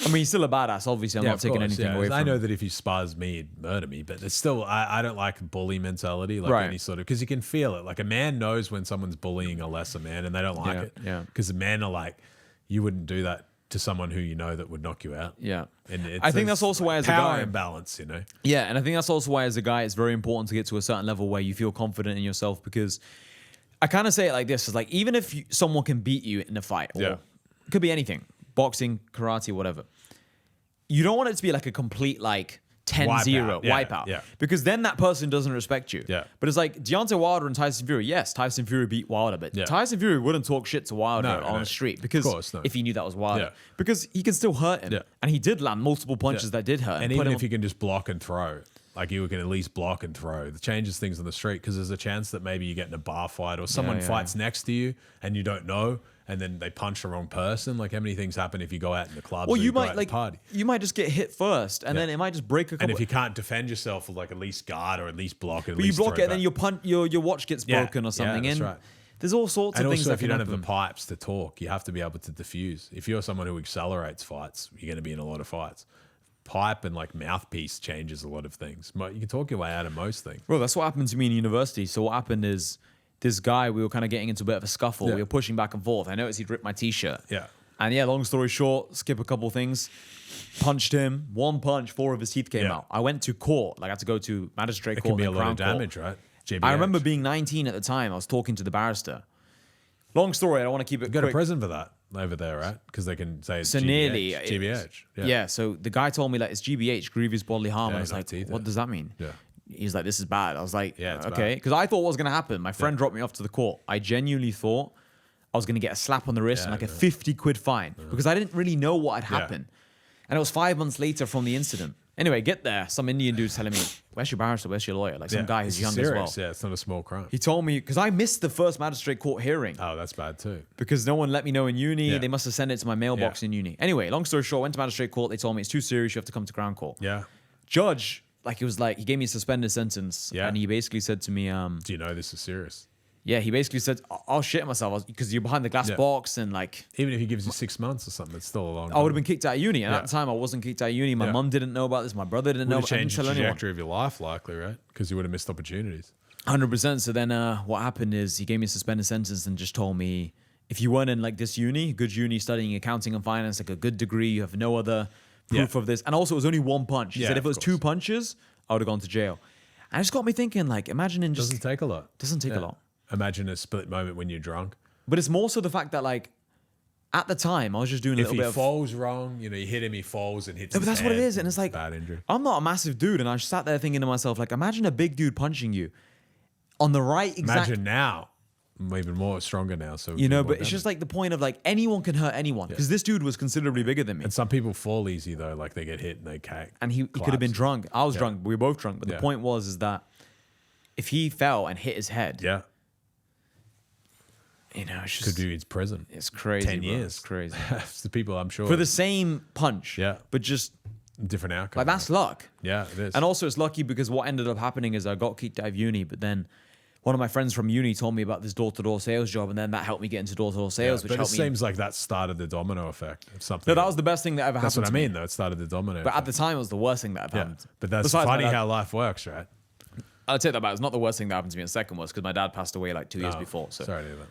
I mean, he's still a badass. Obviously, I'm not taking anything away from him. I know that if he spars me, he'd murder me, but it's still, I don't like bully mentality, like any sort of, because you can feel it. Like a man knows when someone's bullying a lesser man and they don't like it. Yeah. Because men are like, you wouldn't do that to someone who you know that would knock you out. Yeah. And I think that's also why as a guy... Power imbalance, you know? Yeah, and I think that's also why as a guy it's very important to get to a certain level where you feel confident in yourself because I kind of say it like this: is like even if someone can beat you in a fight, or it could be anything, boxing, karate, whatever. You don't want it to be like a complete like 10-0 wipeout. Yeah. Because then that person doesn't respect you. Yeah. But it's like Deontay Wilder and Tyson Fury. Yes, Tyson Fury beat Wilder, but Tyson Fury wouldn't talk shit to Wilder on the street because if he knew that was Wilder. Because he can still hurt him. And he did land multiple punches that did hurt him. And even if you can just block and throw, like you can at least block and throw, it changes things on the street because there's a chance that maybe you get in a bar fight or someone fights next to you and you don't know. And then they punch the wrong person. Like how many things happen if you go out in the clubs or you might like party? You might just get hit first, and then it might just break a couple. And if you can't defend yourself, like at least guard or at least block. But you block it, and then your watch gets broken or something. Yeah, that's and right. there's all sorts of things. Also, that if you can don't have happen. the pipes to talk, you have to be able to diffuse. If you're someone who accelerates fights, you're going to be in a lot of fights. Pipe and like mouthpiece changes a lot of things. You can talk your way out of most things. Well, that's what happened to me in university. So what happened is, this guy, we were kind of getting into a bit of a scuffle. We were pushing back and forth. I noticed he'd ripped my t-shirt. And long story short, skip a couple things. Punched him. One punch, 4 of his teeth came out. I went to court. Like I had to go to magistrate court. It can be a lot of Crown damage, court. right? GBH. I remember being 19 at the time. I was talking to the barrister. Long story. I don't want to keep it Go quick. to prison for that over there, right? Because they can say it's So GBH. nearly GBH. Yeah. So the guy told me like it's GBH, grievous bodily harm. I was like, what does that mean? Yeah. He's like, this is bad. I was like, it's okay. Because I thought what was going to happen. My friend dropped me off to the court. I genuinely thought I was going to get a slap on the wrist and like a 50 quid fine because I didn't really know what had happened. And it was 5 months later from the incident. Anyway, get there. Some Indian dude's telling me, where's your barrister? Where's your lawyer? Like some guy who's young as well. Yeah, it's not a small crime. He told me, because I missed the first magistrate court hearing. Oh, that's bad too. Because no one let me know in uni. They must have sent it to my mailbox in uni. Anyway, long story short, went to magistrate court. They told me it's too serious. You have to come to Crown Court. Yeah. Judge, like it was like, he gave me a suspended sentence. And he basically said to me, do you know this is serious? Yeah, he basically said, I'll shit myself because you're behind the glass box and like... Even if he gives you 6 months or something, it's still a long time. I would have been kicked out of uni. And at the time, I wasn't kicked out of uni. My mum didn't know about this. My brother didn't know. Would have changed the I didn't tell trajectory of your life, likely, right? Because you would have missed opportunities. 100%. So then what happened is he gave me a suspended sentence and just told me, if you weren't in like this uni, good uni, studying accounting and finance, like a good degree, you have no other proof of this. And also, it was only 1 punch. He said if it was 2 punches, I would have gone to jail. And it just got me thinking, like, imagine in just... Doesn't take a lot. Doesn't take a lot. Imagine a split moment when you're drunk. But it's more so the fact that, like, at the time, I was just doing a little bit of... If he falls wrong, you hit him, he falls and hits his but that's what it is. And it's like, bad injury. I'm not a massive dude. And I sat there thinking to myself, like, imagine a big dude punching you on the right exact... Imagine now. I'm even more stronger now. So but it's just like the point of, like, anyone can hurt anyone. Because this dude was considerably bigger than me. And some people fall easy, though. Like, they get hit and they cack. And he could have been drunk. I was drunk. We were both drunk. But the point was that if he fell and hit his head... it's just... Could be in prison. It's crazy, 10 years. It's crazy. It's the people, I'm sure. For the same punch. But just... different outcome. Like, that's luck. Yeah, it is. And also, it's lucky because what ended up happening is I got kicked out of uni, but then one of my friends from uni told me about this door-to-door sales job, and then that helped me get into door-to-door sales, which helped me... But it seems like that started the domino effect of something. No, that was the best thing that ever happened That's what to I mean, me. though. It started the domino But effect. at the time, it was the worst thing that ever happened. But that's Besides funny my dad- how life works, right? I'll take that back. It's not the worst thing that happened to me in second was because my dad passed away like 2 years before. So sorry to hear that.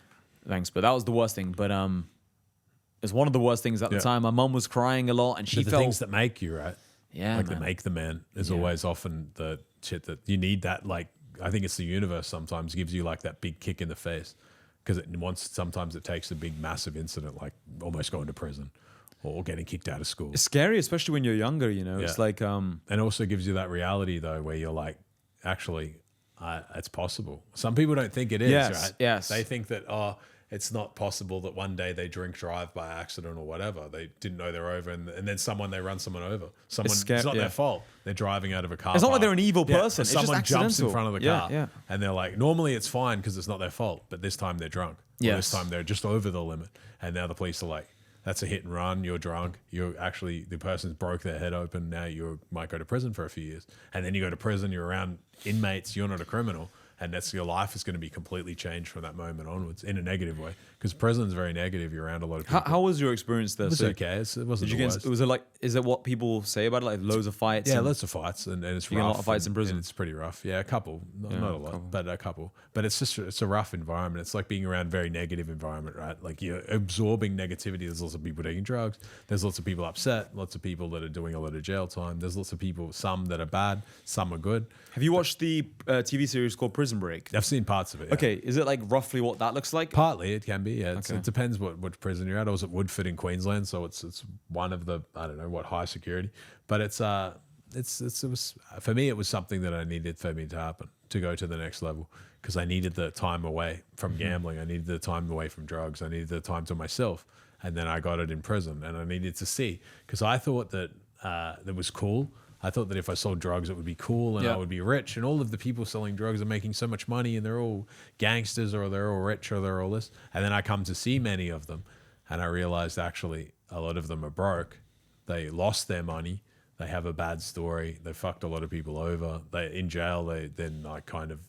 Thanks. But that was the worst thing. But it's one of the worst things at the time. My mum was crying a lot and she the felt... things that make you, right? Yeah, like that make the man is always often the shit that you need. That, like, I think it's the universe sometimes gives you like that big kick in the face because sometimes it takes a big massive incident like almost going to prison or getting kicked out of school. It's scary, especially when you're younger, It's like... And it also gives you that reality though where you're like, actually, it's possible. Some people don't think it is, right? Yes. They think that, it's not possible that one day they drink drive by accident or whatever. They didn't know they're over, and then they run someone over. It's not their fault. They're driving out of a car. It's not like they're an evil person. It's someone just jumps in accidental. front of the car, and they're like, normally it's fine because it's not their fault, but this time they're drunk. Or this time they're just over the limit, and now the police are like, that's a hit and run. You're drunk. The person's broke their head open. Now you might go to prison for a few years, and then you go to prison. You're around inmates. You're not a criminal. And your life is going to be completely changed from that moment onwards in a negative way. Because prison's very negative. You're around a lot of people. How was your experience there? It was okay. It wasn't the worst. Was it like, is it what people say about it? Like loads of fights? Yeah, lots of fights. And it's rough. A lot of fights in prison? And it's pretty rough. Yeah, a couple. Not a lot, but a couple. But it's a rough environment. It's like being around very negative environment, right? Like you're absorbing negativity. There's lots of people taking drugs. There's lots of people upset. Lots of people that are doing a lot of jail time. There's lots of people, some that are bad, some are good. Have you watched the TV series called Prison? Prison Break? I've seen parts of it. Yeah. Okay, is it like roughly what that looks like? Partly it can be. Yeah, Okay. it depends what prison you're at. I was at Woodford in Queensland, so it's one of the, I don't know what, high security, but it was, for me, it was something that I needed for me to happen, to go to the next level, because I needed the time away from gambling. I needed the time away from drugs. I needed the time to myself. And then I got it in prison, and I needed to see, because I thought that that was cool. I thought that if I sold drugs, it would be cool and I would be rich. And all of the people selling drugs are making so much money, and they're all gangsters, or they're all rich, or they're all this. And then I come to see many of them, and I realized actually a lot of them are broke. They lost their money. They have a bad story. They fucked a lot of people over. They in jail. They're like kind of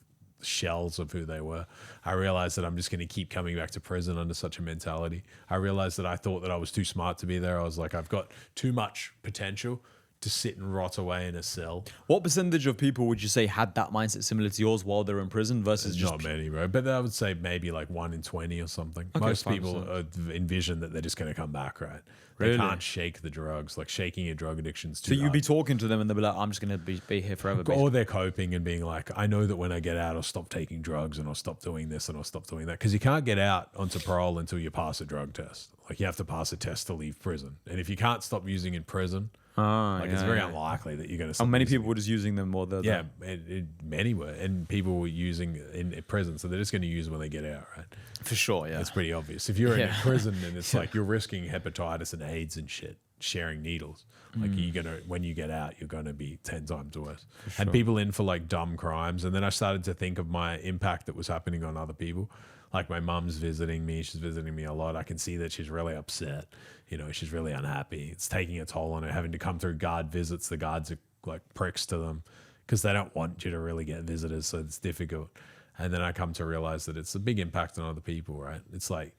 shells of who they were. I realized that I'm just going to keep coming back to prison under such a mentality. I realized that I thought that I was too smart to be there. I was like, I've got too much potential to sit and rot away in a cell. What percentage of people would you say had that mindset similar to yours while they're in prison versus just not many, bro? But I would say maybe like 1 in 20 or something. Okay, Most 5%. people envision that they're just going to come back, right? Really? They can't shake the drugs. Like shaking your drug addiction's So too you'd hard. be talking to them and they'll be like, I'm just going to be here forever. Or they're coping and being like, I know that when I get out, I'll stop taking drugs and I'll stop doing this and I'll stop doing that. Because you can't get out onto parole until you pass a drug test. Like you have to pass a test to leave prison. And if you can't stop using in prison, it's very unlikely that you're going to stop. And many using people were just using them more than many were. And people were using in prison. So they're just going to use it when they get out, right? For sure, yeah. It's pretty obvious. If you're in prison and it's like you're risking hepatitis and AIDS and shit, sharing needles. Like when you get out, you're gonna be 10 times worse. And people in for like dumb crimes. And then I started to think of my impact that was happening on other people. Like my mum's visiting me. She's visiting me a lot. I can see that she's really upset. You know, she's really unhappy. It's taking a toll on her, having to come through guard visits. The guards are like pricks to them because they don't want you to really get visitors. So it's difficult. And then I come to realize that it's a big impact on other people, right? It's like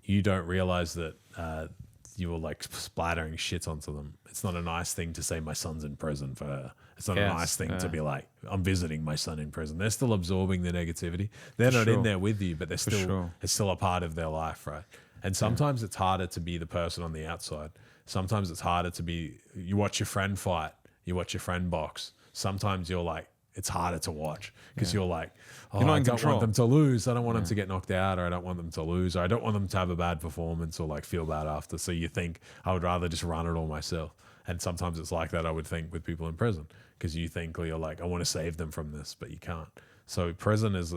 you don't realize that you were like splattering shit onto them. It's not a nice thing to say my son's in prison for her. It's not a nice thing to be like, I'm visiting my son in prison. They're still absorbing the negativity. They're not in there with you, but they're still it's still a part of their life, right? And sometimes it's harder to be the person on the outside. Sometimes it's harder to be, you watch your friend fight, you watch your friend box. Sometimes you're like, it's harder to watch because you're like, oh, I don't want them to lose. I don't want them to get knocked out, or I don't want them to lose, or I don't want them to have a bad performance or like feel bad after. So you think I would rather just run it all myself. And sometimes it's like that, I would think, with people in prison, because you think you're like, I want to save them from this, but you can't. So prison is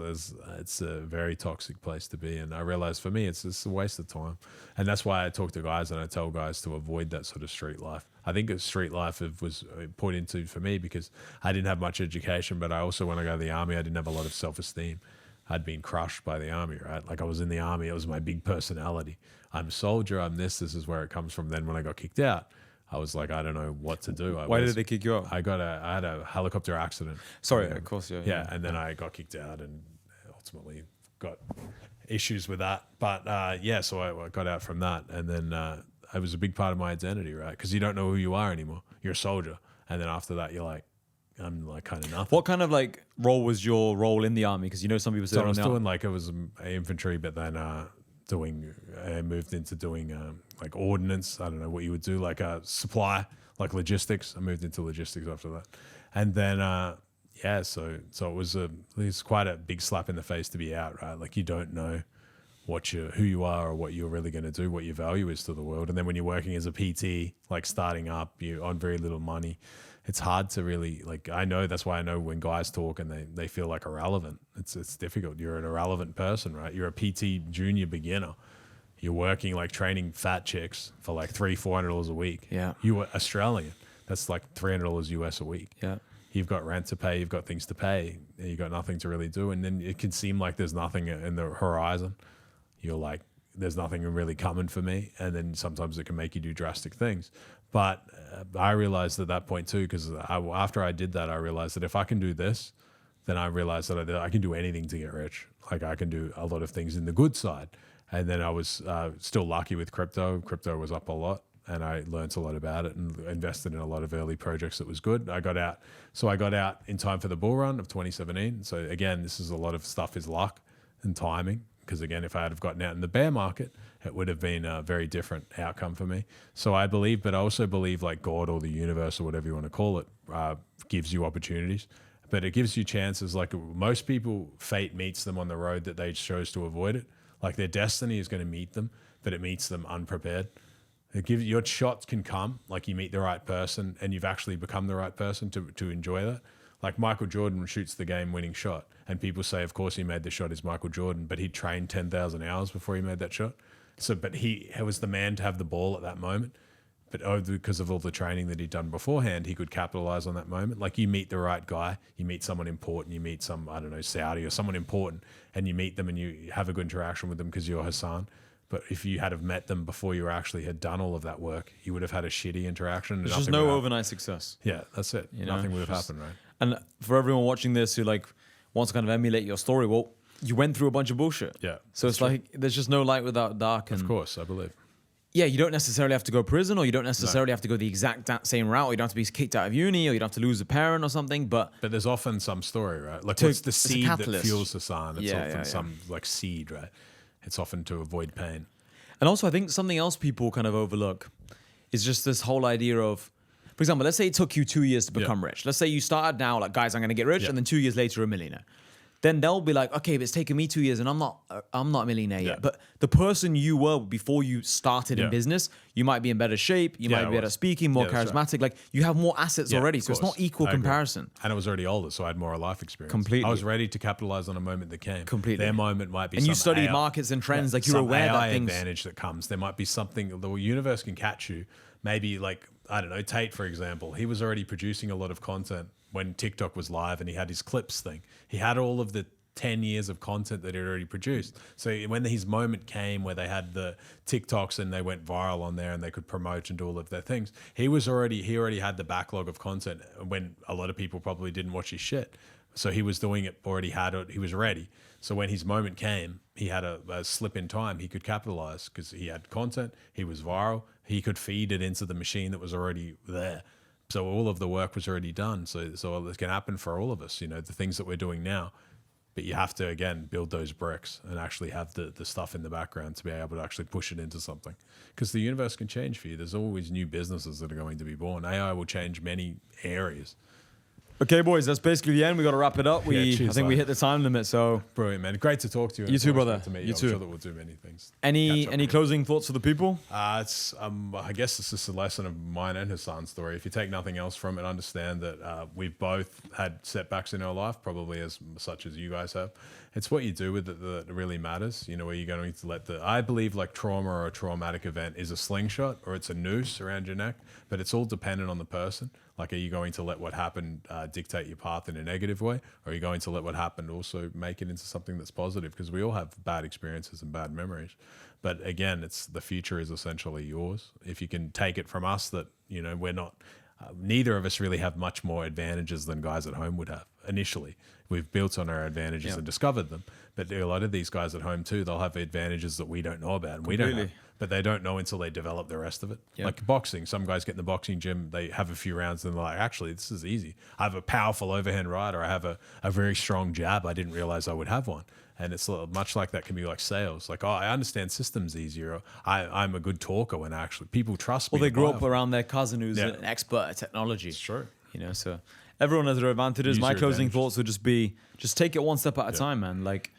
it's a very toxic place to be. And I realized for me, it's just a waste of time. And that's why I talk to guys and I tell guys to avoid that sort of street life. I think street life was put into for me because I didn't have much education, but I also, when I got to the army, I didn't have a lot of self-esteem. I'd been crushed by the army, right? Like I was in the army, it was my big personality. I'm a soldier, I'm this is where it comes from. Then when I got kicked out, I was like, I don't know what to do. Why did they kick you out? I had a helicopter accident. Sorry, of course, yeah. And then I got kicked out and ultimately got issues with that. But so I got out from that, and then it was a big part of my identity, right? Because you don't know who you are anymore. You're a soldier, and then after that, you're like, I'm like kind of nothing. What kind of like role was your role in the army? Because you know some people say so I was doing like it was infantry, but then I moved into doing like ordnance. I don't know what you would do, like supply, like logistics. I moved into logistics after that, and then so it was quite a big slap in the face to be out, right? Like you don't know who you are or what you're really going to do, what your value is to the world. And then when you're working as a PT, like starting up, you're on very little money. It's hard to really that's why I know when guys talk and they feel like irrelevant, it's difficult. You're an irrelevant person, right? You're a PT junior beginner. You're working like training fat chicks for like $300-400 a week. Yeah. You were Australian. That's like $300 US a week. Yeah. You've got rent to pay. You've got things to pay. You've got nothing to really do. And then it can seem like there's nothing in the horizon. You're like, there's nothing really coming for me. And then sometimes it can make you do drastic things. But I realized at that point too, because after I did that, I realized that if I can do this, then I realized that I can do anything to get rich. Like I can do a lot of things in the good side. And then I was still lucky with crypto. Crypto was up a lot, and I learned a lot about it and invested in a lot of early projects that was good. I got out in time for the bull run of 2017. So again, this is a lot of stuff is luck and timing. Because again, if I had have gotten out in the bear market, it would have been a very different outcome for me. So I believe, but I also believe like God or the universe or whatever you want to call it, gives you opportunities. but it gives you chances. Like most people, fate meets them on the road that they chose to avoid it. Like their destiny is going to meet them, but it meets them unprepared. Your shots can come, like you meet the right person and you've actually become the right person to enjoy that. Like Michael Jordan shoots the game-winning shot, and people say, of course, he made the shot. He's Michael Jordan, but he trained 10,000 hours before he made that shot. So, but he was the man to have the ball at that moment. But because of all the training that he'd done beforehand, he could capitalize on that moment. Like you meet the right guy, you meet someone important, you meet some, I don't know, Saudi or someone important, and you meet them and you have a good interaction with them because you're Hassan. But if you had have met them before you actually had done all of that work, you would have had a shitty interaction. There's just no overnight success. Yeah, that's it. Nothing would have happened, right? And for everyone watching this who like wants to kind of emulate your story, well, you went through a bunch of bullshit. Yeah. So it's like there's just no light without dark. And of course, I believe. Yeah, you don't necessarily have to go to prison, or you don't necessarily have to go the exact same route, or you don't have to be kicked out of uni, or you don't have to lose a parent or something. But there's often some story, right? Like what's the seed that fuels Hassan? It's often some like seed, right? It's often to avoid pain. And also, I think something else people kind of overlook is just this whole idea of, for example, let's say it took you 2 years to become rich. Let's say you started now, like, guys, I'm going to get rich, and then 2 years later, a millionaire. Then they'll be like, okay, but it's taken me 2 years and I'm not a millionaire yet. But the person you were before you started in business, you might be in better shape. You might be better at speaking, more charismatic. Right. Like you have more assets already. So it's not equal comparison. And I was already older, so I had more life experience. Completely. I was ready to capitalize on a moment that came. Completely. Their moment might be and some you study AI, markets and trends. Like you're aware AI that things. advantage that comes. There might be something, the universe can catch you. Maybe like, I don't know, Tate, for example, he was already producing a lot of content when TikTok was live and he had his clips thing. He had all of the 10 years of content that he'd already produced. So when his moment came where they had the TikToks and they went viral on there and they could promote and do all of their things, he already had the backlog of content when a lot of people probably didn't watch his shit. So he was doing it, already had it, he was ready. So when his moment came, he had a slip in time, he could capitalize because he had content, he was viral, he could feed it into the machine that was already there. So all of the work was already done. So it can happen for all of us, the things that we're doing now. But you have to, again, build those bricks and actually have the stuff in the background to be able to actually push it into something. Because the universe can change for you. There's always new businesses that are going to be born. AI will change many areas. Okay, boys, that's basically the end. We got to wrap it up. I think we hit the time limit. So brilliant, man. Great to talk to you. You too, brother. You too. I'm sure that we'll do many things. Any closing thoughts for the people? I guess it's just a lesson of mine and Hassan's story. If you take nothing else from it, understand that we've both had setbacks in our life, probably as such as you guys have. It's what you do with it that really matters. Where you're going to I believe like trauma or a traumatic event is a slingshot or it's a noose around your neck, but it's all dependent on the person. Like, are you going to let what happened dictate your path in a negative way? Or are you going to let what happened also make it into something that's positive? Because we all have bad experiences and bad memories. But again, the future is essentially yours. If you can take it from us that, we're not, neither of us really have much more advantages than guys at home would have initially. We've built on our advantages and discovered them. But a lot of these guys at home too, they'll have advantages that we don't know about and we don't have. But they don't know until they develop the rest of it. Yep. Like boxing, some guys get in the boxing gym, they have a few rounds and they're like, actually, this is easy. I have a powerful overhand right, or I have a very strong jab. I didn't realize I would have one. And it's much like that can be like sales. Like, I understand systems easier. I'm a good talker when actually people trust me. Well, they grew up around their cousin who's an expert at technology. It's true. So everyone has their advantages. My closing thoughts would just be, just take it one step at a time, man. Like,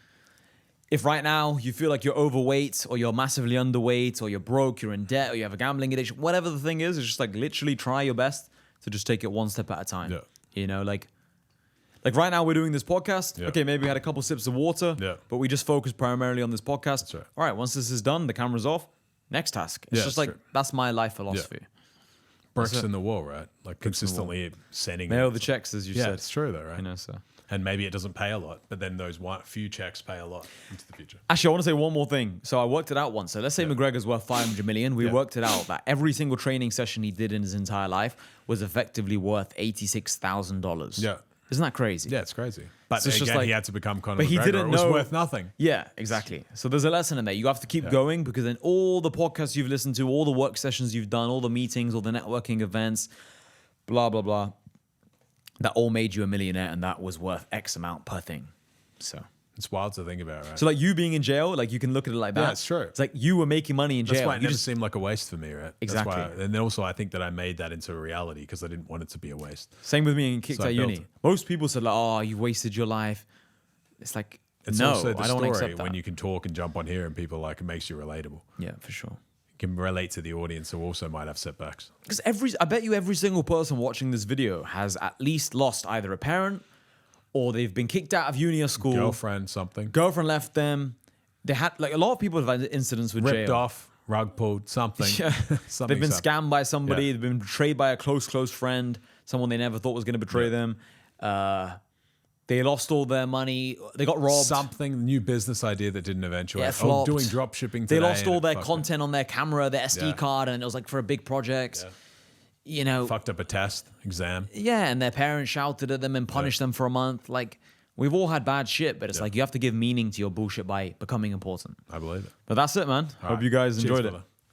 if right now you feel like you're overweight or you're massively underweight or you're broke, you're in debt or you have a gambling addiction, whatever the thing is, it's just like literally try your best to just take it one step at a time. Yeah. Like right now we're doing this podcast. Yeah. Okay, maybe we had a couple sips of water, but we just focus primarily on this podcast. That's right. All right, once this is done, the camera's off, next task. It's just like, that's my life philosophy. Yeah. Bricks in the wall, right? Like consistently sending. Mail the checks, as you said. Yeah, it's true though, right? So. And maybe it doesn't pay a lot, but then those few checks pay a lot into the future. Actually, I want to say one more thing. So I worked it out once. So let's say McGregor's worth 500 million. We worked it out that every single training session he did in his entire life was effectively worth $86,000. Yeah. Isn't that crazy? Yeah, it's crazy. But so again, he had to become Conor McGregor. He didn't know. It was worth nothing. Yeah, exactly. So there's a lesson in there. You have to keep going, because then all the podcasts you've listened to, all the work sessions you've done, all the meetings, all the networking events, blah, blah, blah, that all made you a millionaire, and that was worth X amount per thing. So It's wild to think about, right? So like you being in jail, like you can look at it like that. Yeah, it's true. It's like you were making money in jail. That's why it You never seemed like a waste for me, right? Exactly. That's why, and then also I think that I made that into a reality because I didn't want it to be a waste. Same with me in kicked So I out built uni. it. Most people said like, "Oh, you wasted your life." It's like, It's no, also the I don't story accept that. when you can talk and jump on here and people like it makes you relatable. Yeah, for sure. You can relate to the audience who also might have setbacks. Because I bet you every single person watching this video has at least lost either a parent or they've been kicked out of uni or school. Girlfriend, something. Girlfriend left them. They had like a lot of people have had incidents with Ripped jail. off, rug pulled, something. Yeah. Something They've been happened. scammed by somebody. Yeah. They've been betrayed by a close friend, someone they never thought was going to betray them. They lost all their money. They got robbed. Something, new business idea that didn't eventuate. Yeah, Oh, flopped. doing drop shipping They today lost and all it their fucked content on their camera, their SD Yeah. card, and it was like for a big project. Yeah. You know, Fucked up a test, exam. yeah, and their parents shouted at them and punished them for a month. Like, we've all had bad shit, but it's like you have to give meaning to your bullshit by becoming important. I believe it. But that's it, man. All Hope right. you guys Cheers, enjoyed it. brother.